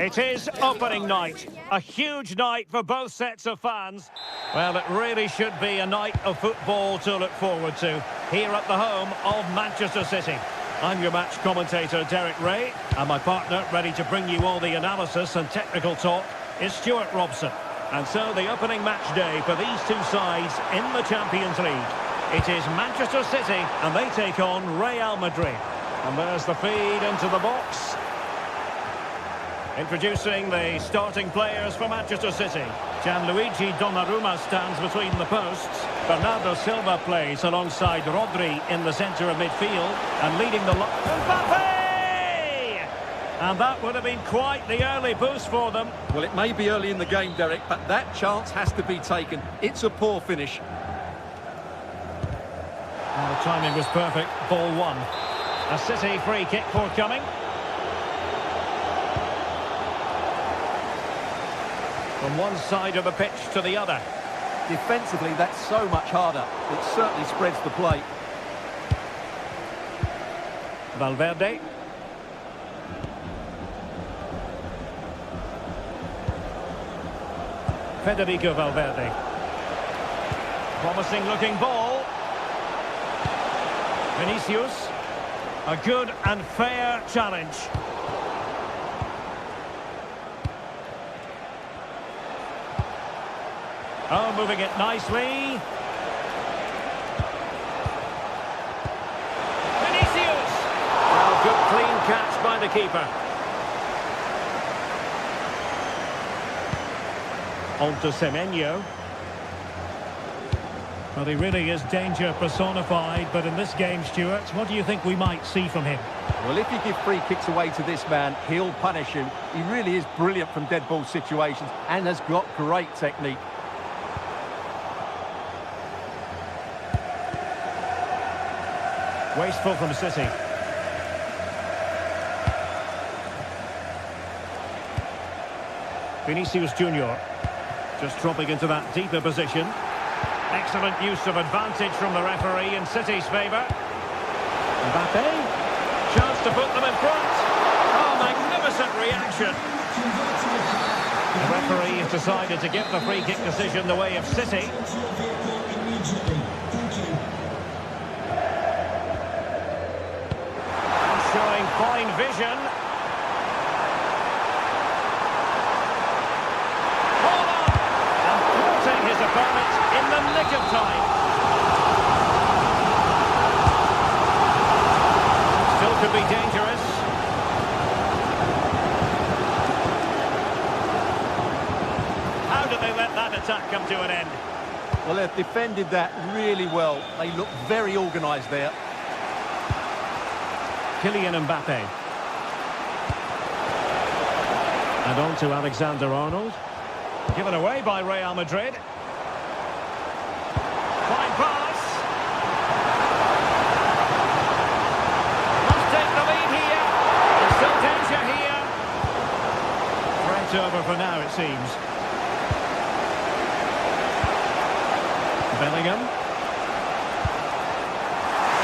It is opening night. A huge night for both sets of fans. Well, it really should be a night of football to look forward to here at the home of Manchester City. I'm your match commentator, Derek Ray, and my partner, ready to bring you all the analysis and technical talk, is Stuart Robson. And so the opening match day for these two sides in the Champions League. It is Manchester City, and they take on Real Madrid. And there's the feed into the box. Introducing the starting players for Manchester City. Gianluigi Donnarumma stands between the posts. Bernardo Silva plays alongside Rodri in the centre of midfield. And leading the line... Mbappe! And that would have been quite the early boost for them. Well, it may be early in the game, Derek, but that chance has to be taken. It's a poor finish. Well, the timing was perfect. Ball one. A City free kick forthcoming. From one side of the pitch to the other. Defensively, that's so much harder. It certainly spreads the play. Valverde. Federico Valverde. Promising looking ball. Vinicius. A good and fair challenge. Oh, moving it nicely. Vinicius! Well, good clean catch by the keeper. On to Semenyo. Well, he really is danger personified, but in this game, Stuart, what do you think we might see from him? Well, if you give free kicks away to this man, he'll punish him. He really is brilliant from dead ball situations and has got great technique. Wasteful from City. Vinicius Junior just dropping into that deeper position. Excellent use of advantage from the referee in City's favour. Mbappe. Chance to put them in front. Oh, magnificent reaction. The referee has decided to give the free kick decision the way of City. Showing fine vision. Ball on! And thwarting his opponent in the nick of time. Still could be dangerous. How did they let that attack come to an end? Well, they've defended that really well. They look very organised there. Kylian Mbappe. And on to Alexander-Arnold. Given away by Real Madrid. Fine pass. Must take the lead here. There's still danger here. Threat over for now, it seems. Bellingham.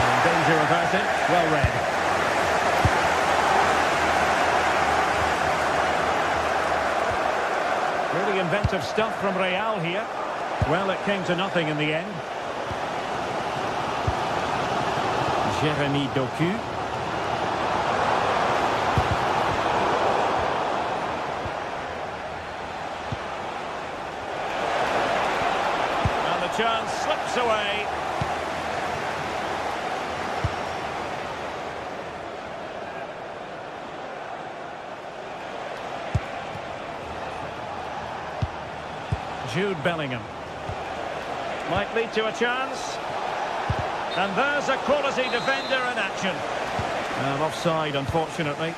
And danger averted. Well read. Really inventive stuff from Real here. Well, it came to nothing in the end. Jeremy Doku. And the chance slips away. Jude Bellingham. Might lead to a chance. And there's a quality defender in action. And offside, unfortunately.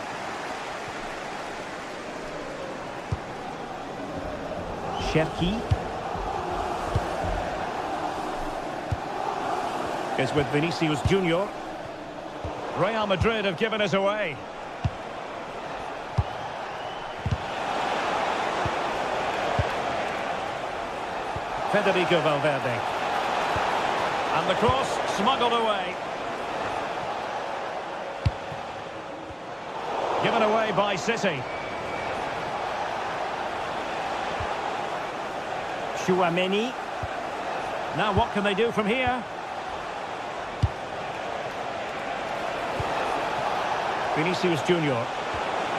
Cherki is with Vinicius Junior. Real Madrid have given us away. Federico Valverde. And the cross smuggled away. Given away by City. Chouameni. Now what can they do from here? Vinicius Junior.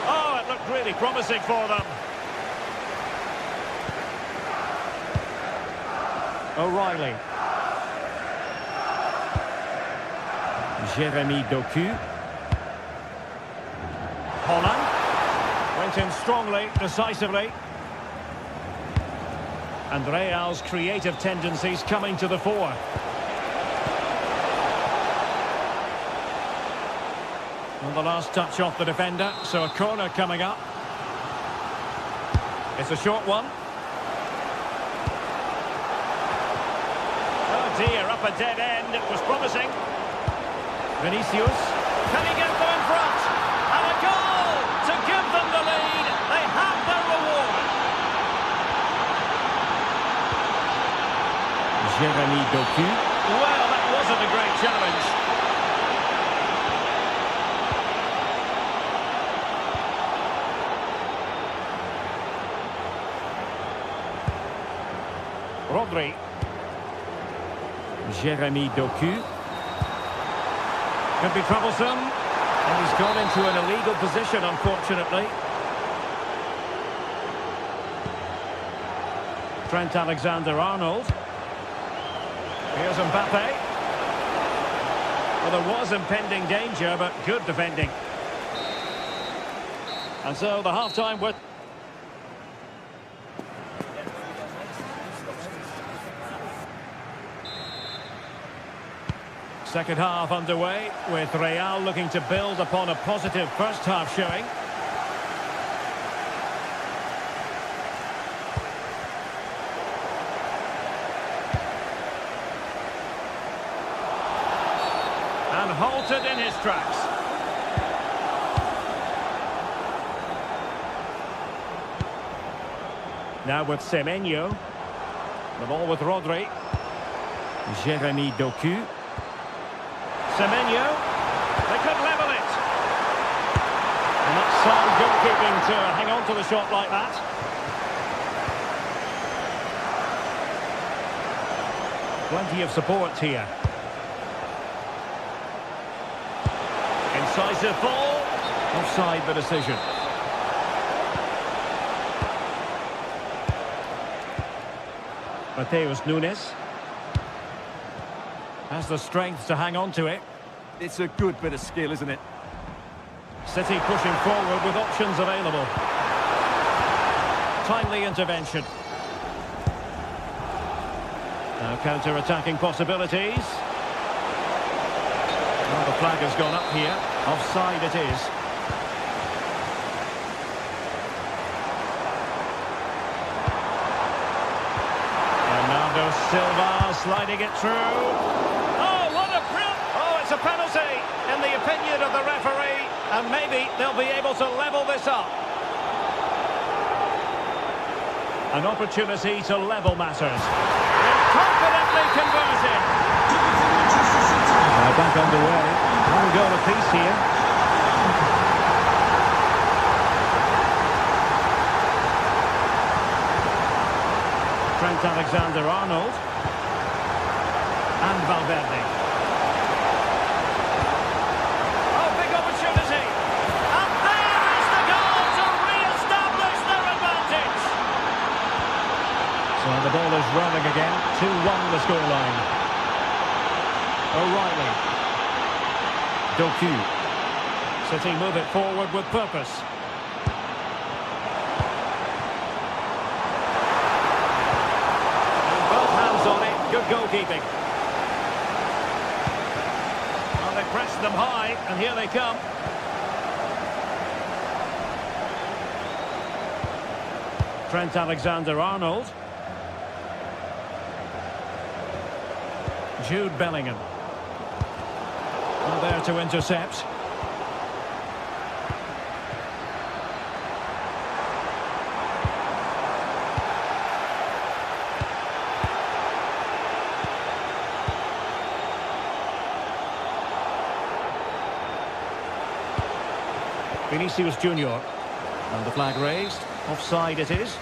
Oh, it looked really promising for them. O'Reilly. Jeremy Doku. Holland. Went in strongly, decisively. And Real's creative tendencies coming to the fore. And the last touch off the defender, so a corner coming up. It's a short one. Oh dear, up a dead end, it was promising. Vinicius, can he get them in front? And a goal to give them the lead. They have their reward. Jeremy Doku. Well, that wasn't a great challenge. Rodri. Jeremy Doku. Could be troublesome. And he's gone into an illegal position, unfortunately. Trent Alexander-Arnold. Here's Mbappe. Well, there was impending danger, but good defending. And so the half-time with... Second half underway, with Real looking to build upon a positive first half showing. And halted in his tracks. Now with Semenyo. The ball with Rodri. Jeremy Doku. Semenyo, they could level it. And that's sound goalkeeping to hang on to the shot like that. Plenty of support here. Incisive ball. Offside the decision. Mateus Nunes has the strength to hang on to it. It's a good bit of skill, isn't it? City pushing forward with options available. Timely intervention. Now counter-attacking possibilities. Well, the flag has gone up here. Offside it is. Bernardo Silva sliding it through. A penalty in the opinion of the referee, and maybe they'll be able to level this up. An opportunity to level matters. Confidently converted. Now back underway. One goal apiece here. Trent Alexander-Arnold and Valverde. The ball is rolling again. 2-1 the scoreline. O'Reilly. Doku. City move it forward with purpose. Both hands on it. Good goalkeeping. Well, they pressed them high, and here they come. Trent Alexander-Arnold. Jude Bellingham. Well, there to intercept. Vinicius Junior. And the flag raised. Offside it is.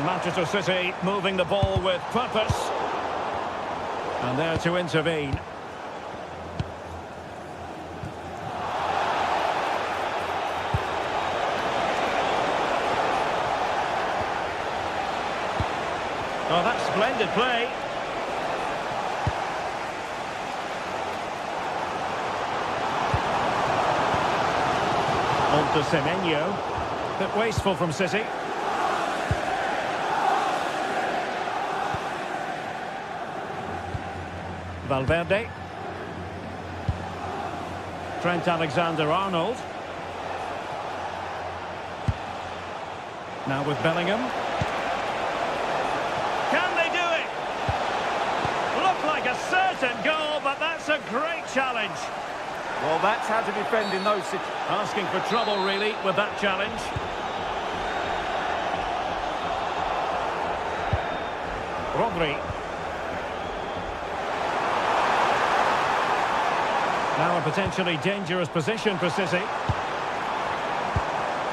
Manchester City moving the ball with purpose. And there to intervene. Oh, that's splendid play. On to Semenyo. Bit wasteful from City. Valverde. Trent Alexander-Arnold. Now with Bellingham. Can they do it? Looked like a certain goal, but that's a great challenge. Well, that's how to defend in those situations. Asking for trouble, really, with that challenge. Rodri. Now a potentially dangerous position for City.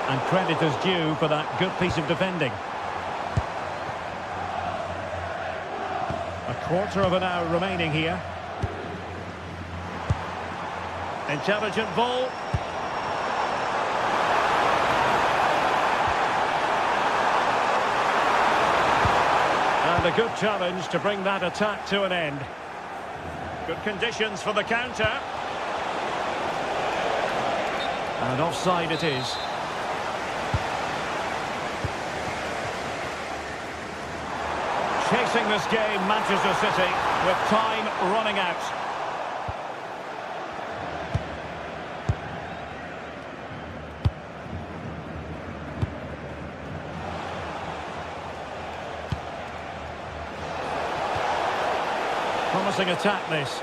And credit is due for that good piece of defending. A quarter of an hour remaining here. Intelligent ball. And a good challenge to bring that attack to an end. Good conditions for the counter. And offside it is. Chasing this game, Manchester City, with time running out. Promising attack, this.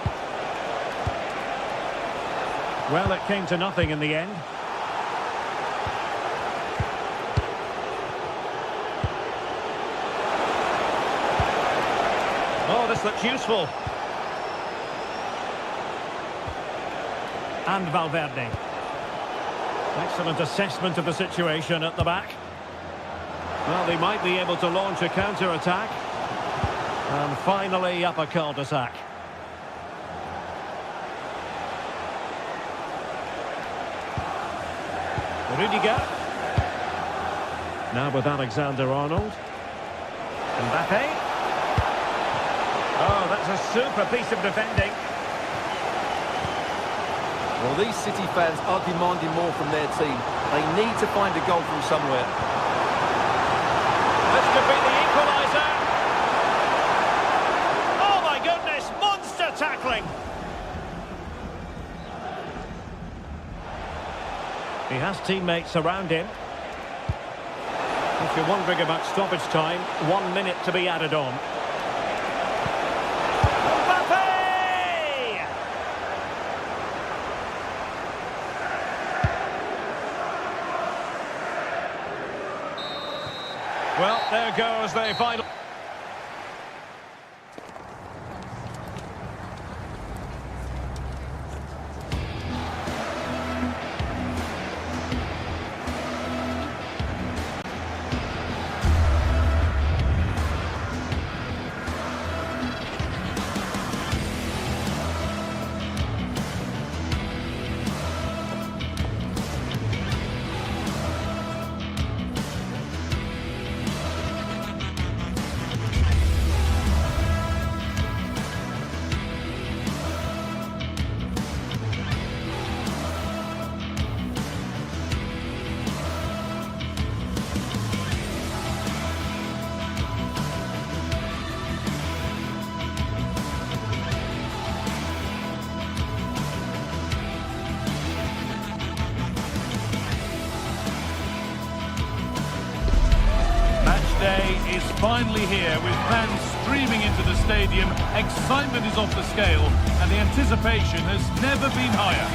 Well, it came to nothing in the end. Oh, this looks useful. And Valverde. Excellent assessment of the situation at the back. Well, they might be able to launch a counter-attack. And finally, up a cul-de-sac. Rudiger. Now with Alexander-Arnold. Mbappe. Oh, that's a super piece of defending. Well, these City fans are demanding more from their team. They need to find a goal from somewhere. This could be the equaliser. Oh my goodness, monster tackling. He has teammates around him. If you're wondering about stoppage time, 1 minute to be added on. Well, there goes the final. Day is finally here with fans streaming into the stadium. Excitement is off the scale and the anticipation has never been higher.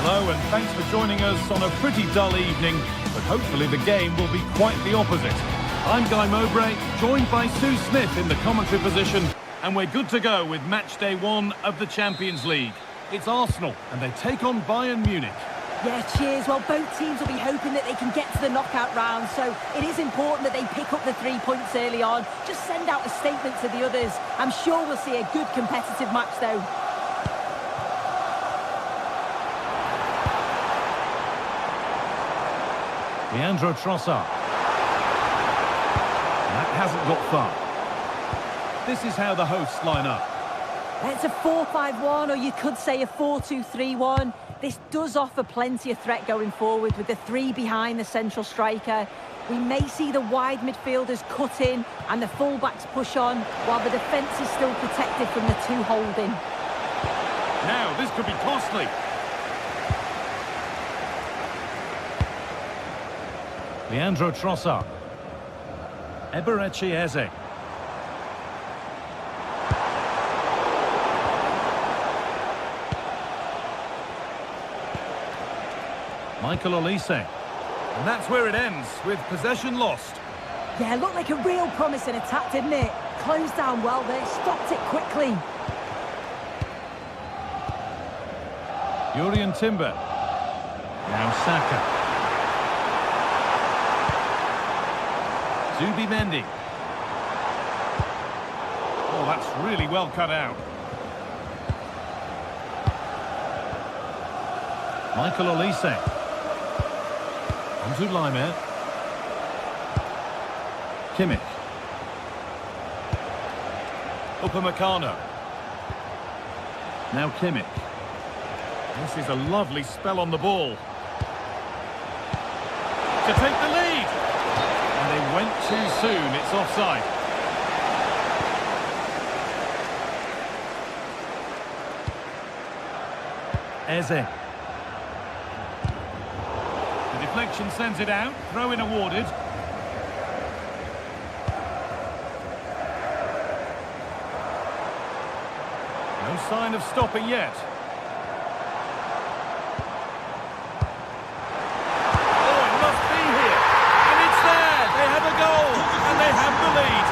Hello and thanks for joining us on a pretty dull evening, but hopefully the game will be quite the opposite. I'm Guy Mowbray, joined by Sue Smith in the commentary position, and we're good to go with match day 1 of the Champions League. It's Arsenal and they take on Bayern Munich. Yeah, cheers. Well, both teams will be hoping that they can get to the knockout round, so it is important that they pick up the 3 points early on. Just send out a statement to the others. I'm sure we'll see a good competitive match, though. Leandro Trossard. That hasn't got far. This is how the hosts line up. It's a 4-5-1, or you could say a 4-2-3-1. This does offer plenty of threat going forward with the 3 behind the central striker. We may see the wide midfielders cut in and the fullbacks push on, while the defence is still protected from the 2 holding. Now, this could be costly. Leandro Trossard. Eberechi Eze. Michael Olise. And that's where it ends, with possession lost. Yeah, looked like a real promising attack, didn't it? Closed down well there, stopped it quickly. Jurrien Timber. Now Saka. Zubimendi. Oh, that's really well cut out. Michael Olise. To Laimer. Kimmich. Upamecano. Now Kimmich. This is a lovely spell on the ball. To take the lead. And they went too soon. It's offside. Eze. Deflection sends it out, throw-in awarded. No sign of stopping yet. Oh, it must be here. And it's there. They have a goal. And they have the lead.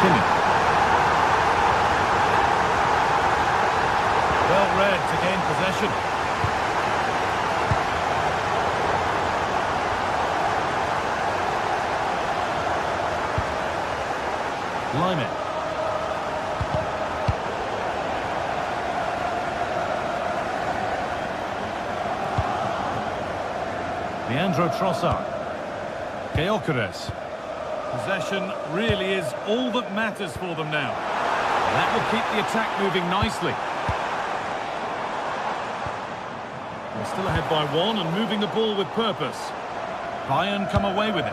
Kimmich. Well read to gain possession. Laimer. Leandro Trossard. Gyökeres. Possession really is all that matters for them now. That will keep the attack moving nicely. They're still ahead by 1 and moving the ball with purpose. Bayern come away with it.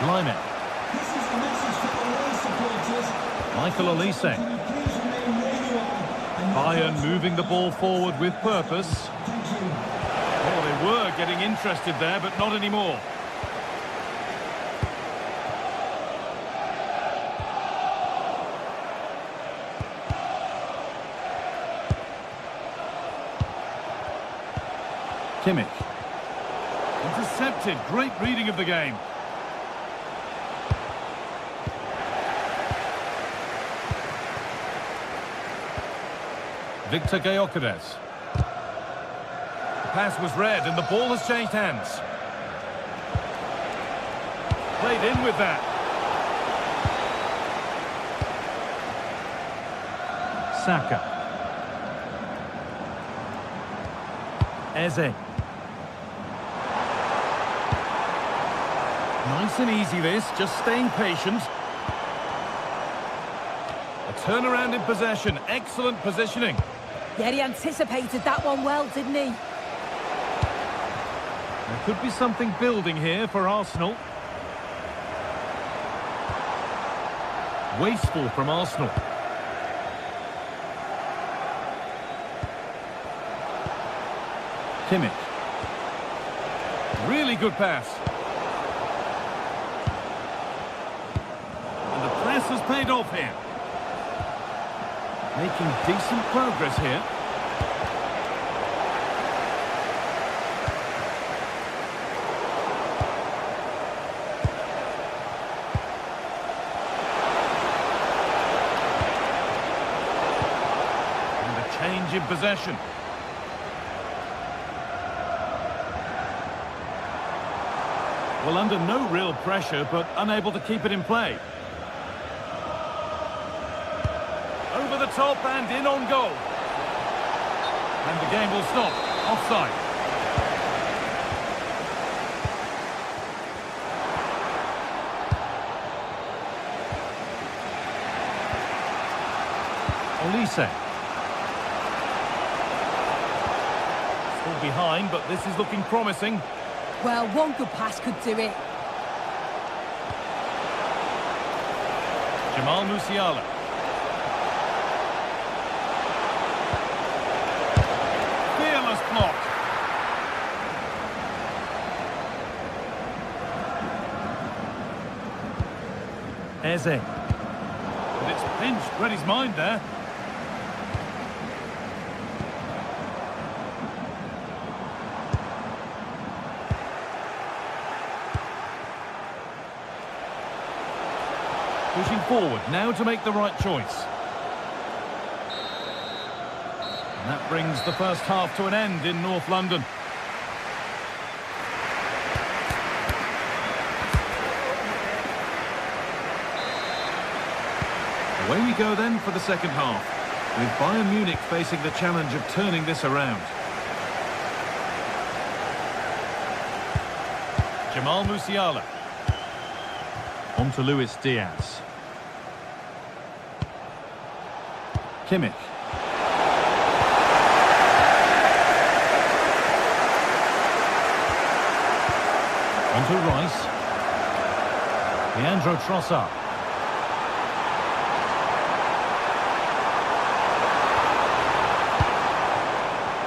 Laimer. Michael Olise. Bayern moving the ball forward with purpose. Oh, they were getting interested there, but not anymore. Kimmich. Intercepted. Great reading of the game. Victor Gyökeres. The pass was read and the ball has changed hands. Played in with that. Saka. Eze. Nice and easy this, just staying patient. A turnaround in possession, excellent positioning. Yeah, he anticipated that one well, didn't he? There could be something building here for Arsenal. Wasteful from Arsenal. Kimmich. Really good pass. And the press has paid off here. Making decent progress here. change in possession. Well, under no real pressure, but unable to keep it in play. Over the top and in on goal. And the game will stop. Offside. Olise. Still behind, but this is looking promising. Well, one good pass could do it. Jamal Musiala. Fearless block. Eze. But it's pinched, read his mind there. Pushing forward, now to make the right choice. And that brings the first half to an end in North London. Away we go then for the second half, with Bayern Munich facing the challenge of turning this around. Jamal Musiala. On to Luis Diaz. Kimmich. On to Rice. Leandro Trossard.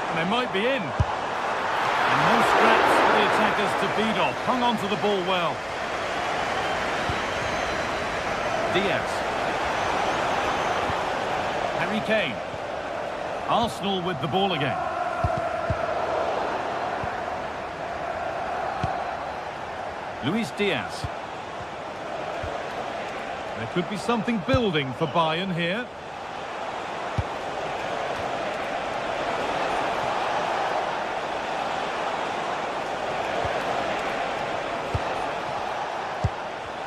And they might be in. And no scraps for the attackers to beat off. Hung on to the ball well. Diaz. Harry Kane. Arsenal with the ball again. Luis Diaz. There could be something building for Bayern here.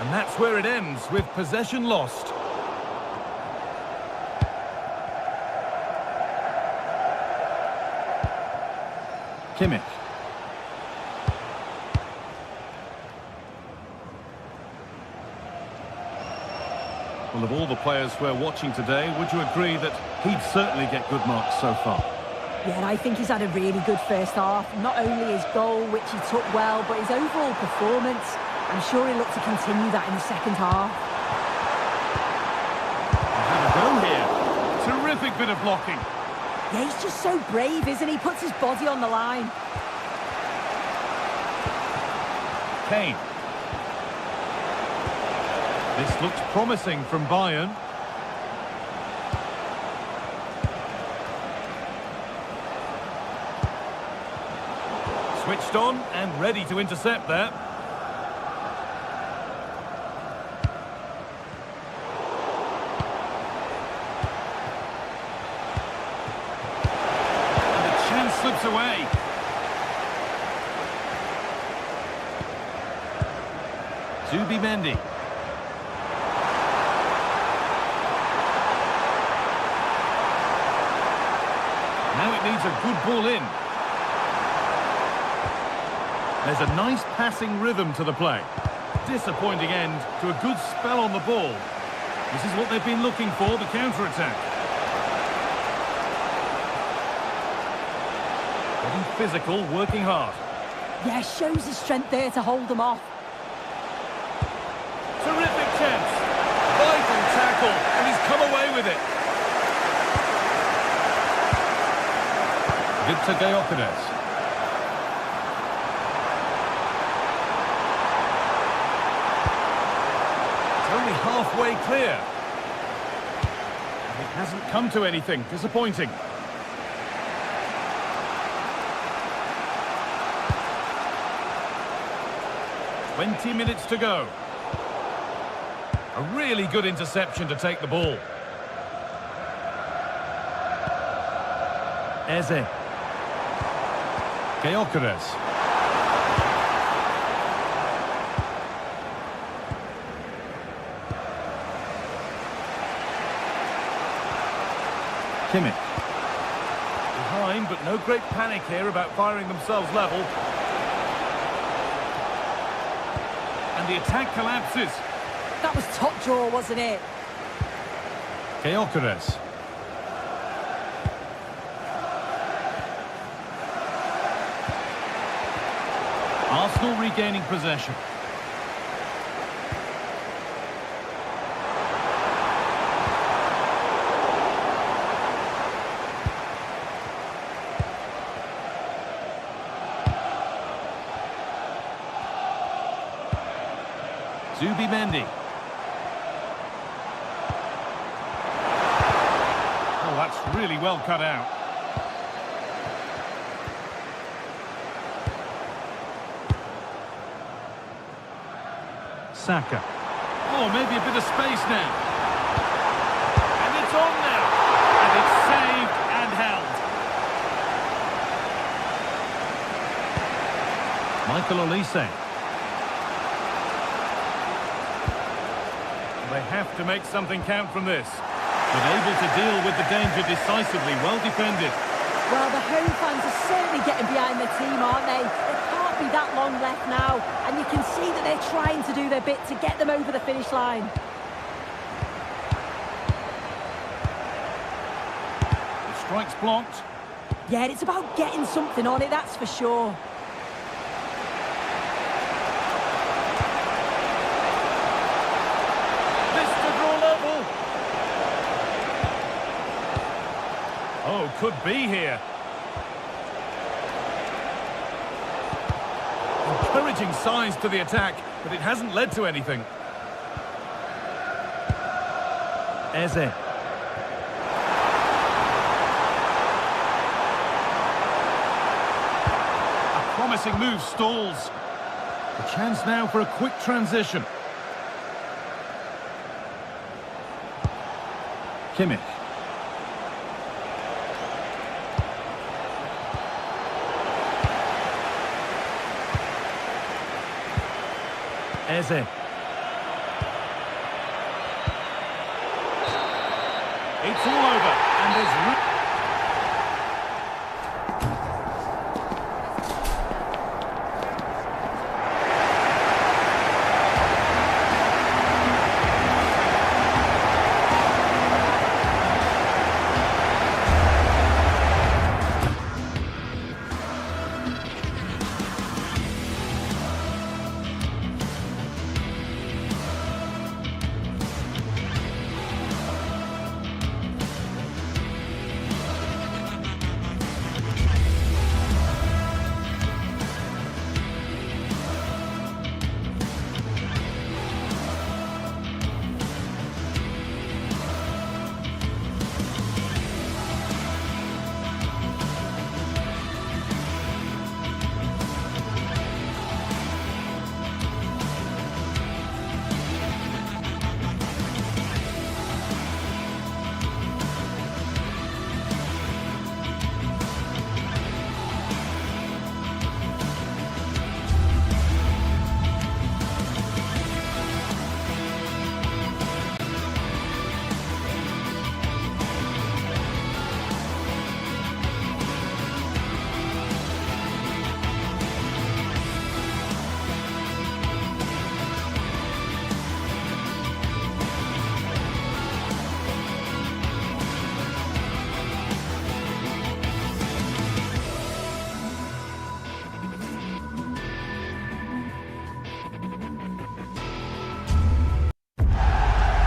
And that's where it ends, with possession lost. Kimmich. Well, of all the players we're watching today, would you agree that he'd certainly get good marks so far? Yeah, I think he's had a really good first half. Not only his goal, which he took well, but his overall performance. I'm sure he'll look to continue that in the second half. Have a go here. Terrific bit of blocking. Yeah, he's just so brave, isn't he? Puts his body on the line. Kane. This looks promising from Bayern. Switched on and ready to intercept there. And the chance slips away. Zubimendi. Now it needs a good ball in. There's a nice passing rhythm to the play. Disappointing end to a good spell on the ball. This is what they've been looking for, the counter-attack. Getting physical, working hard. Yeah, shows his strength there to hold them off. Terrific chance. Vital tackle, and he's come away with it. Victor Gyökeres. It's only halfway clear. It hasn't come to anything. Disappointing. "20 minutes to go. A really good interception to take the ball. Eze. Gyökeres. Kimmich. Behind, but no great panic here about firing themselves level. And the attack collapses. That was top draw, wasn't it? Gyökeres. Arsenal regaining possession. Zubimendi. Oh, that's really well cut out. Saka. Oh, maybe a bit of space now. And it's on now. And it's saved and held. Michael Olise. They have to make something count from this. But able to deal with the danger decisively. Well defended. Well, the home fans are certainly getting behind the team, aren't they? There can't be that long left now. And you can see that they're trying to do their bit to get them over the finish line. The strike's blocked. Yeah, it's about getting something on it, that's for sure. Oh, could be here. Encouraging signs to the attack, but it hasn't led to anything. Eze. A promising move stalls. A chance now for a quick transition. Kimmich. Eze. It's all over, and there's...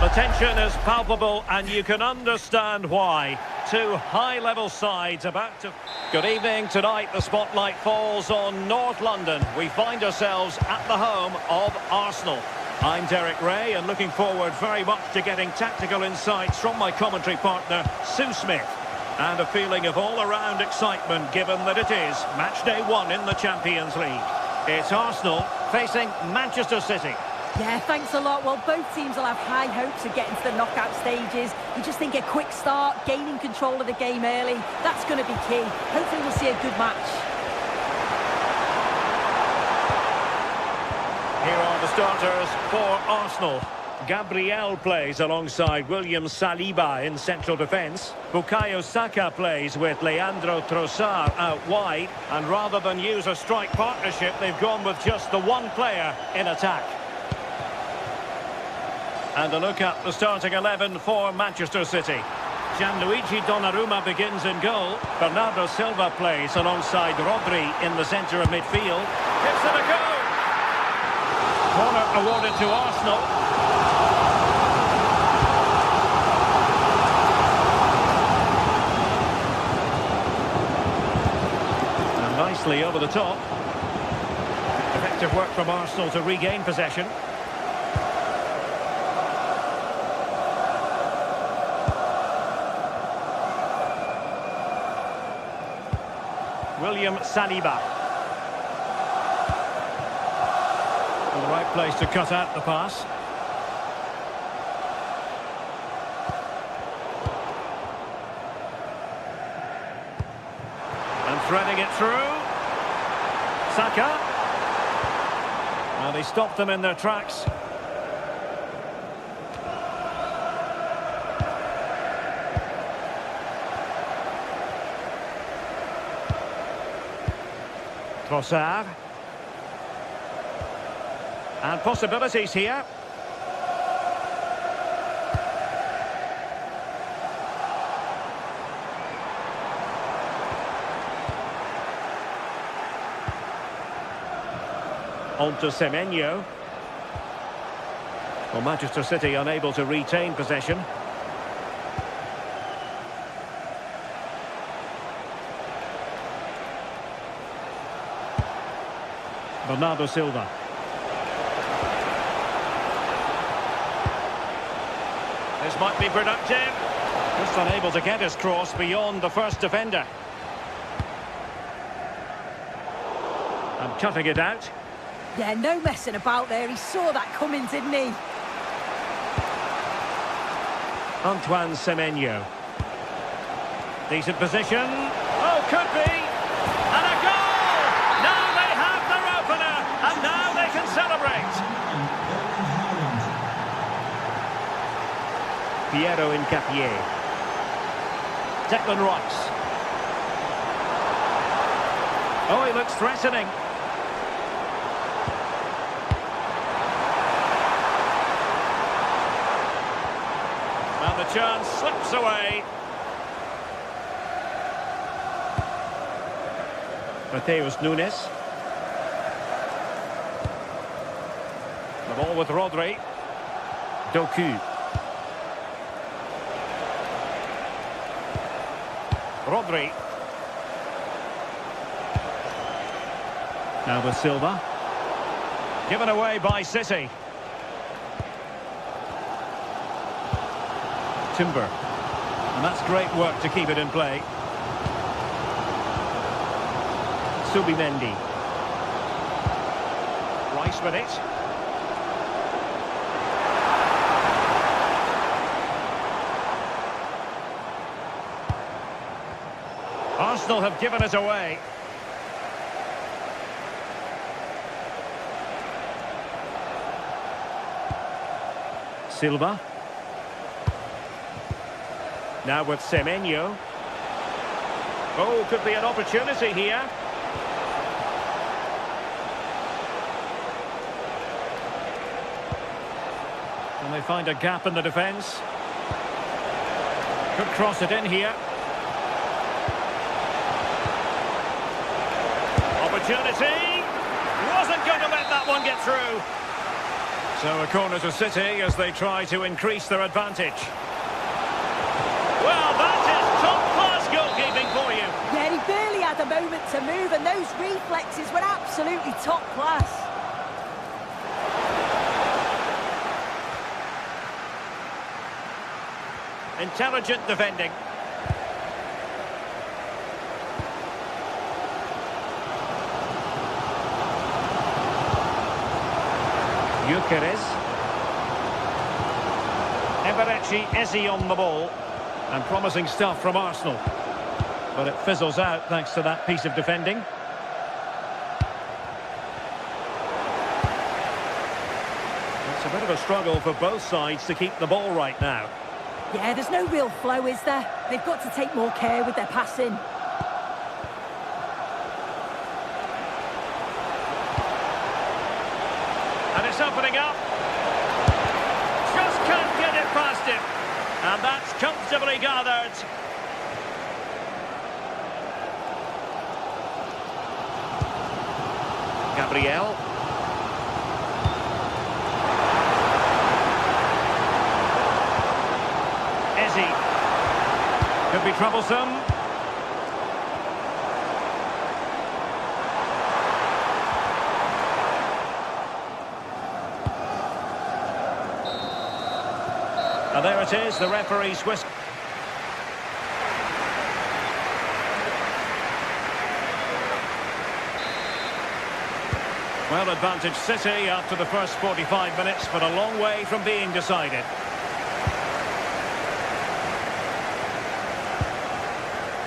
The tension is palpable, and you can understand why. Two high-level sides about to... Good evening. Tonight, the spotlight falls on North London. We find ourselves at the home of Arsenal. I'm Derek Ray, and looking forward very much to getting tactical insights from my commentary partner, Sue Smith. And a feeling of all-around excitement, given that it is match day 1 in the Champions League. It's Arsenal facing Manchester City. Yeah, thanks a lot. Well, both teams will have high hopes of getting to the knockout stages. You just think a quick start, gaining control of the game early, that's going to be key. Hopefully we'll see a good match. Here are the starters for Arsenal. Gabriel plays alongside William Saliba in central defence. Bukayo Saka plays with Leandro Trossard out wide. And rather than use a strike partnership, they've gone with just the one player in attack. And a look at the starting 11 for Manchester City. Gianluigi Donnarumma begins in goal. Bernardo Silva plays alongside Rodri in the centre of midfield. Gives it a go! Corner awarded to Arsenal. And nicely over the top. Effective work from Arsenal to regain possession. William Saliba. In the right place to cut out the pass. And threading it through. Saka. Well, they stopped them in their tracks. Trossard. And possibilities here. On to Semenyo. Well, Manchester City unable to retain possession. Bernardo Silva. This might be productive. Just unable to get his cross beyond the first defender. And cutting it out. Yeah, no messing about there. He saw that coming, didn't he? Antoine Semenyo. Decent position. Oh, could be. And a goal! Now they have their opener. And now they can celebrate. Piero Incapié. Declan Rice. Oh, he looks threatening. And the chance slips away. Mateus Nunes. The ball with Rodri. Doku. Rodri. Now with Silva. Given away by City. Timber. And that's great work to keep it in play. Subimendi. Rice with it. Arsenal have given it away. Silva. Now with Semenyo. Oh, could be an opportunity here. And they find a gap in the defence. Could cross it in here. Opportunity. Wasn't going to let that one get through. So a corner to City as they try to increase their advantage. Well, that is top-class goalkeeping for you. Yeah, he barely had a moment to move, and those reflexes were absolutely top class. Intelligent defending. Gyökeres. Eberechi Eze on the ball. And promising stuff from Arsenal. But it fizzles out thanks to that piece of defending. It's a bit of a struggle for both sides to keep the ball right now. Yeah, there's no real flow, is there? They've got to take more care with their passing. And it's opening up. Just can't get it past him. And that's comfortably gathered. Gabriel. Eze. Could be troublesome. And there it is, the referee's whistle. Well, advantage City after the first 45 minutes, but a long way from being decided.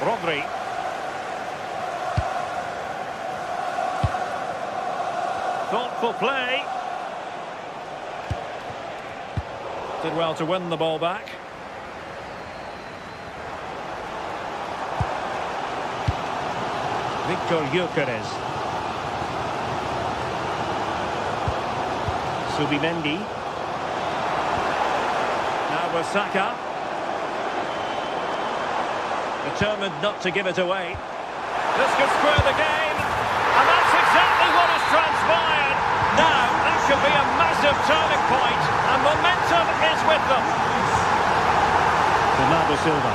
Rodri. Thoughtful play. Did well to win the ball back. Victor Gyökeres. Subimendi. Now with Saka. Determined not to give it away. This could square the game. And that's exactly what has transpired. Now, that should be a massive turning point. And momentum is with them. Bernardo Silva.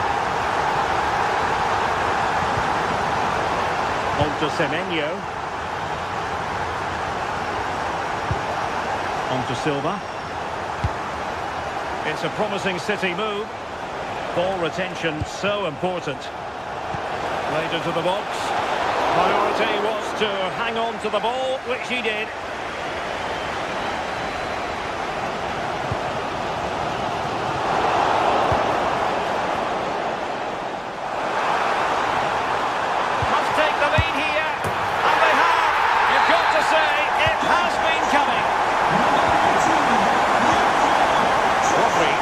On to Semenyo. On to Silva. It's a promising City move. Ball retention so important. Played into the box. Priority was to hang on to the ball, which he did. Must take the lead here. And they have. You've got to say, it has been coming. Rodri.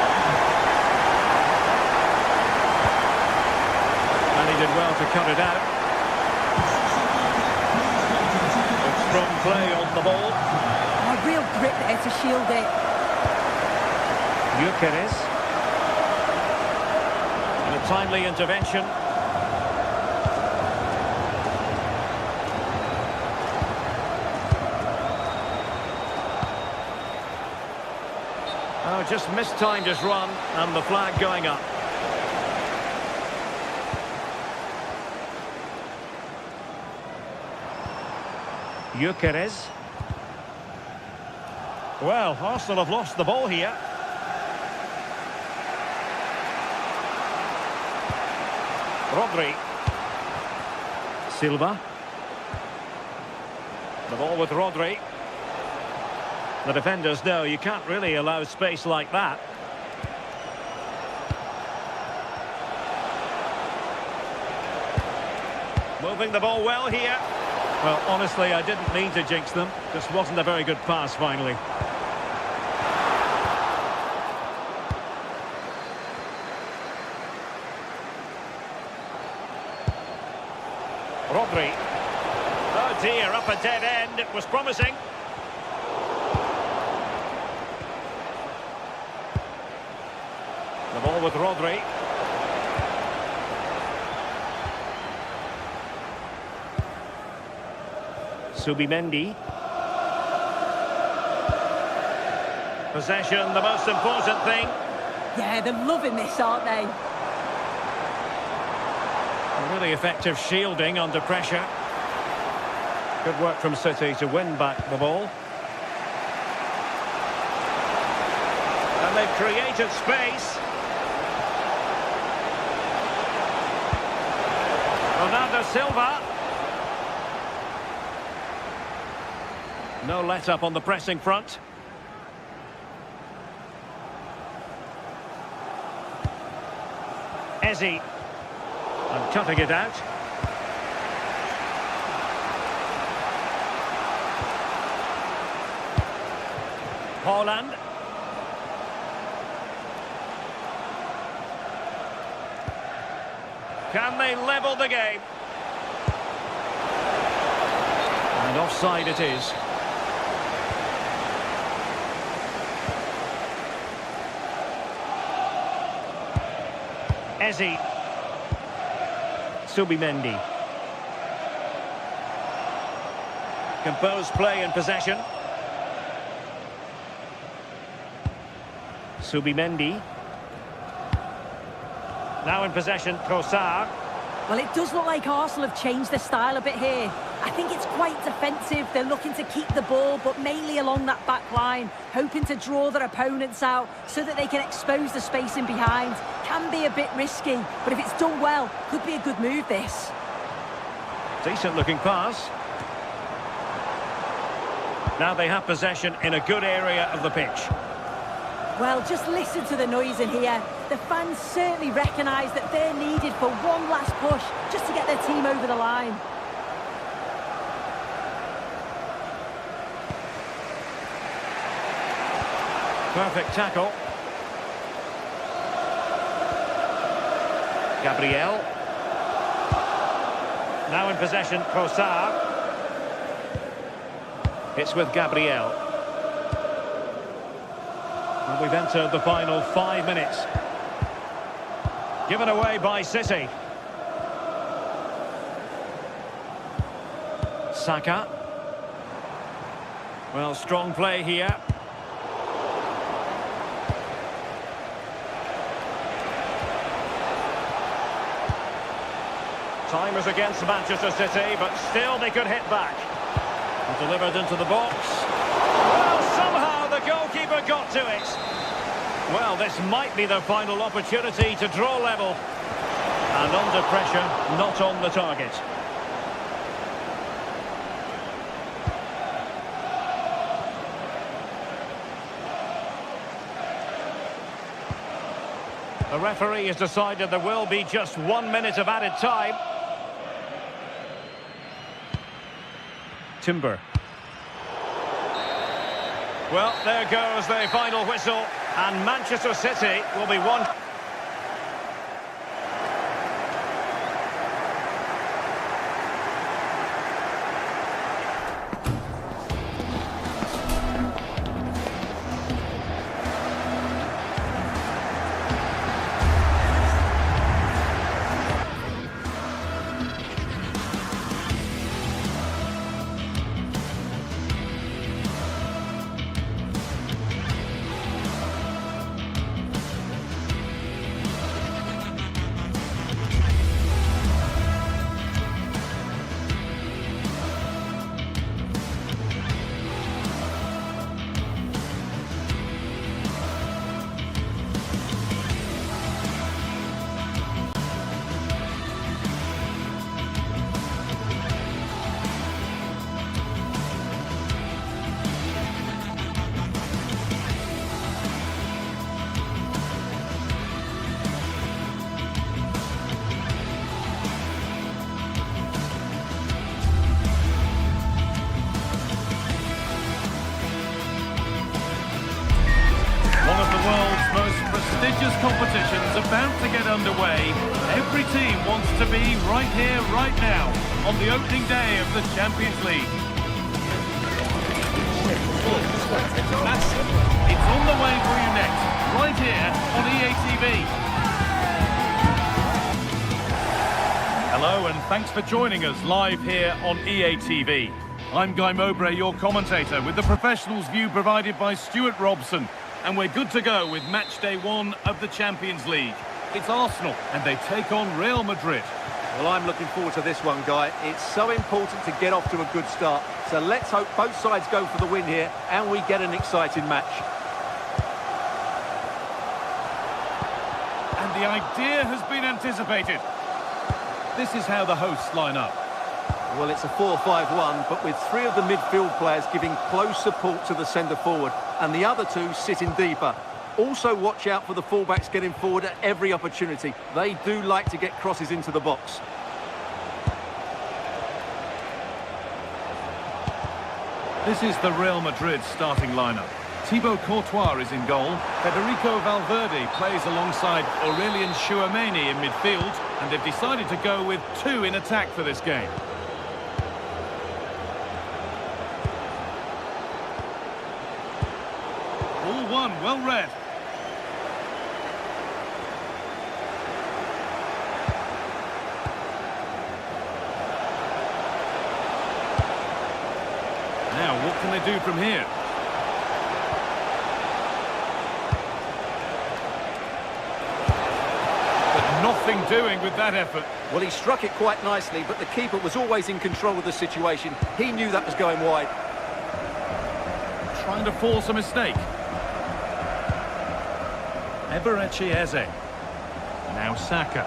And he did well to cut it out. Strong play on the ball. Oh, real grip there to shield it. Gyökeres. And a timely intervention. Oh, just mistimed his run and the flag going up. Gyökeres. Well, Arsenal have lost the ball here. Rodri. Silva. The ball with Rodri. The defenders know you can't really allow space like that. Moving the ball well here. Well, honestly, I didn't mean to jinx them. Just wasn't a very good pass, finally. Rodri. Oh dear, up a dead end. It was promising. The ball with Rodri. Subimendi. Possession, the most important thing. Yeah, they're loving this, aren't they? Really effective shielding under pressure. Good work from City to win back the ball. And they've created space. Bernardo Silva. No let-up on the pressing front. Ezzy. And cutting it out. Holland. Can they level the game? And offside it is. Ezzy. Subimendi. Composed play in possession. Subimendi. Now in possession, Trossard. Well, it does look like Arsenal have changed their style a bit here. I think it's quite defensive. They're looking to keep the ball, but mainly along that back line, hoping to draw their opponents out so that they can expose the space in behind. Can be a bit risky, but if it's done well, could be a good move, this. Decent looking pass. Now they have possession in a good area of the pitch. Well, just listen to the noise in here. The fans certainly recognise that they're needed for one last push just to get their team over the line. Perfect tackle. Gabriel. Now in possession, Trossard. It's with Gabriel. And we've entered the final 5 minutes. Given away by City. Saka. Well, strong play here. Time is against Manchester City, but still they could hit back. And delivered into the box. Well, somehow the goalkeeper got to it. Well, this might be the final opportunity to draw level. And under pressure, not on the target. The referee has decided there will be just 1 minute of added time. Timber. Well, there goes the final whistle, and Manchester City will be one. Prestigious competitions about to get underway. Every team wants to be right here, right now, on the opening day of the Champions League. It's on the way for you next, right here on EA TV. Hello and thanks for joining us live here on EA TV. I'm Guy Mowbray, your commentator, with the professionals' view provided by Stuart Robson. And we're good to go with match day 1 of the Champions League. It's Arsenal, and they take on Real Madrid. Well, I'm looking forward to this one, Guy. It's so important to get off to a good start. So let's hope both sides go for the win here, and we get an exciting match. And the idea has been anticipated. This is how the hosts line up. Well, it's a 4-5-1, but with 3 of the midfield players giving close support to the centre-forward, and the other 2 sitting deeper. Also watch out for the fullbacks getting forward at every opportunity. They do like to get crosses into the box. This is the Real Madrid starting lineup. Thibaut Courtois is in goal. Federico Valverde plays alongside Aurelien Tchouameni in midfield. And they've decided to go with two in attack for this game. All one, well read. Now, what can they do from here? But nothing doing with that effort. Well, he struck it quite nicely, but the keeper was always in control of the situation. He knew that was going wide. Trying to force a mistake. Eberechi Eze. Now Saka.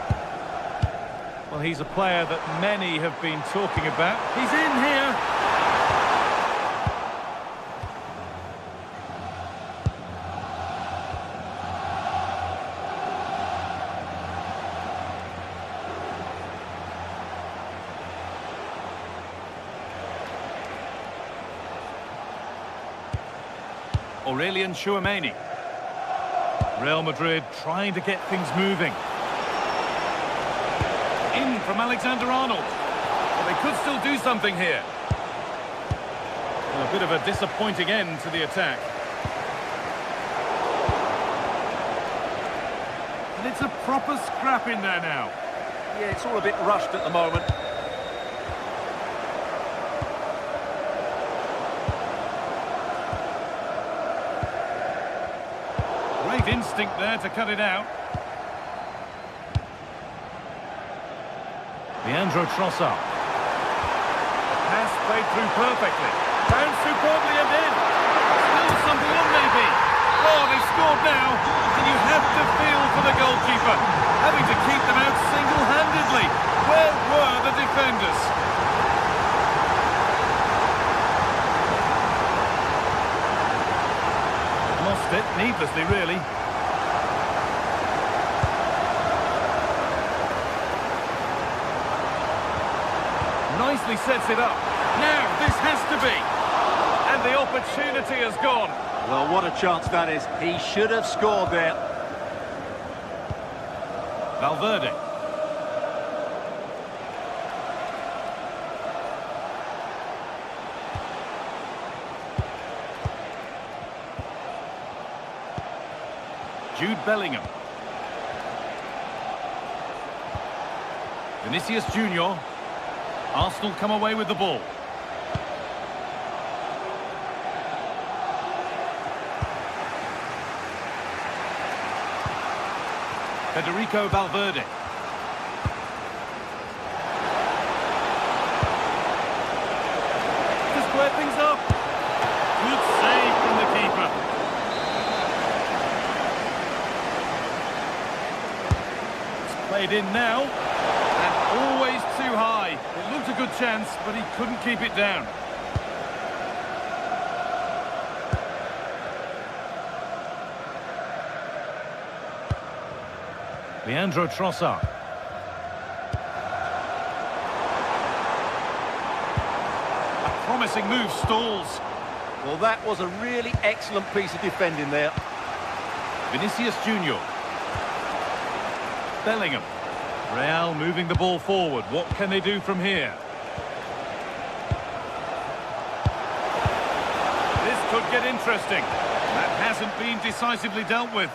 Well, he's a player that many have been talking about. He's in here. Aurelien Tchouameni. Real Madrid trying to get things moving. In from Alexander-Arnold. Well, they could still do something here. Well, a bit of a disappointing end to the attack. And it's a proper scrap in there now. Yeah, it's all a bit rushed at the moment. Great instinct there to cut it out. Leandro Trossard. Pass played through perfectly. Found superbly and in. Still something on maybe. Oh, they've scored now. And you have to feel for the goalkeeper. Having to keep them out single-handedly. Where were the defenders? Lost it, needlessly really. Nicely sets it up. Now, this has to be. And the opportunity has gone. Well, what a chance that is. He should have scored there. Valverde. Jude Bellingham. Vinicius Junior. Arsenal come away with the ball. Federico Valverde. To square things up. Good save from the keeper. It's played in now. And always too high. It looked a good chance, but he couldn't keep it down. Leandro Trossard. A promising move stalls. Well, that was a really excellent piece of defending there. Vinicius Junior. Bellingham. Real moving the ball forward. What can they do from here? This could get interesting. That hasn't been decisively dealt with.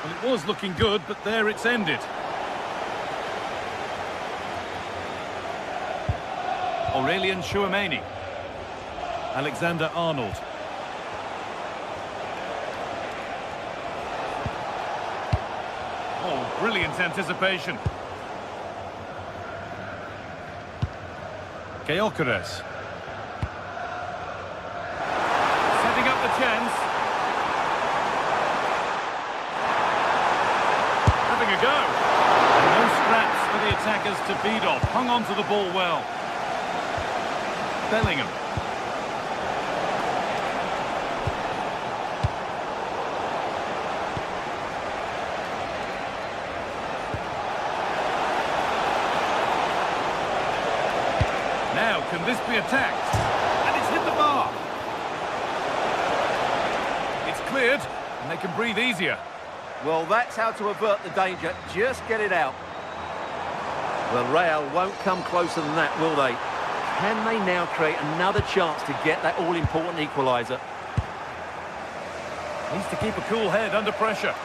Well, it was looking good, but there it's ended. Aurelien Tchouameni. Alexander-Arnold. Oh, brilliant anticipation. Gyökeres. Setting up the chance. Having a go. And no scraps for the attackers to beat off. Hung on to the ball well. Bellingham. Now, can this be attacked? And it's hit the bar. It's cleared, and they can breathe easier. Well, that's how to avert the danger. Just get it out. Well, Real won't come closer than that, will they? Can they now create another chance to get that all-important equaliser? Needs to keep a cool head under pressure.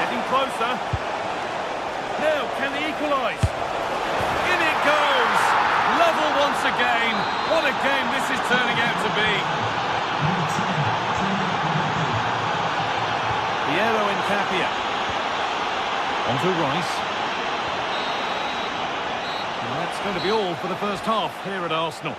Getting closer. Now, can they equalise? In it goes! Level once again. What a game this is turning out to be. Piero Incapia. On to Rice. And that's going to be all for the first half here at Arsenal.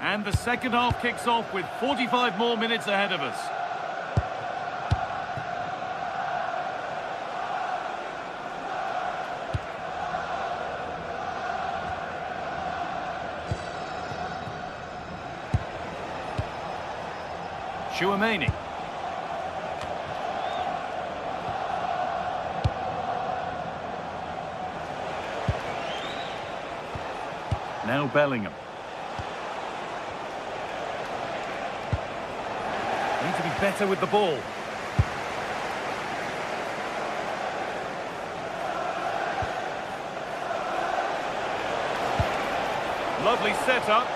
And the second half kicks off with 45 more minutes ahead of us. Tchouaméni. Now Bellingham. Need to be better with the ball. Lovely setup.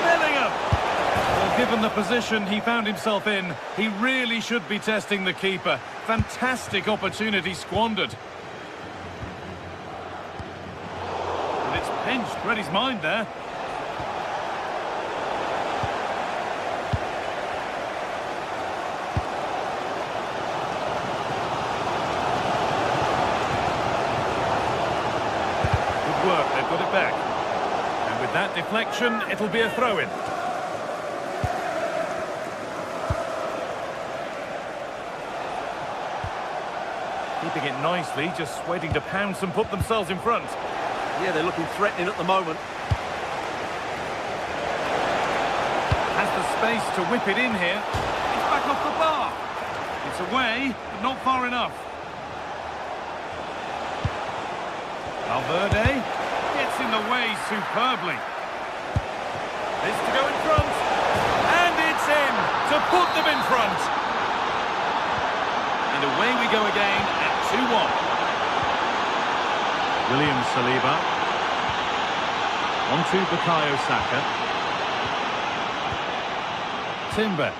Bellingham. Well, given the position he found himself in, he really should be testing the keeper. Fantastic opportunity squandered. But it's pinched, read his mind there. Good work, they've got it back. And with that deflection, it'll be a throw-in. Keeping it nicely, just waiting to pounce and put themselves in front. Yeah, they're looking threatening at the moment. Has the space to whip it in here. It's back off the bar. It's away, but not far enough. Valverde gets in the way superbly. This to go in front. And it's in to put them in front. And away we go again at 2-1. William Saliba. On to Bukayo Saka. Timber.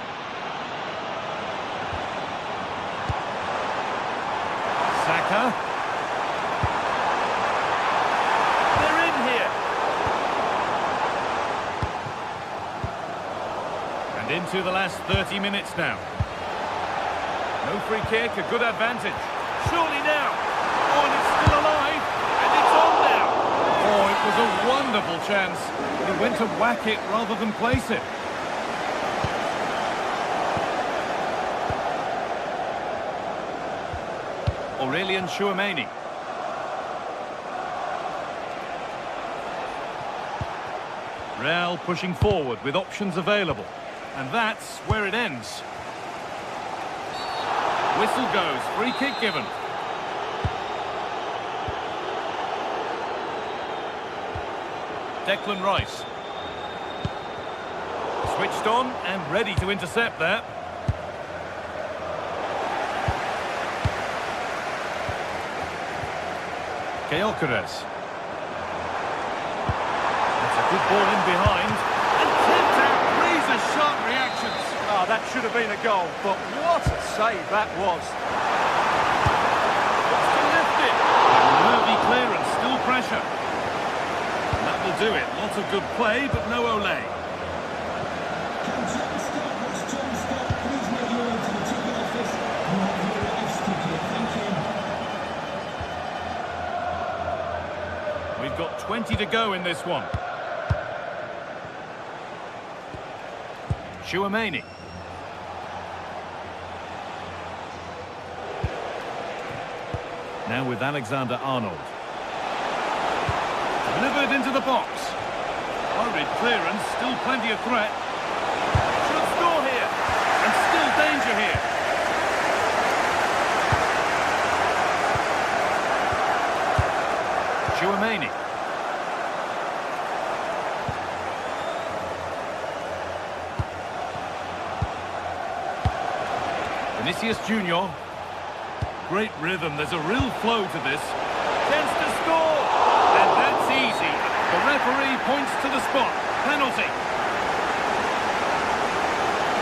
Saka. They're in here. And into the last 30 minutes now. No free kick, a good advantage. Surely now. Oh, and it's still alive. And it's on now. Oh, it was a wonderful chance. He went to whack it rather than place it. Aurelien Tchouaméni. Real pushing forward with options available. And that's where it ends. Whistle goes, free kick given. Declan Rice. Switched on and ready to intercept there. Gyökeres. That's a good ball in behind. And tipped out, razor-sharp reactions. Oh, that should have been a goal, but what a save that was. Wants to lift it. Nervy clearance, still pressure. And that will do it. Lots of good play, but no Olé. We've got 20 to go in this one. Tchouaméni. Now with Alexander-Arnold. Delivered into the box. Hurried clearance, still plenty of threat. Should score here, and still danger here. Chouameni. Vinicius Junior. Great rhythm, there's a real flow to this. Chance to score! And that's easy. The referee points to the spot. Penalty.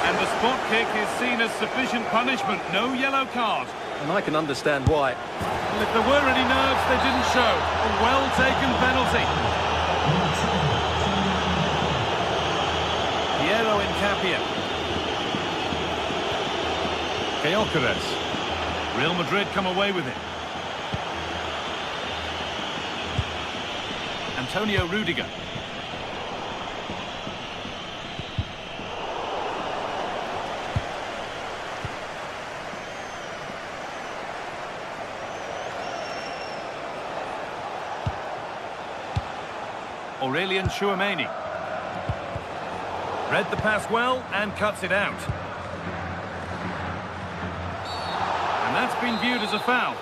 And the spot kick is seen as sufficient punishment. No yellow card. And I can understand why. Well, if there were any nerves, they didn't show. A well-taken penalty. Piero Incapia. Gyökeres. Real Madrid come away with it. Antonio Rudiger. Aurelien Chouameni. Read the pass well and cuts it out. And that's been viewed as a foul.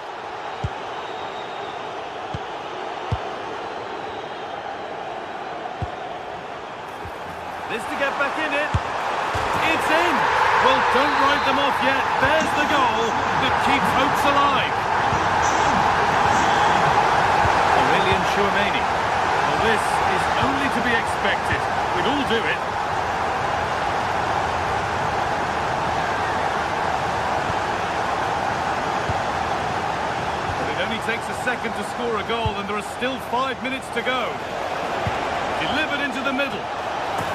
This to get back in it. It's in! Well, don't write them off yet. There's the goal that keeps hopes alive. Aurelien Chouameni. Well, this is only to be expected. We'd all do it. But it only takes a second to score a goal, and there are still 5 minutes to go. Delivered into the middle.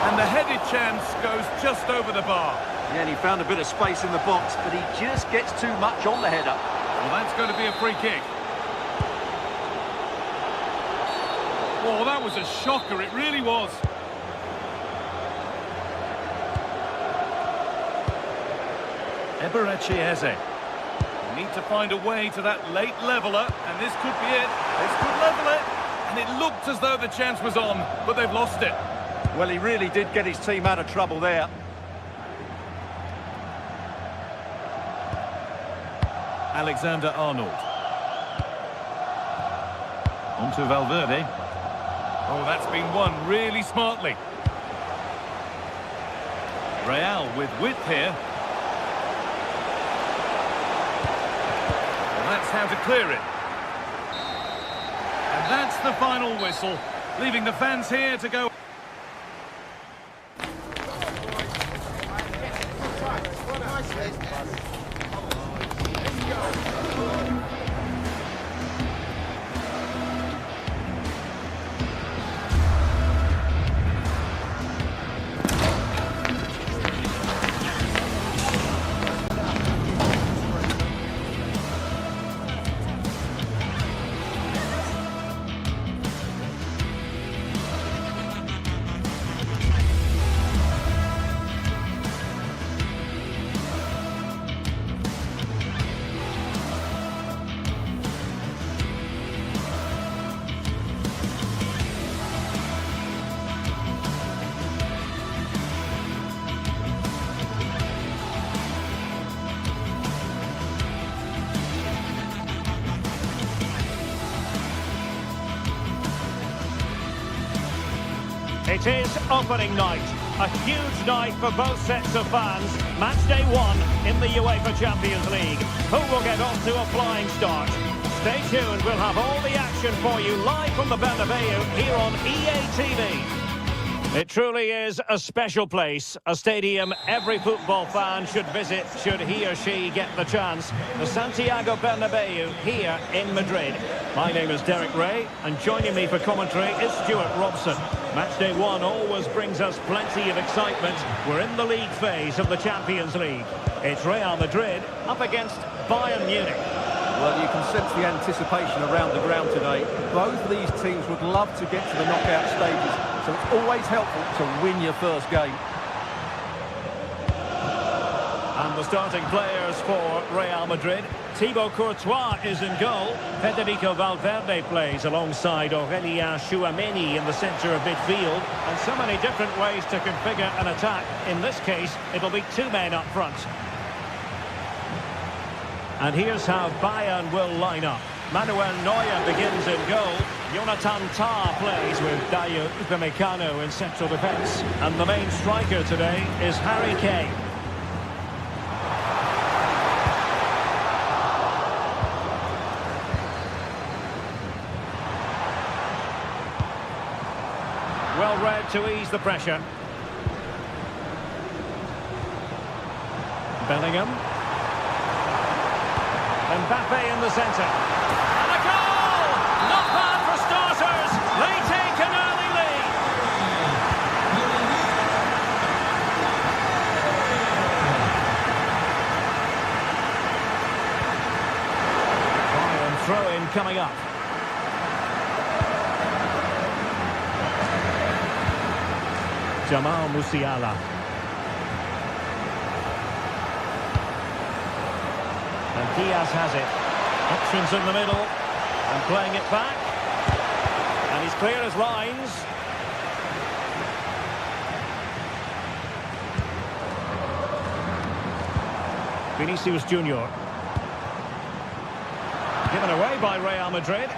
And the headed chance goes just over the bar. Yeah, and he found a bit of space in the box, but he just gets too much on the header. Well, that's going to be a free kick. Oh, that was a shocker, it really was. Eberechi Eze. They need to find a way to that late leveller, and this could be it. This could level it. And it looked as though the chance was on, but they've lost it. Well, he really did get his team out of trouble there. Alexander-Arnold. On to Valverde. Oh, that's been won really smartly. Real with width here. Well, that's how to clear it. And that's the final whistle, leaving the fans here to go. It is opening night, a huge night for both sets of fans. Match day 1 in the UEFA Champions League. Who will get off to a flying start? Stay tuned, we'll have all the action for you live from the Bernabeu here on EA TV. It truly is a special place, a stadium every football fan should visit should he or she get the chance. The Santiago Bernabeu here in Madrid. My name is Derek Ray, and joining me for commentary is Stuart Robson. Matchday 1 always brings us plenty of excitement. We're in the league phase of the Champions League. It's Real Madrid up against Bayern Munich. Well, you can sense the anticipation around the ground today. Both of these teams would love to get to the knockout stages, so it's always helpful to win your first game. And And the starting players for Real Madrid. Thibaut Courtois is in goal. Federico Valverde plays alongside Aurélien Tchouameni in the centre of midfield. And so many different ways to configure an attack. In this case, it'll be two men up front. And here's how Bayern will line up. Manuel Neuer begins in goal. Jonathan Tah plays with Dayo Upamecano in central defence. And the main striker today is Harry Kane. Well read to ease the pressure. Bellingham. Mbappe in the centre. And a goal! Not bad for starters. They take an early lead. Bayern throw-in coming up. Jamal Musiala. And Diaz has it. Options in the middle. And playing it back. And he's clear as lines. Vinicius Junior. Given away by Real Madrid.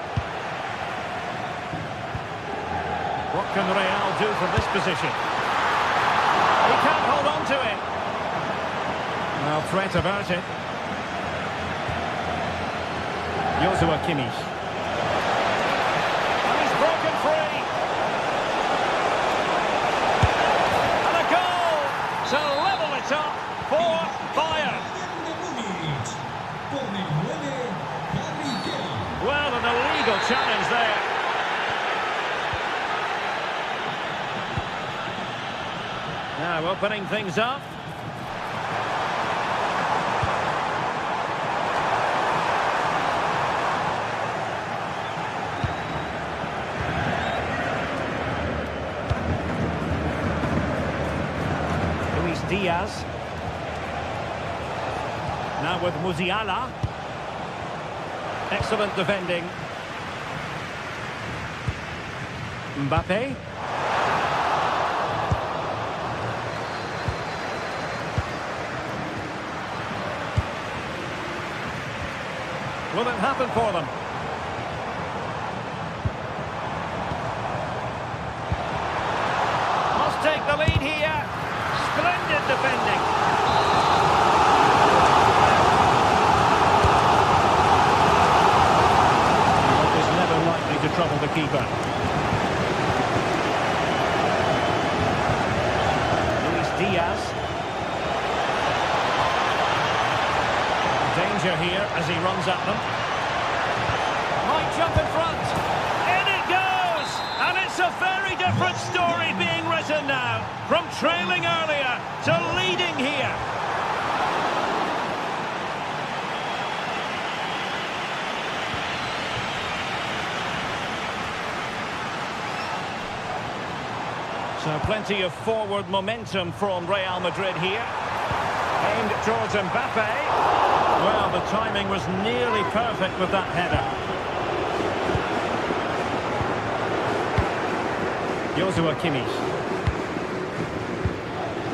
What can Real do from this position? He can't hold on to it. Well, threat averted. Joshua Kimmich. And he's broken free. And a goal to level it up for Bayern. Well, an illegal challenge there. Now opening things up. Diaz. Now with Musiala. Excellent defending. Mbappe. Will it happen for them? Must take the lead here. Splendid defending. That is never likely to trouble the keeper. Luis Diaz. Danger here as he runs at them. Might jump in front. In it goes! And it's a very different story being written now. From trailing earlier to leading here. So plenty of forward momentum from Real Madrid here. Aimed towards Mbappe. Well, the timing was nearly perfect with that header. Joshua Kimmich.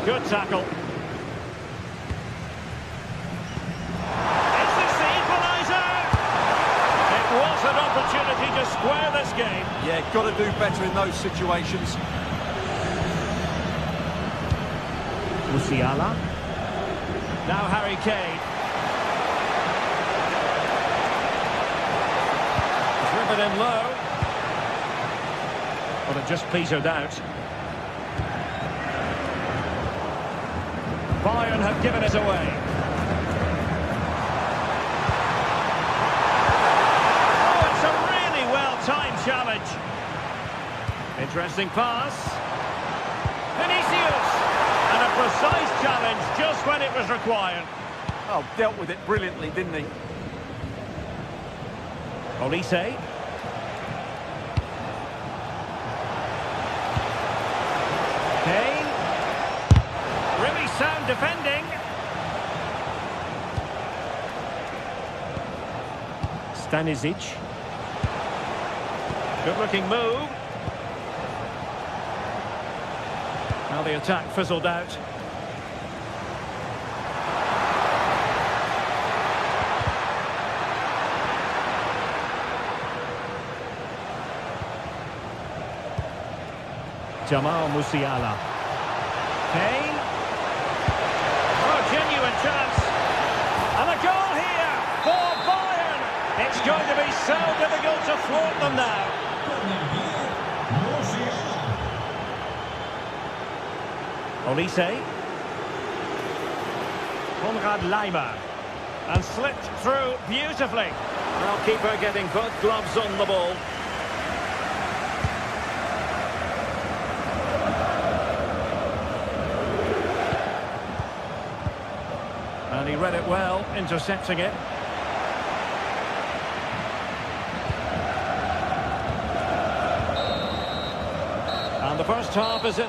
Good tackle. Is this the equaliser? It was an opportunity to square this game. Yeah, got to do better in those situations. Musiala. Now Harry Kane. Driven in low. But it just petered out. Bayern have given it away. Oh, it's a really well-timed challenge. Interesting pass. Vinicius! And a precise challenge just when it was required. Oh, dealt with it brilliantly, didn't he? Olise. Kane. Really sound defending. Stanisic. Good-looking move. Now the attack fizzled out. Jamal Musiala. Kane. Oh, genuine chance. And a goal here for Bayern. It's going to be so difficult to thwart them now. Olise. Konrad Laimer. And slipped through beautifully. Well, keeper getting both gloves on the ball. And he read it well, intercepting it. And the first half is in.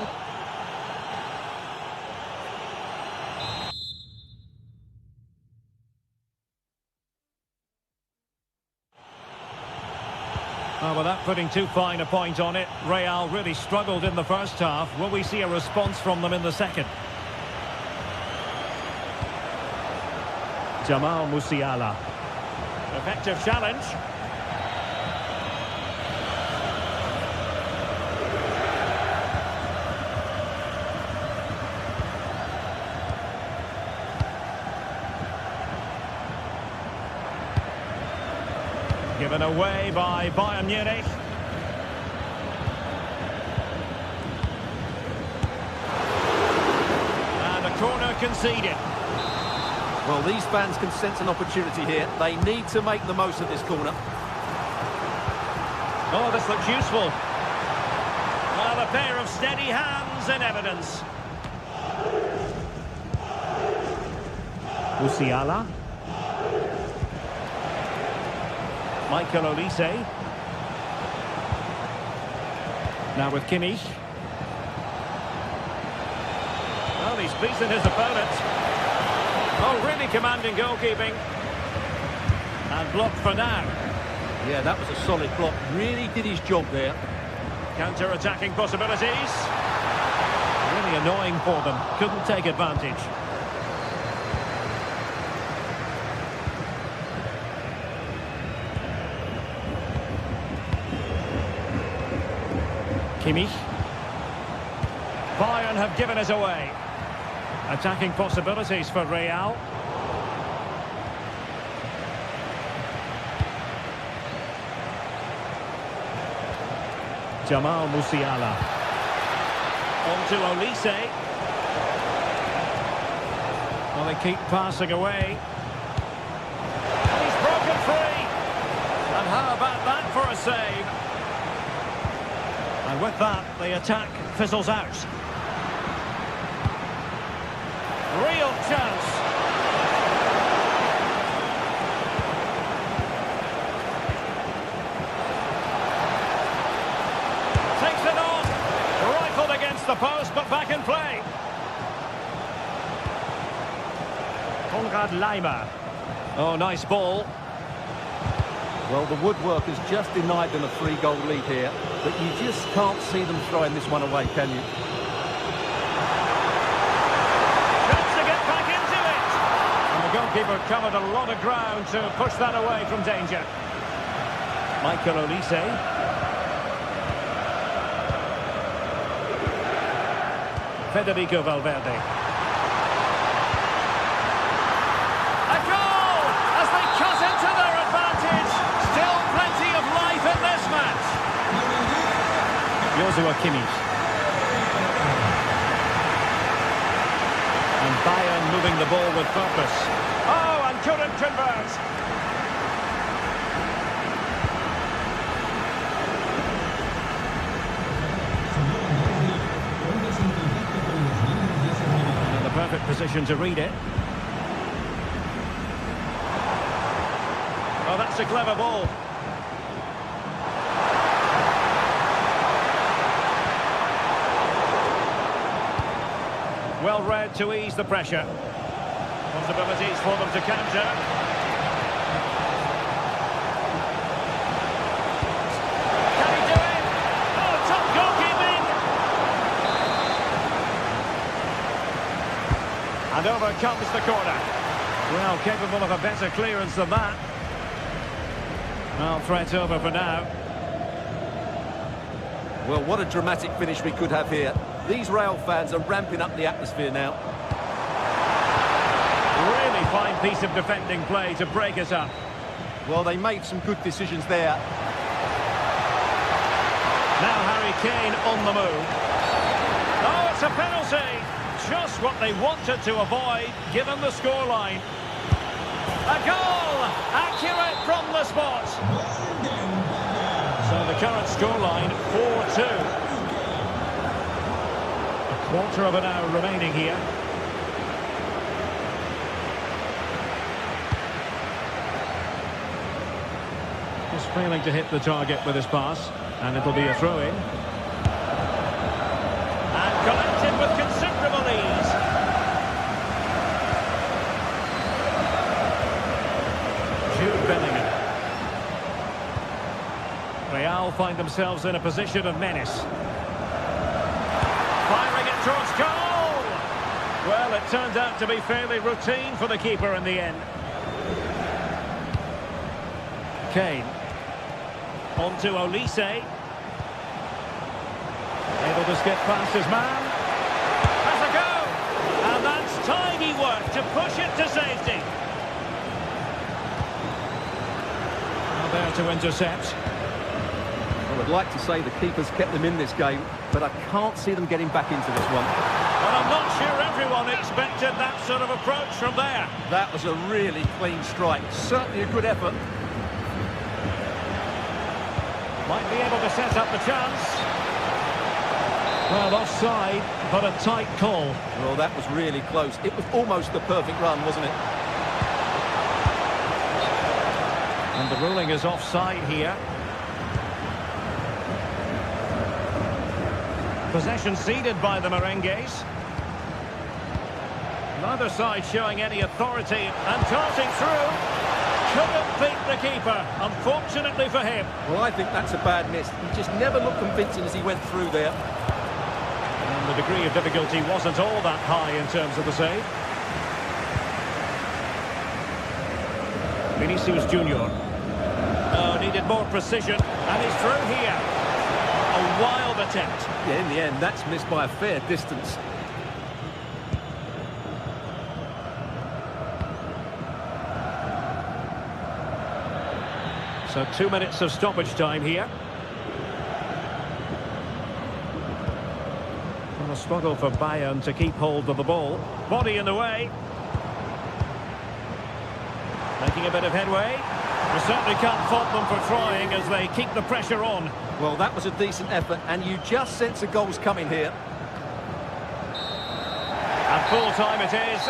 Well, without putting too fine a point on it, Real really struggled in the first half. Will we see a response from them in the second? Jamal Musiala. Effective challenge. Given away by Bayern Munich. And a corner conceded. Well, these fans can sense an opportunity here. They need to make the most of this corner. Oh, this looks useful. Well, a pair of steady hands in evidence. Musiala. Michael Olise. Now with Kimmich. Well, he's beaten his opponent. Oh, really commanding goalkeeping. And blocked for now. Yeah, that was a solid block. Really did his job there. Counter-attacking possibilities. Really annoying for them. Couldn't take advantage. Kimmich. Bayern have given us away. Attacking possibilities for Real. Jamal Musiala. On to Olise. Well, they keep passing away. He's broken free. And how about that for a save? And with that, the attack fizzles out. Real chance. Takes it on. Rifled against the post, but back in play. Konrad Laimer. Oh, nice ball. Well, the woodwork has just denied them a 3-goal lead here, but you just can't see them throwing this one away, can you? Goalkeeper covered a lot of ground to push that away from danger. Michael Olise. Federico Valverde. A goal as they cut into their advantage. Still plenty of life in this match. Joshua Kimmich. And Bayern moving the ball with purpose. Oh, and couldn't convert. In the perfect position to read it. Oh, that's a clever ball. Well read to ease the pressure. Possibilities for them to counter. And over comes the corner. Well, capable of a better clearance than that. Well, threat over for now. Well, what a dramatic finish we could have here. These Real fans are ramping up the atmosphere now. Really fine piece of defending play to break us up. Well, they made some good decisions there. Now Harry Kane on the move. Oh, it's a penalty! Just what they wanted to avoid, given the scoreline. A goal! Accurate from the spot. So the current scoreline, 4-2. A quarter of an hour remaining here. Just failing to hit the target with his pass. And it'll be a throw-in. And collected with considerable ease. Jude Bellingham. Real find themselves in a position of menace. Firing it towards goal! Well, it turned out to be fairly routine for the keeper in the end. Kane. On to Olise. Able to skip past his man. Has a go! And that's tidy work to push it to safety. Now there to intercept. I would like to say the keeper's kept them in this game, but I can't see them getting back into this one. Well, I'm not sure everyone expected that sort of approach from there. That was a really clean strike. Certainly a good effort. Might be able to set up the chance. Well, offside, but a tight call. Well, that was really close. It was almost the perfect run, wasn't it? And the ruling is offside here. Possession ceded by the Merengues. Neither side showing any authority and darting through. Couldn't beat the keeper, unfortunately for him. Well, I think that's a bad miss. He just never looked convincing as he went through there. And the degree of difficulty wasn't all that high in terms of the save. Vinicius Junior. Oh, needed more precision, and he's through here. A wild attempt. Yeah, in the end, that's missed by a fair distance. So 2 minutes of stoppage time here. And a struggle for Bayern to keep hold of the ball. Body in the way. Making a bit of headway. We certainly can't fault them for trying as they keep the pressure on. Well, that was a decent effort, and you just sense a goal's coming here. At full time it is.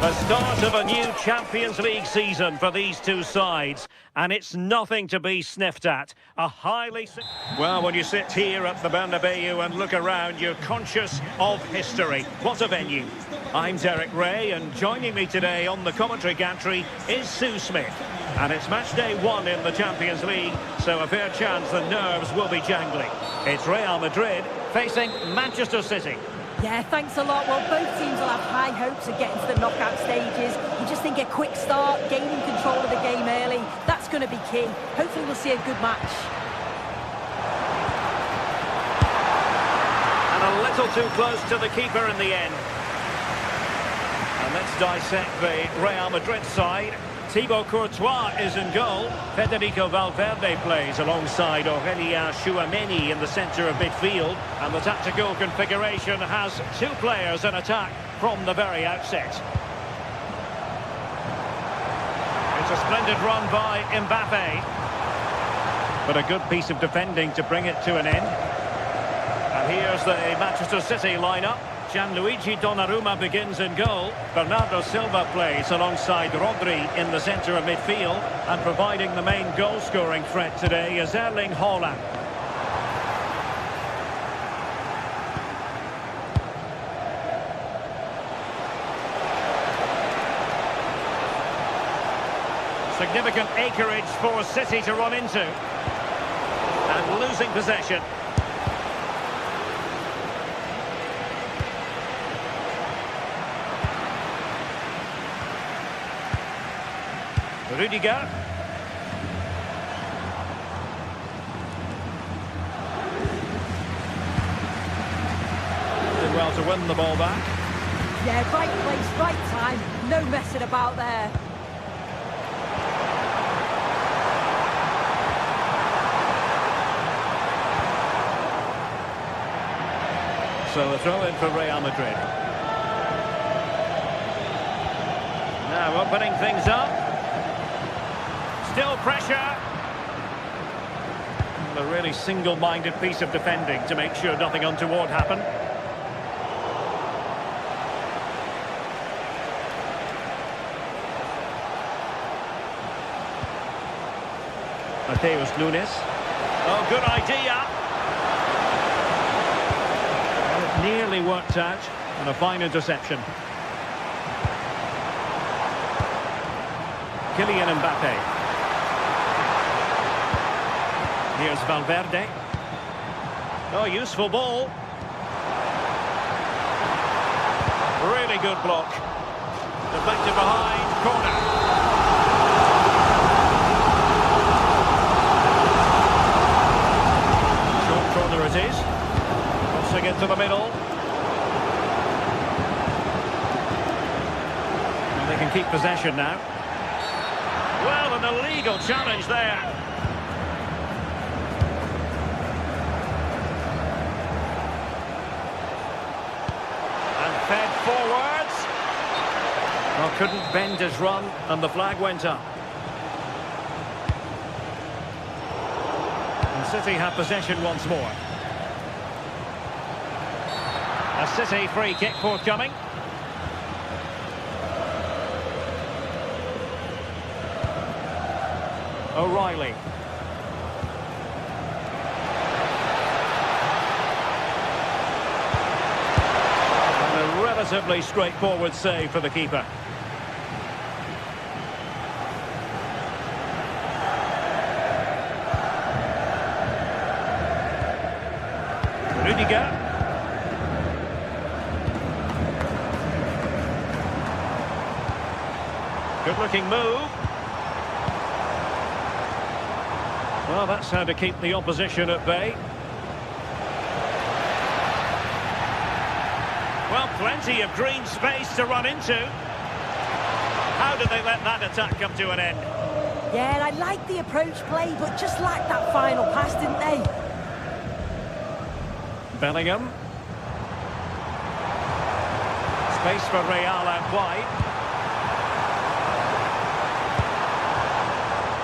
The start of a new Champions League season for these two sides, and it's nothing to be sniffed at. A highly... Well, when you sit here at the Bernabeu and look around, you're conscious of history. What a venue. I'm Derek Ray, and joining me today on the commentary gantry is Sue Smith. And it's match day 1 in the Champions League, so a fair chance the nerves will be jangling. It's Real Madrid facing Manchester City. Yeah, thanks a lot. Well, both teams will have high hopes of getting to the knockout stages. You just think a quick start, gaining control of the game early, that's going to be key. Hopefully we'll see a good match. And a little too close to the keeper in the end. And let's dissect the Real Madrid side. Thibaut Courtois is in goal. Federico Valverde plays alongside Aurélien Tchouameni in the centre of midfield. And the tactical configuration has two players in attack from the very outset. It's a splendid run by Mbappe. But a good piece of defending to bring it to an end. And here's the Manchester City lineup. Gianluigi Donnarumma begins in goal. Bernardo Silva plays alongside Rodri in the centre of midfield. And providing the main goal-scoring threat today is Erling Haaland. Significant acreage for City to run into. And losing possession. Rudiger. Did well to win the ball back. Yeah, right place, right time. No messing about there. So a throw in for Real Madrid. Now opening things up. Still pressure. A really single-minded piece of defending to make sure nothing untoward happened. Mateus Nunes. Oh, good idea. Well, it nearly worked out, and a fine interception. Kylian Mbappe. Here's Valverde. Oh, useful ball. Really good block. Deflected behind, corner. Short corner it is. Crossing into the middle. And they can keep possession now. Well, an illegal challenge there. Fed forwards. Well, couldn't bend his run, and the flag went up. And City have possession once more. A City free kick forthcoming. O'Reilly. Relatively straightforward save for the keeper. Rudiger. Good looking move. Well, that's how to keep the opposition at bay. Well, plenty of green space to run into. How did they let that attack come to an end? Yeah, I like the approach play, but just lacked that final pass, didn't they? Bellingham. Space for Real out wide.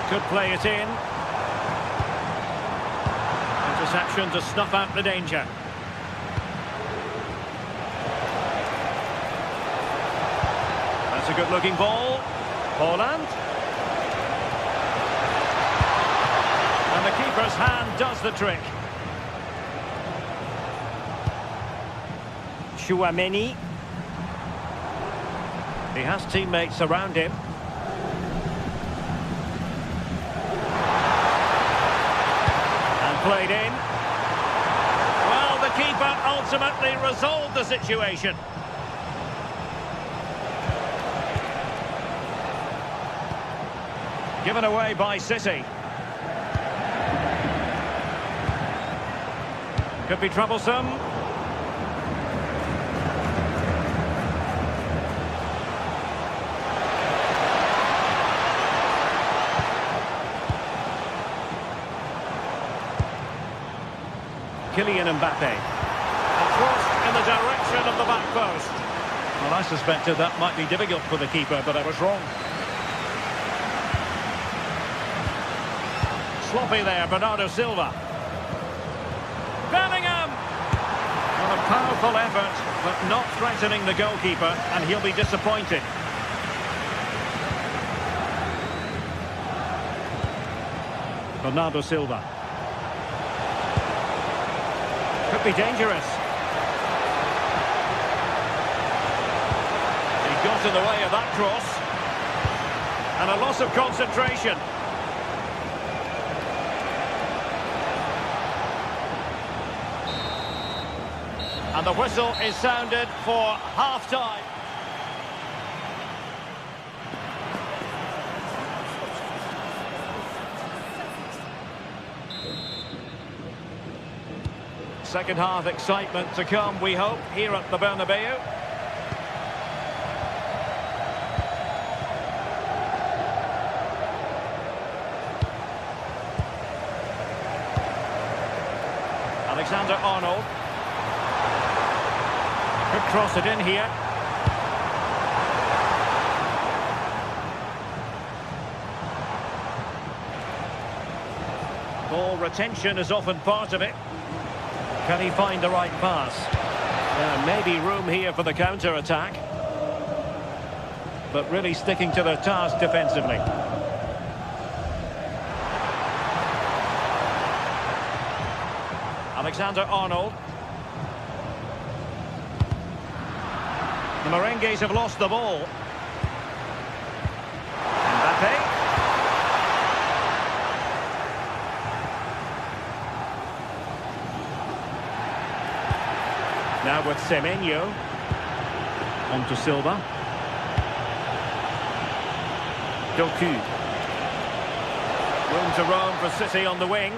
Could play it in. Interception to snuff out the danger. That's a good-looking ball. Haaland. And the keeper's hand does the trick. Tchouameni. He has teammates around him. And played in. Well, the keeper ultimately resolved the situation. Given away by City. Could be troublesome. Kylian Mbappe. A cross in the direction of the back post. Well, I suspected that might be difficult for the keeper, but I was wrong. Sloppy there, Bernardo Silva. Bellingham! Well, a powerful effort, but not threatening the goalkeeper, and he'll be disappointed. Bernardo Silva. Could be dangerous. He got in the way of that cross. And a loss of concentration. And the whistle is sounded for half-time. Second half excitement to come, we hope, here at the Bernabeu. Alexander-Arnold. Could cross it in here. Ball retention is often part of it. Can he find the right pass? Maybe room here for the counter-attack. But really sticking to their task defensively. Alexander-Arnold. The Merengues have lost the ball. Mbappe. Now with Semenyo. On to Silva. Doku. Room to roam for City on the wing.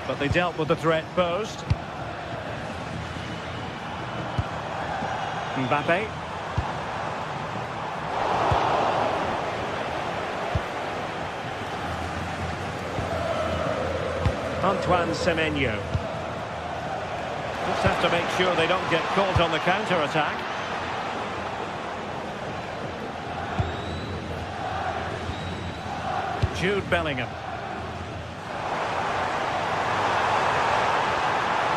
But they dealt with the threat posed. Mbappe. Antoine Semenyo. Just have to make sure they don't get caught on the counter-attack. Jude Bellingham.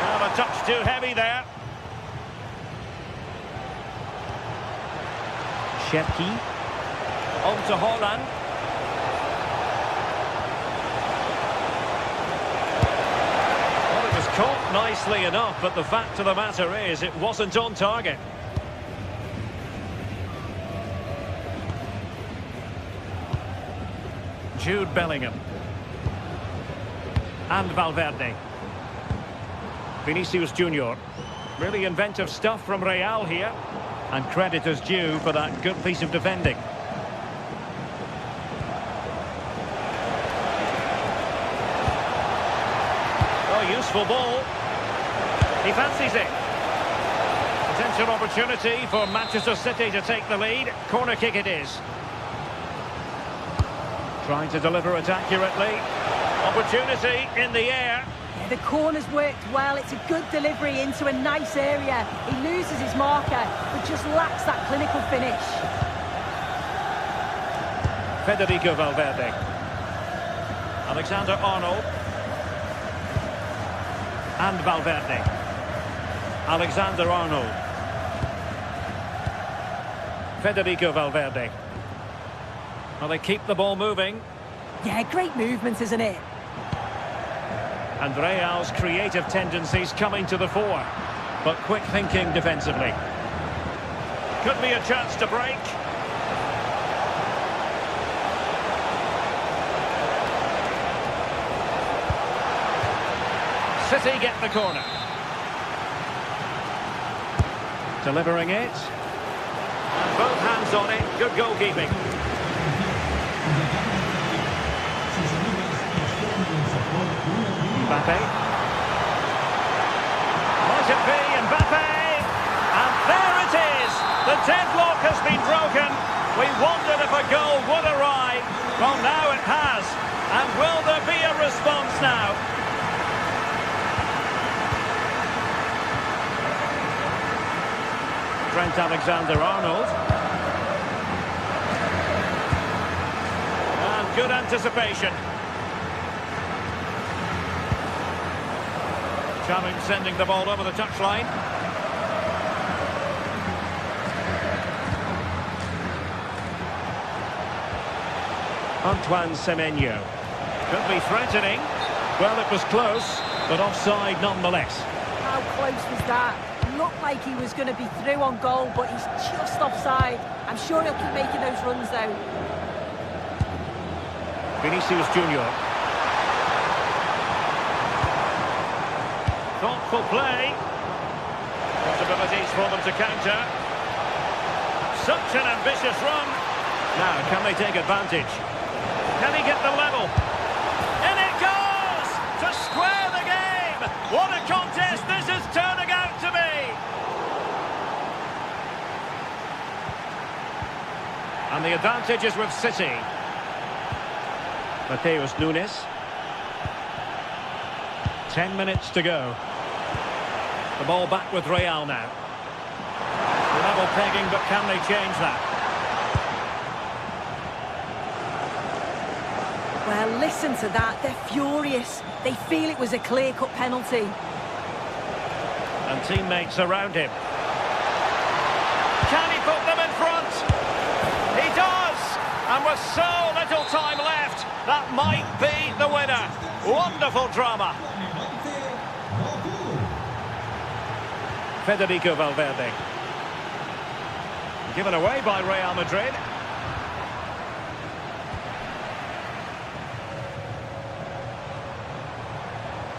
Now a touch too heavy there. Shepki. On to Haaland. Caught nicely enough, but the fact of the matter is it wasn't on target. Jude Bellingham. And Valverde. Vinicius Junior. Really inventive stuff from Real here. And credit is due for that good piece of defending. Useful ball. He fancies it. Potential opportunity for Manchester City to take the lead. Corner kick it is. Trying to deliver it accurately. Opportunity in the air. Yeah, the corner's worked well. It's a good delivery into a nice area. He loses his marker, but just lacks that clinical finish. Federico Valverde. Alexander-Arnold. And Valverde. Alexander-Arnold. Federico Valverde. Well, they keep the ball moving. Yeah, great movement, isn't it? And Real's creative tendencies coming to the fore. But quick thinking defensively. Could be a chance to break. City get the corner. Delivering it. And both hands on it. Good goalkeeping. Mbappe. Might it be Mbappe? And there it is. The deadlock has been broken. We wondered if a goal would arrive. Well, now it has. And will there be a response now? Trent Alexander-Arnold. And good anticipation. Challenge sending the ball over the touchline. Antoine Semenyo. Could be threatening. Well, it was close, but offside nonetheless. How close was that? Looked like he was going to be through on goal, but he's just offside. I'm sure he'll keep making those runs, though. Vinicius Junior. Thoughtful play. Possibilities for them to counter. Such an ambitious run. Now, can they take advantage? Can he get the level? In it goes! To square the game! What a contest this is turning out to be! And the advantage is with City. Mateus Nunes. 10 minutes to go. The ball back with Real now. Level pegging, but can they change that? Well, listen to that. They're furious. They feel it was a clear-cut penalty. And teammates around him. Can he put them in front? He does! And with so little time left, that might be the winner. Wonderful drama. Federico Valverde. Given away by Real Madrid.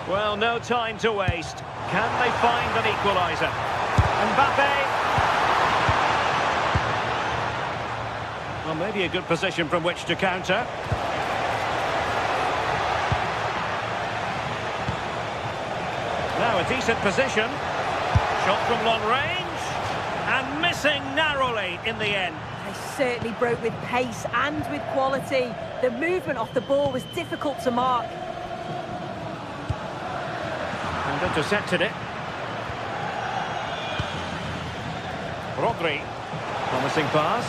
Well, no time to waste. Can they find an equaliser? Mbappe. Well, maybe a good position from which to counter. Now a decent position. Shot from long range. And missing narrowly in the end. They certainly broke with pace and with quality. The movement off the ball was difficult to mark. And intercepted it. Rodri. Promising pass.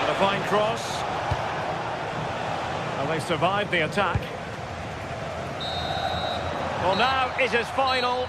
And a fine cross. Well, they survived the attack. Well, now it is final.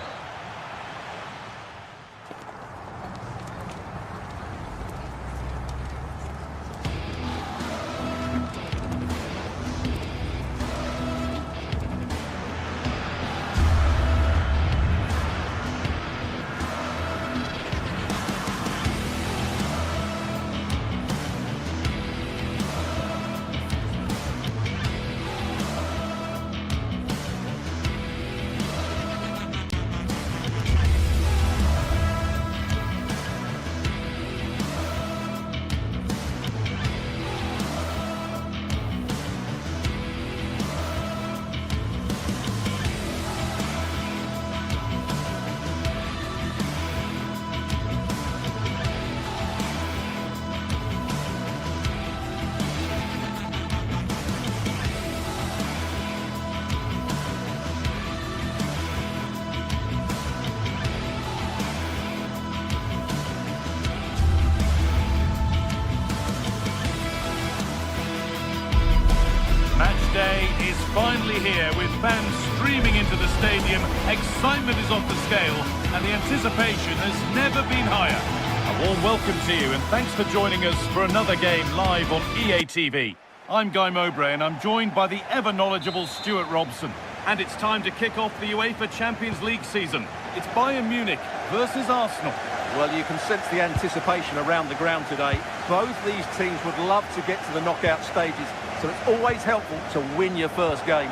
Day is finally here with fans streaming into the stadium. Excitement is off the scale and the anticipation has never been higher. A warm welcome to you and thanks for joining us for another game live on EA TV. I'm Guy Mowbray and I'm joined by the ever knowledgeable Stuart Robson. And it's time to kick off the UEFA Champions League season. It's Bayern Munich versus Arsenal. Well, you can sense the anticipation around the ground today. Both these teams would love to get to the knockout stages, so it's always helpful to win your first game.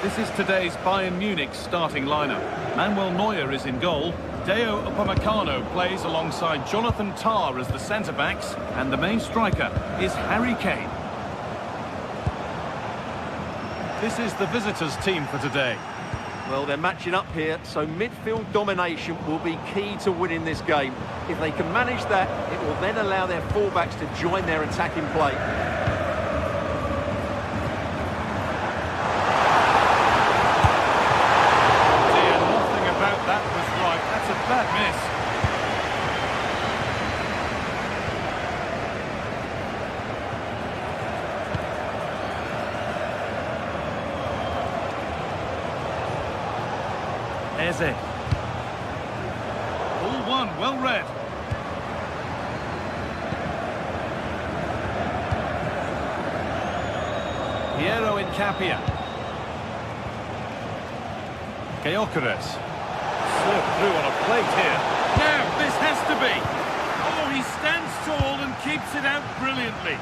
This is today's Bayern Munich starting lineup. Manuel Neuer is in goal. Deo Upamecano plays alongside Jonathan Tah as the centre-backs. And the main striker is Harry Kane. This is the visitors' team for today. Well, they're matching up here, so midfield domination will be key to winning this game. If they can manage that, it will then allow their fullbacks to join their attacking play. Dear, nothing about that was right. Eze. Ball one, well read. Piero Incapia. Gyökeres. Served through on a plate here. Now, this has to be. Oh, he stands tall and keeps it out brilliantly.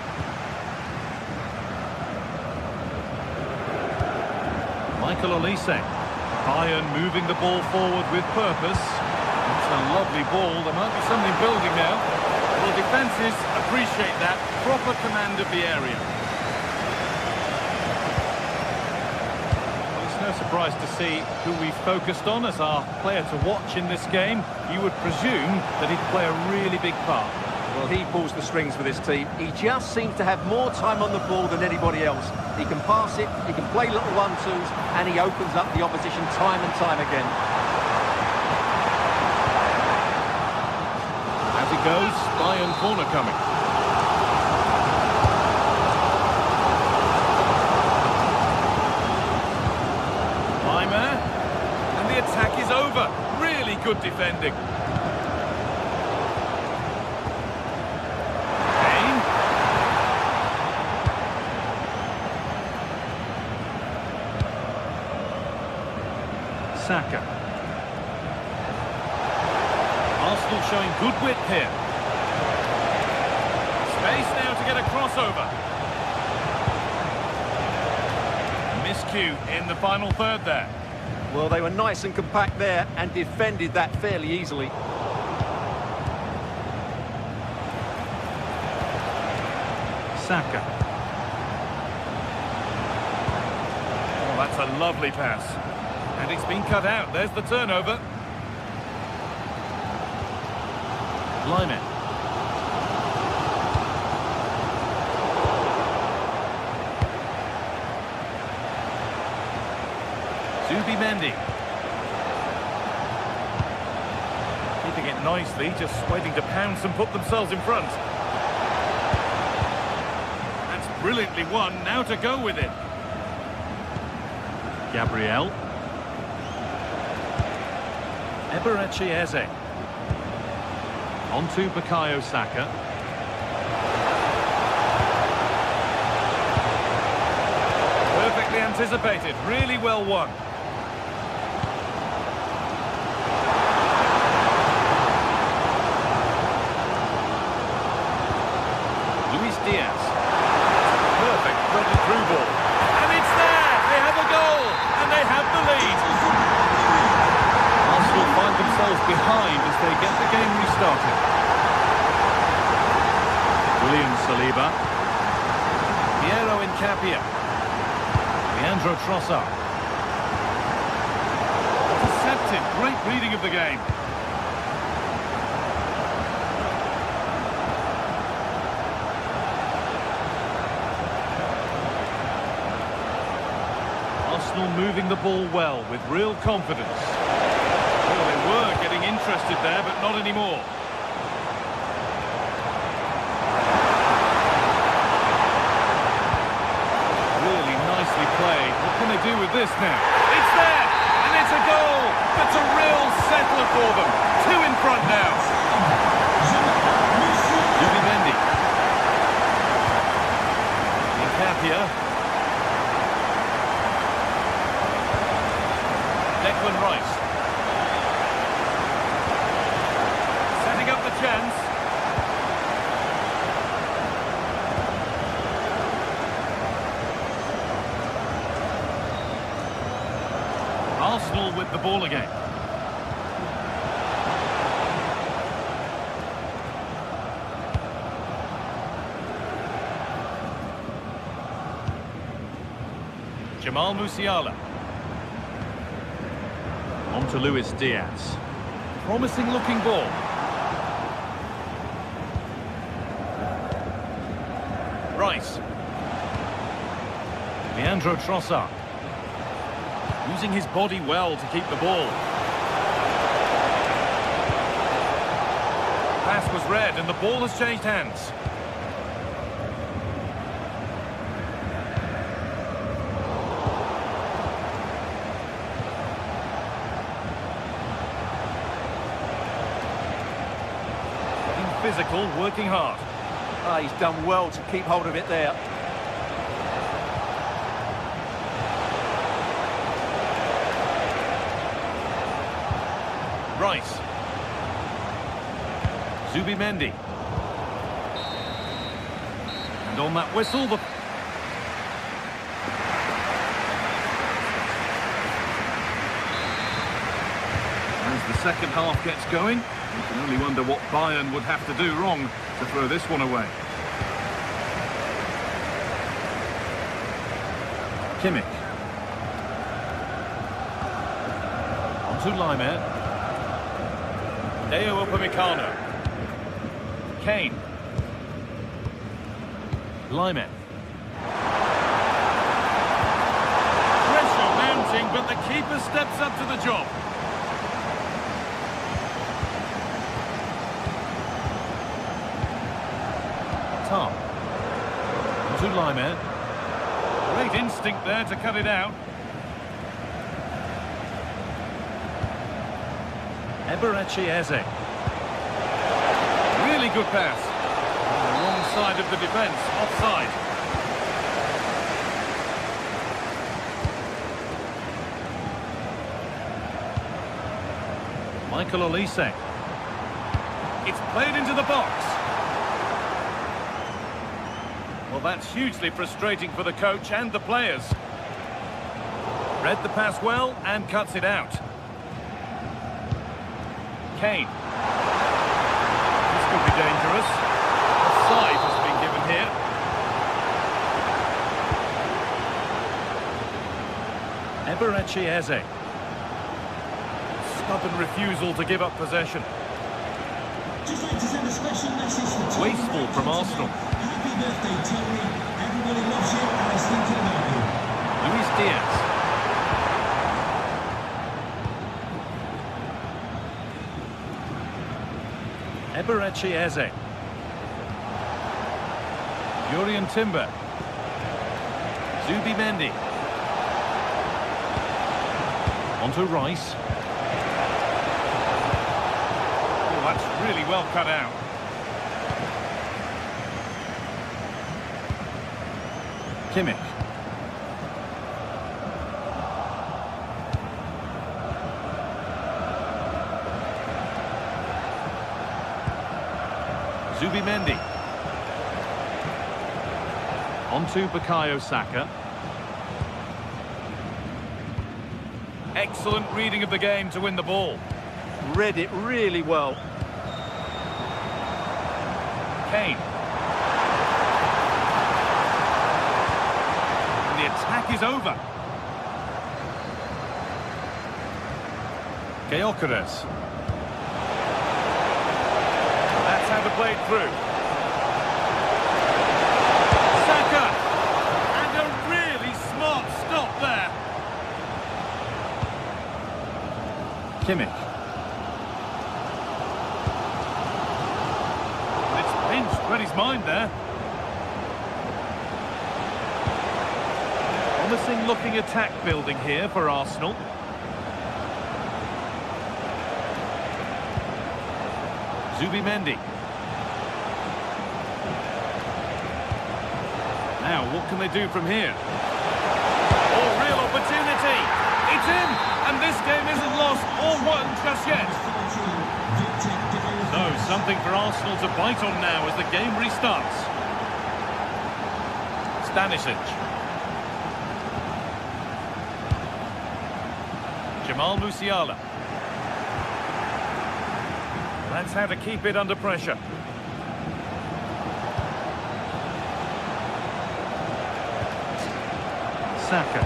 Michael Olise. Bayern moving the ball forward with purpose. It's a lovely ball. There might be something building now. Well, defences appreciate that. Proper command of the area. Well, it's no surprise to see who we focused on as our player to watch in this game. You would presume that he'd play a really big part. Well, he pulls the strings for this team. He just seems to have more time on the ball than anybody else. He can pass it, he can play little one-twos, and he opens up the opposition time and time again. As it goes, Bayern corner coming. Weimer, and the attack is over. Really good defending. Saka. Arsenal showing good width here. Space now to get a crossover. Miscue in the final third there. Well, they were nice and compact there and defended that fairly easily. Saka. Oh, that's a lovely pass. And it's been cut out. There's the turnover. Lyman. Zubimendi. Keeping it nicely, just waiting to pounce and put themselves in front. That's brilliantly won. Now to go with it. Gabriel. Eberechi Eze. On to Bukayo Saka. Perfectly anticipated, really well won. Luis Diaz. Perfect threaded through ball. And it's there! They have a goal! And they have the lead! Arsenal find themselves behind as they get the game restarted. William Saliba. Piero Incapia. Leandro Trossard. Intercepted. Great reading of the game. Arsenal moving the ball well with real confidence. Well, they were getting interested there, but not anymore. Really nicely played. What can they do with this now? It's there! And it's a goal! That's a real settler for them. Two in front now. Zubimendi. Incapia. Declan Rice. Setting up the chance. Arsenal with the ball again. Jamal Musiala. On to Luis Diaz. Promising looking ball. Rice. Leandro Trossard. Using his body well to keep the ball. Pass was read and the ball has changed hands. physical, working hard. Ah, he's done well to keep hold of it there. Rice. Zubimendi. And on that whistle, as the second half gets going, you can only wonder what Bayern would have to do wrong to throw this one away. Kimmich. On to Laimer. Deo Upamecano. Kane. Laimer. Pressure mounting, but the keeper steps up to the job. Tom. To Laimer. Great instinct there to cut it out. Eberechi Eze. Really good pass. On the wrong side of the defence, offside. Michael Olise. It's played into the box. Well, that's hugely frustrating for the coach and the players. Read the pass well and cuts it out. Kane. This could be dangerous. Offside has been given here. Eberechi Eze. Stubborn refusal to give up possession. Just like to send a special message to Wasteful from Arsenal. Happy birthday, Tony. Everybody loves you and is thinking about you. Luis Diaz. Eberechi Eze. Jurriën Timber. Zubimendi. Onto Rice. Oh, that's really well cut out. Kimmich. Zubimendi. Onto Bukayo Saka. Excellent reading of the game to win the ball. Read it really well. Kane. And the attack is over. Gyökeres. That's how to play it through. Saka. And a really smart stop there. Kimmich. It's pinched, read his mind there. Promising looking attack building here for Arsenal. Zubimendi. Now, what can they do from here? Oh, real opportunity. It's in, and this game isn't lost or won just yet. So, something for Arsenal to bite on now as the game restarts. Stanisic. Jamal Musiala. That's how to keep it under pressure. Saka.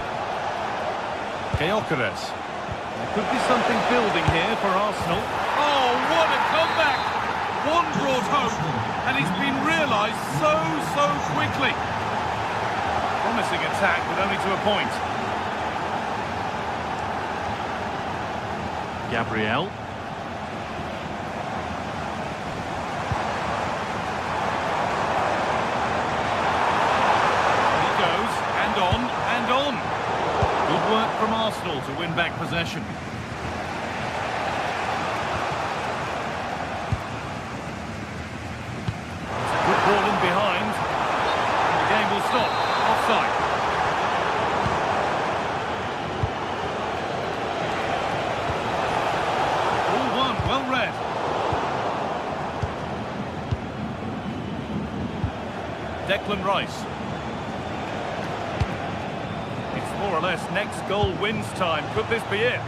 Gyökeres. There could be something building here for Arsenal. Oh, what a comeback! One brought hope, and it's been realised so quickly. Promising attack, but only to a point. Gabriel. Good work from Arsenal to win back possession. Declan Rice. It's more or less next goal wins time. Could this be it?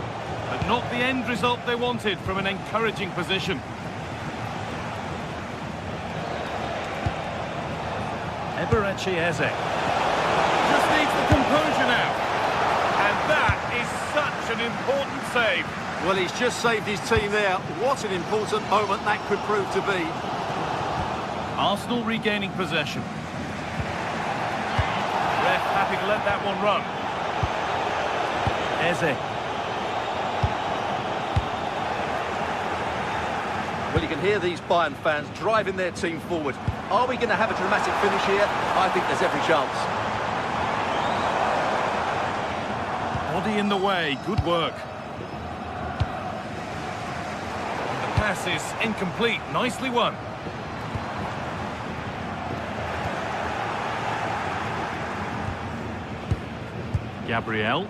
But not the end result they wanted from an encouraging position. Eberechi Eze. Just needs the composure now. And that is such an important save. Well, he's just saved his team there. What an important moment that could prove to be. Arsenal regaining possession. Ref happy to let that one run. Eze. Well, you can hear these Bayern fans driving their team forward. Are we going to have a dramatic finish here? I think there's every chance. Body in the way, good work. The pass is incomplete, nicely won. Gabriel.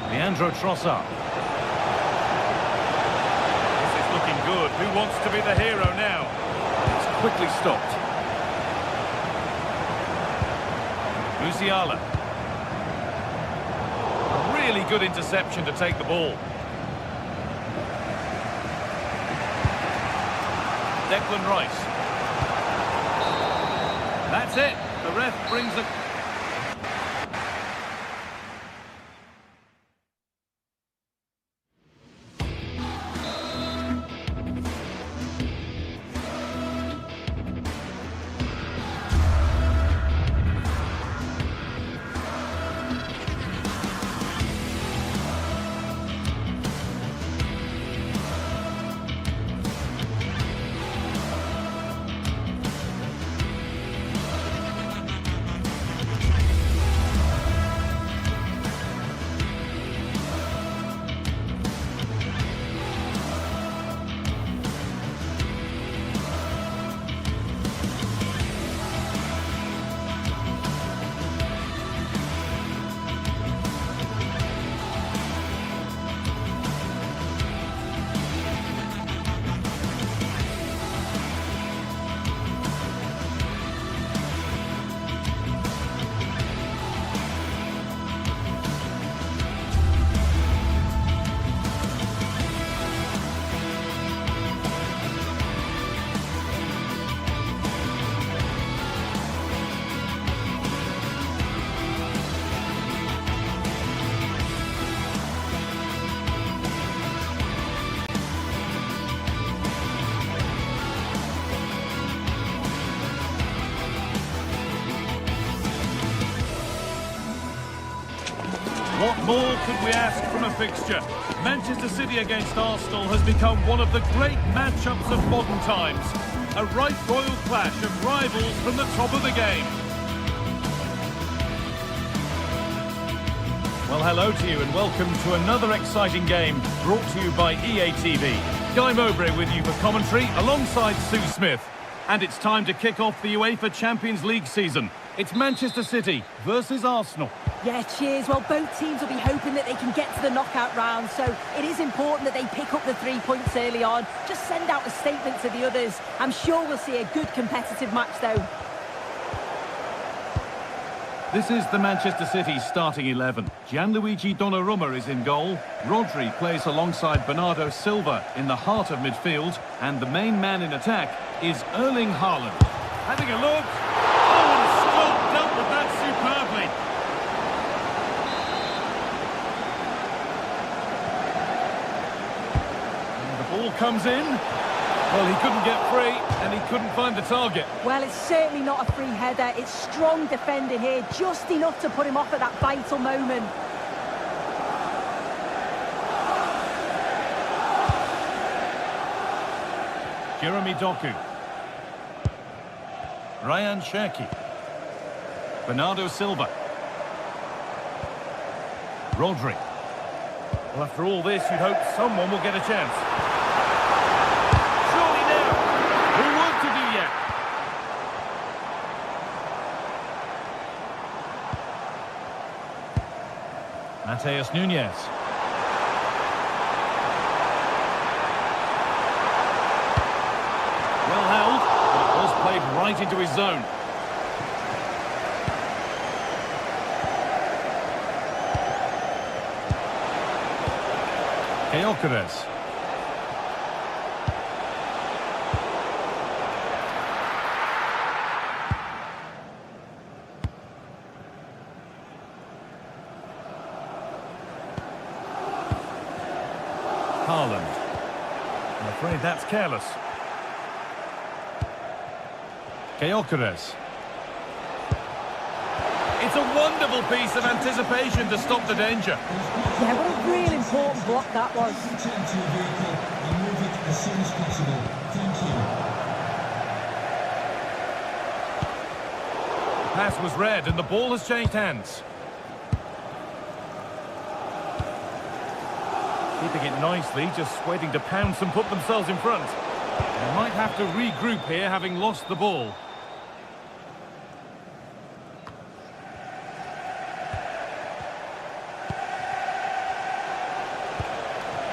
Leandro Trossard. This is looking good. Who wants to be the hero now? It's quickly stopped. Musiala. A really good interception to take the ball. Declan Rice. That's it. The ref brings a... What more could we ask from a fixture? Manchester City against Arsenal has become one of the great matchups of modern times. A right royal clash of rivals from the top of the game. Well, hello to you and welcome to another exciting game brought to you by EA TV. Guy Mowbray with you for commentary alongside Sue Smith. And it's time to kick off the UEFA Champions League season. It's Manchester City versus Arsenal. Yeah, cheers. Well, both teams will be hoping that they can get to the knockout round, so it is important that they pick up the 3 points early on. Just send out a statement to the others. I'm sure we'll see a good competitive match, though. This is the Manchester City starting 11. Gianluigi Donnarumma is in goal. Rodri plays alongside Bernardo Silva in the heart of midfield. And the main man in attack is Erling Haaland. Having a look. Oh, and Scott dealt with that superbly. And the ball comes in. Well, he couldn't get free, and he couldn't find the target. Well, it's certainly not a free header. It's strong defending here, just enough to put him off at that vital moment. Jeremy Doku. Ryan Cherki. Bernardo Silva. Rodri. Well, after all this, you'd hope someone will get a chance. Mateus Nunes. Well held, but it right into his zone. Gyökeres. Haaland. I'm afraid that's careless. Gyökeres. It's a wonderful piece of anticipation to stop the danger. Yeah, what a real important block that was. Return to your vehicle and move it as soon as possible. Thank you. The pass was read and the ball has changed hands. Keeping it nicely, just waiting to pounce and put themselves in front. They might have to regroup here, having lost the ball.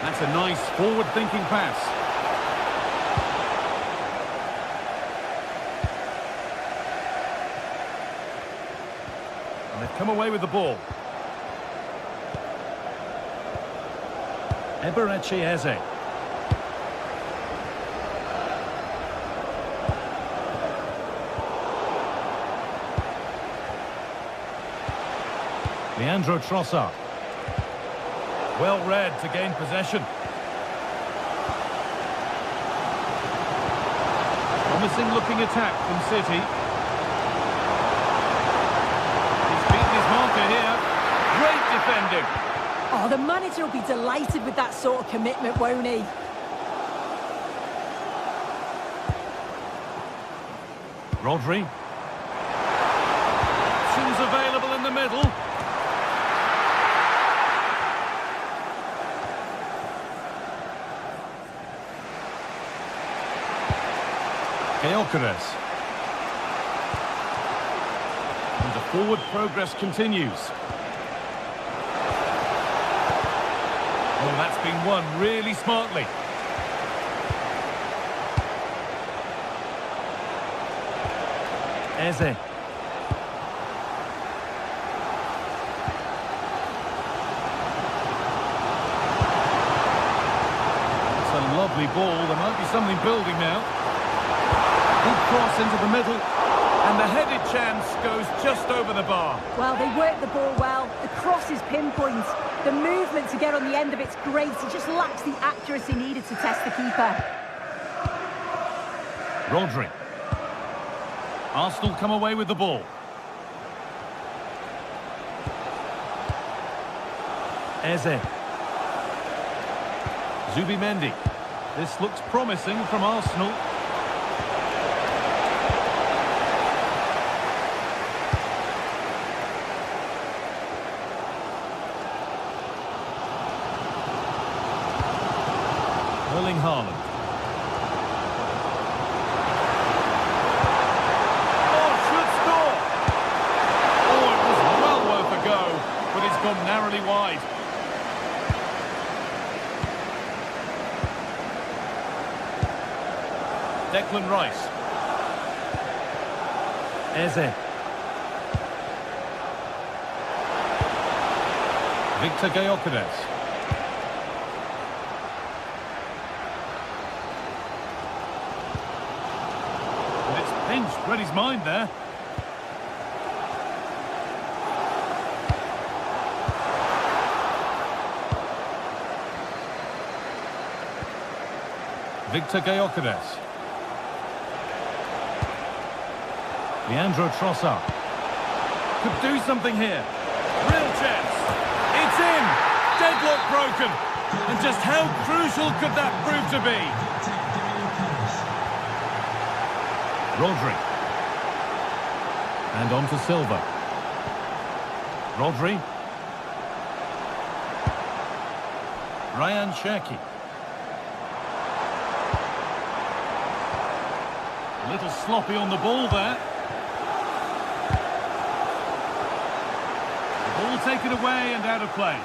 That's a nice forward-thinking pass. And they've come away with the ball. Eze. Leandro Trossard. Well read to gain possession. Promising looking attack from City. He's beaten his marker here. Great defending. Oh, the manager will be delighted with that sort of commitment, won't he? Rodri. Options available in the middle. Gyökeres. And the forward progress continues. Oh, that's been won really smartly. Eze. It's a lovely ball. There might be something building now. Good cross into the middle. And the headed chance goes just over the bar. Well, they work the ball well. The cross is pinpoint. The movement to get on the end of it's great. It just lacks the accuracy needed to test the keeper. Rodri. Arsenal come away with the ball. Eze. Zubimendi. This looks promising from Arsenal. Erling Haaland. Oh, should score! Oh, it was well worth a go, but it's gone narrowly wide. Declan Rice. Eze. Victor Gyökeres. Pinched, read his mind there. Victor Gyökeres. Leandro Trossard. Could do something here. Real chance. It's in. Deadlock broken. And just how crucial could that prove to be? Rodri. And on to Silva. Rodri. Ryan Cherki. A little sloppy on the ball there. The ball taken away and out of play.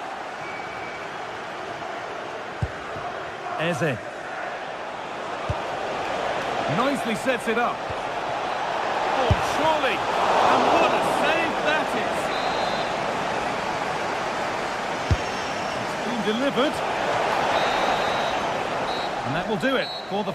Eze. Nicely sets it up. surely. And what a save that is. It's been delivered. And that will do it for the...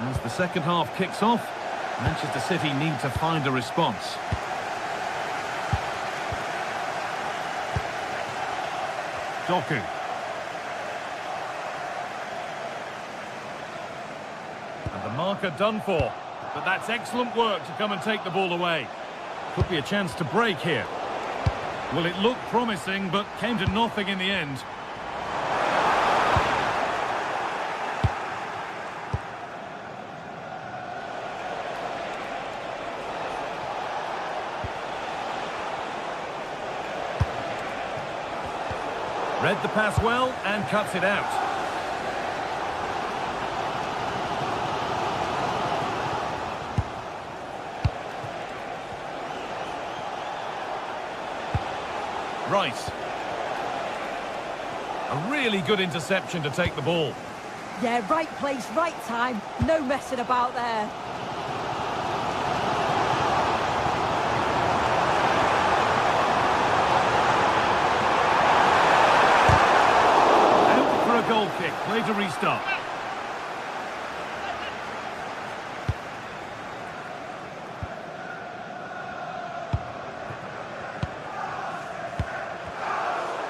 As the second half kicks off, Manchester City need to find a response. Doku. And the marker done for. But that's excellent work to come and take the ball away. Could be a chance to break here. Well, it looked promising, but came to nothing in the end. Read the pass well and cuts it out. Rice. A really good interception to take the ball. Yeah, right place, right time. No messing about there. Out for a goal kick. Play to restart.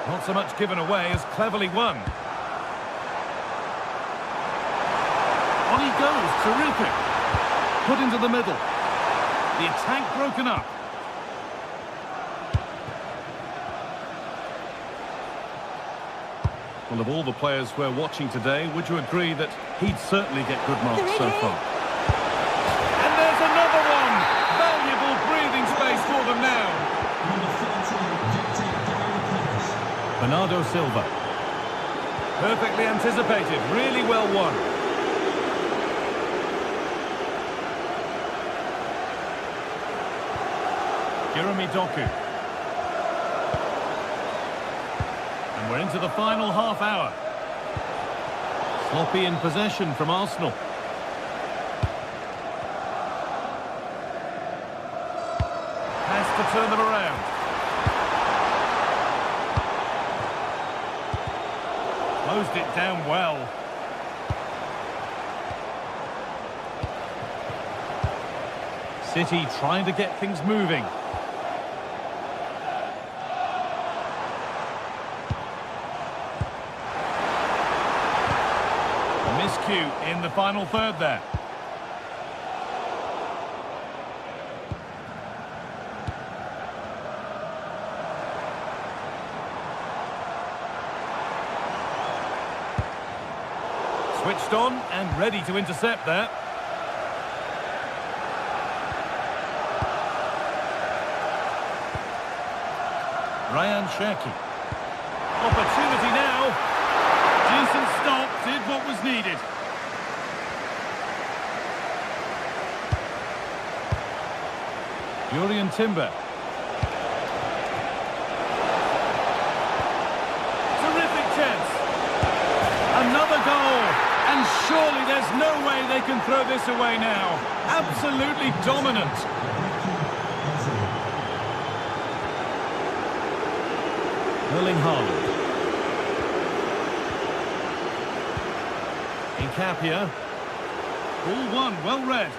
Not so much given away as cleverly won. On he goes, terrific. Put into the middle. The attack broken up. Well, of all the players we're watching today, would you agree that he'd certainly get good marks so far? And there's another one! Valuable breathing space for them now. Bernardo Silva. Perfectly anticipated, really well won. Jeremy Doku. And we're into the final half hour. Sloppy in possession from Arsenal. Has to turn them around. Closed it down well. City trying to get things moving. A miscue in the final third there. Switched on and ready to intercept there. Ryan Cherki. Opportunity now. Decent stop, did what was needed. Jurrien Timber. Terrific chance. Another goal. And surely there's no way they can throw this away now. Absolutely dominant. Erling Haaland. Incapia. Ball one, well read.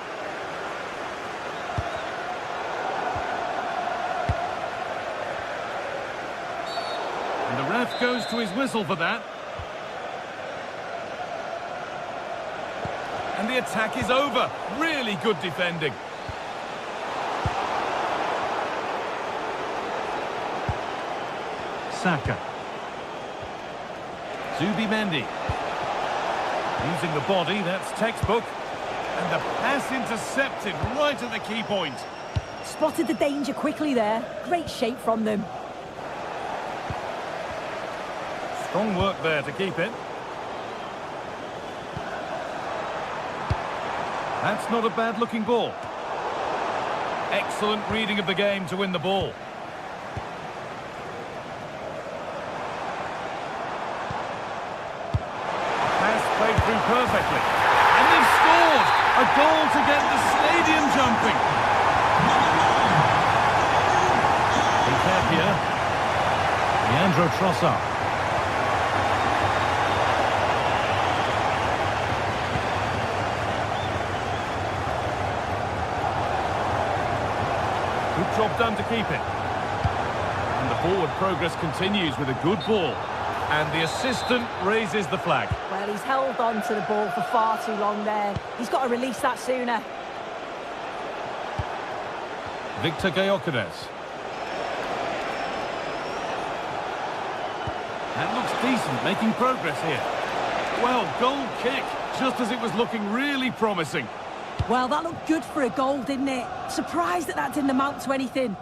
And the ref goes to his whistle for that. And the attack is over. Really good defending. Saka. Zubimendi. Using the body, that's textbook. And the pass intercepted right at the key point. Spotted the danger quickly there. Great shape from them. Strong work there to keep it. That's not a bad-looking ball. Excellent reading of the game to win the ball. played through perfectly. And they've scored! A goal to get the stadium jumping. Here, Leandro Trossard. Good job done to keep it. And the forward progress continues with a good ball. And the assistant raises the flag. Well, he's held on to the ball for far too long there. He's got to release that sooner. Victor Gyökeres. That looks decent, making progress here. Well, goal kick, just as it was looking really promising. Well, that looked good for a goal, didn't it? Surprised that that didn't amount to anything.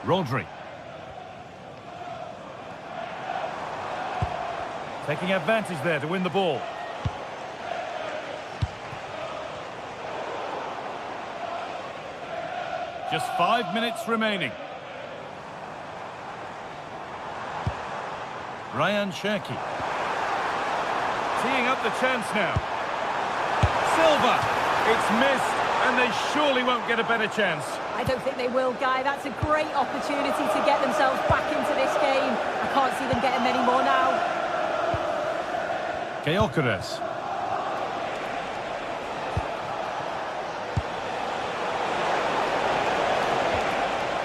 Rodri. Taking advantage there to win the ball. Just 5 minutes remaining. Ryan Cherki. Teeing up the chance now. Silva. It's missed, and they surely won't get a better chance. I don't think they will, Guy. That's a great opportunity to get themselves back into this game. I can't see them getting many more now. Gyökeres.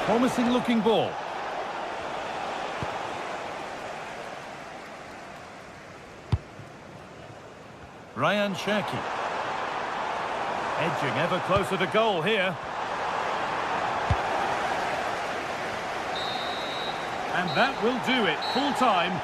Promising looking ball. Ryan Cherki. Edging ever closer to goal here. And that will do it. Full time.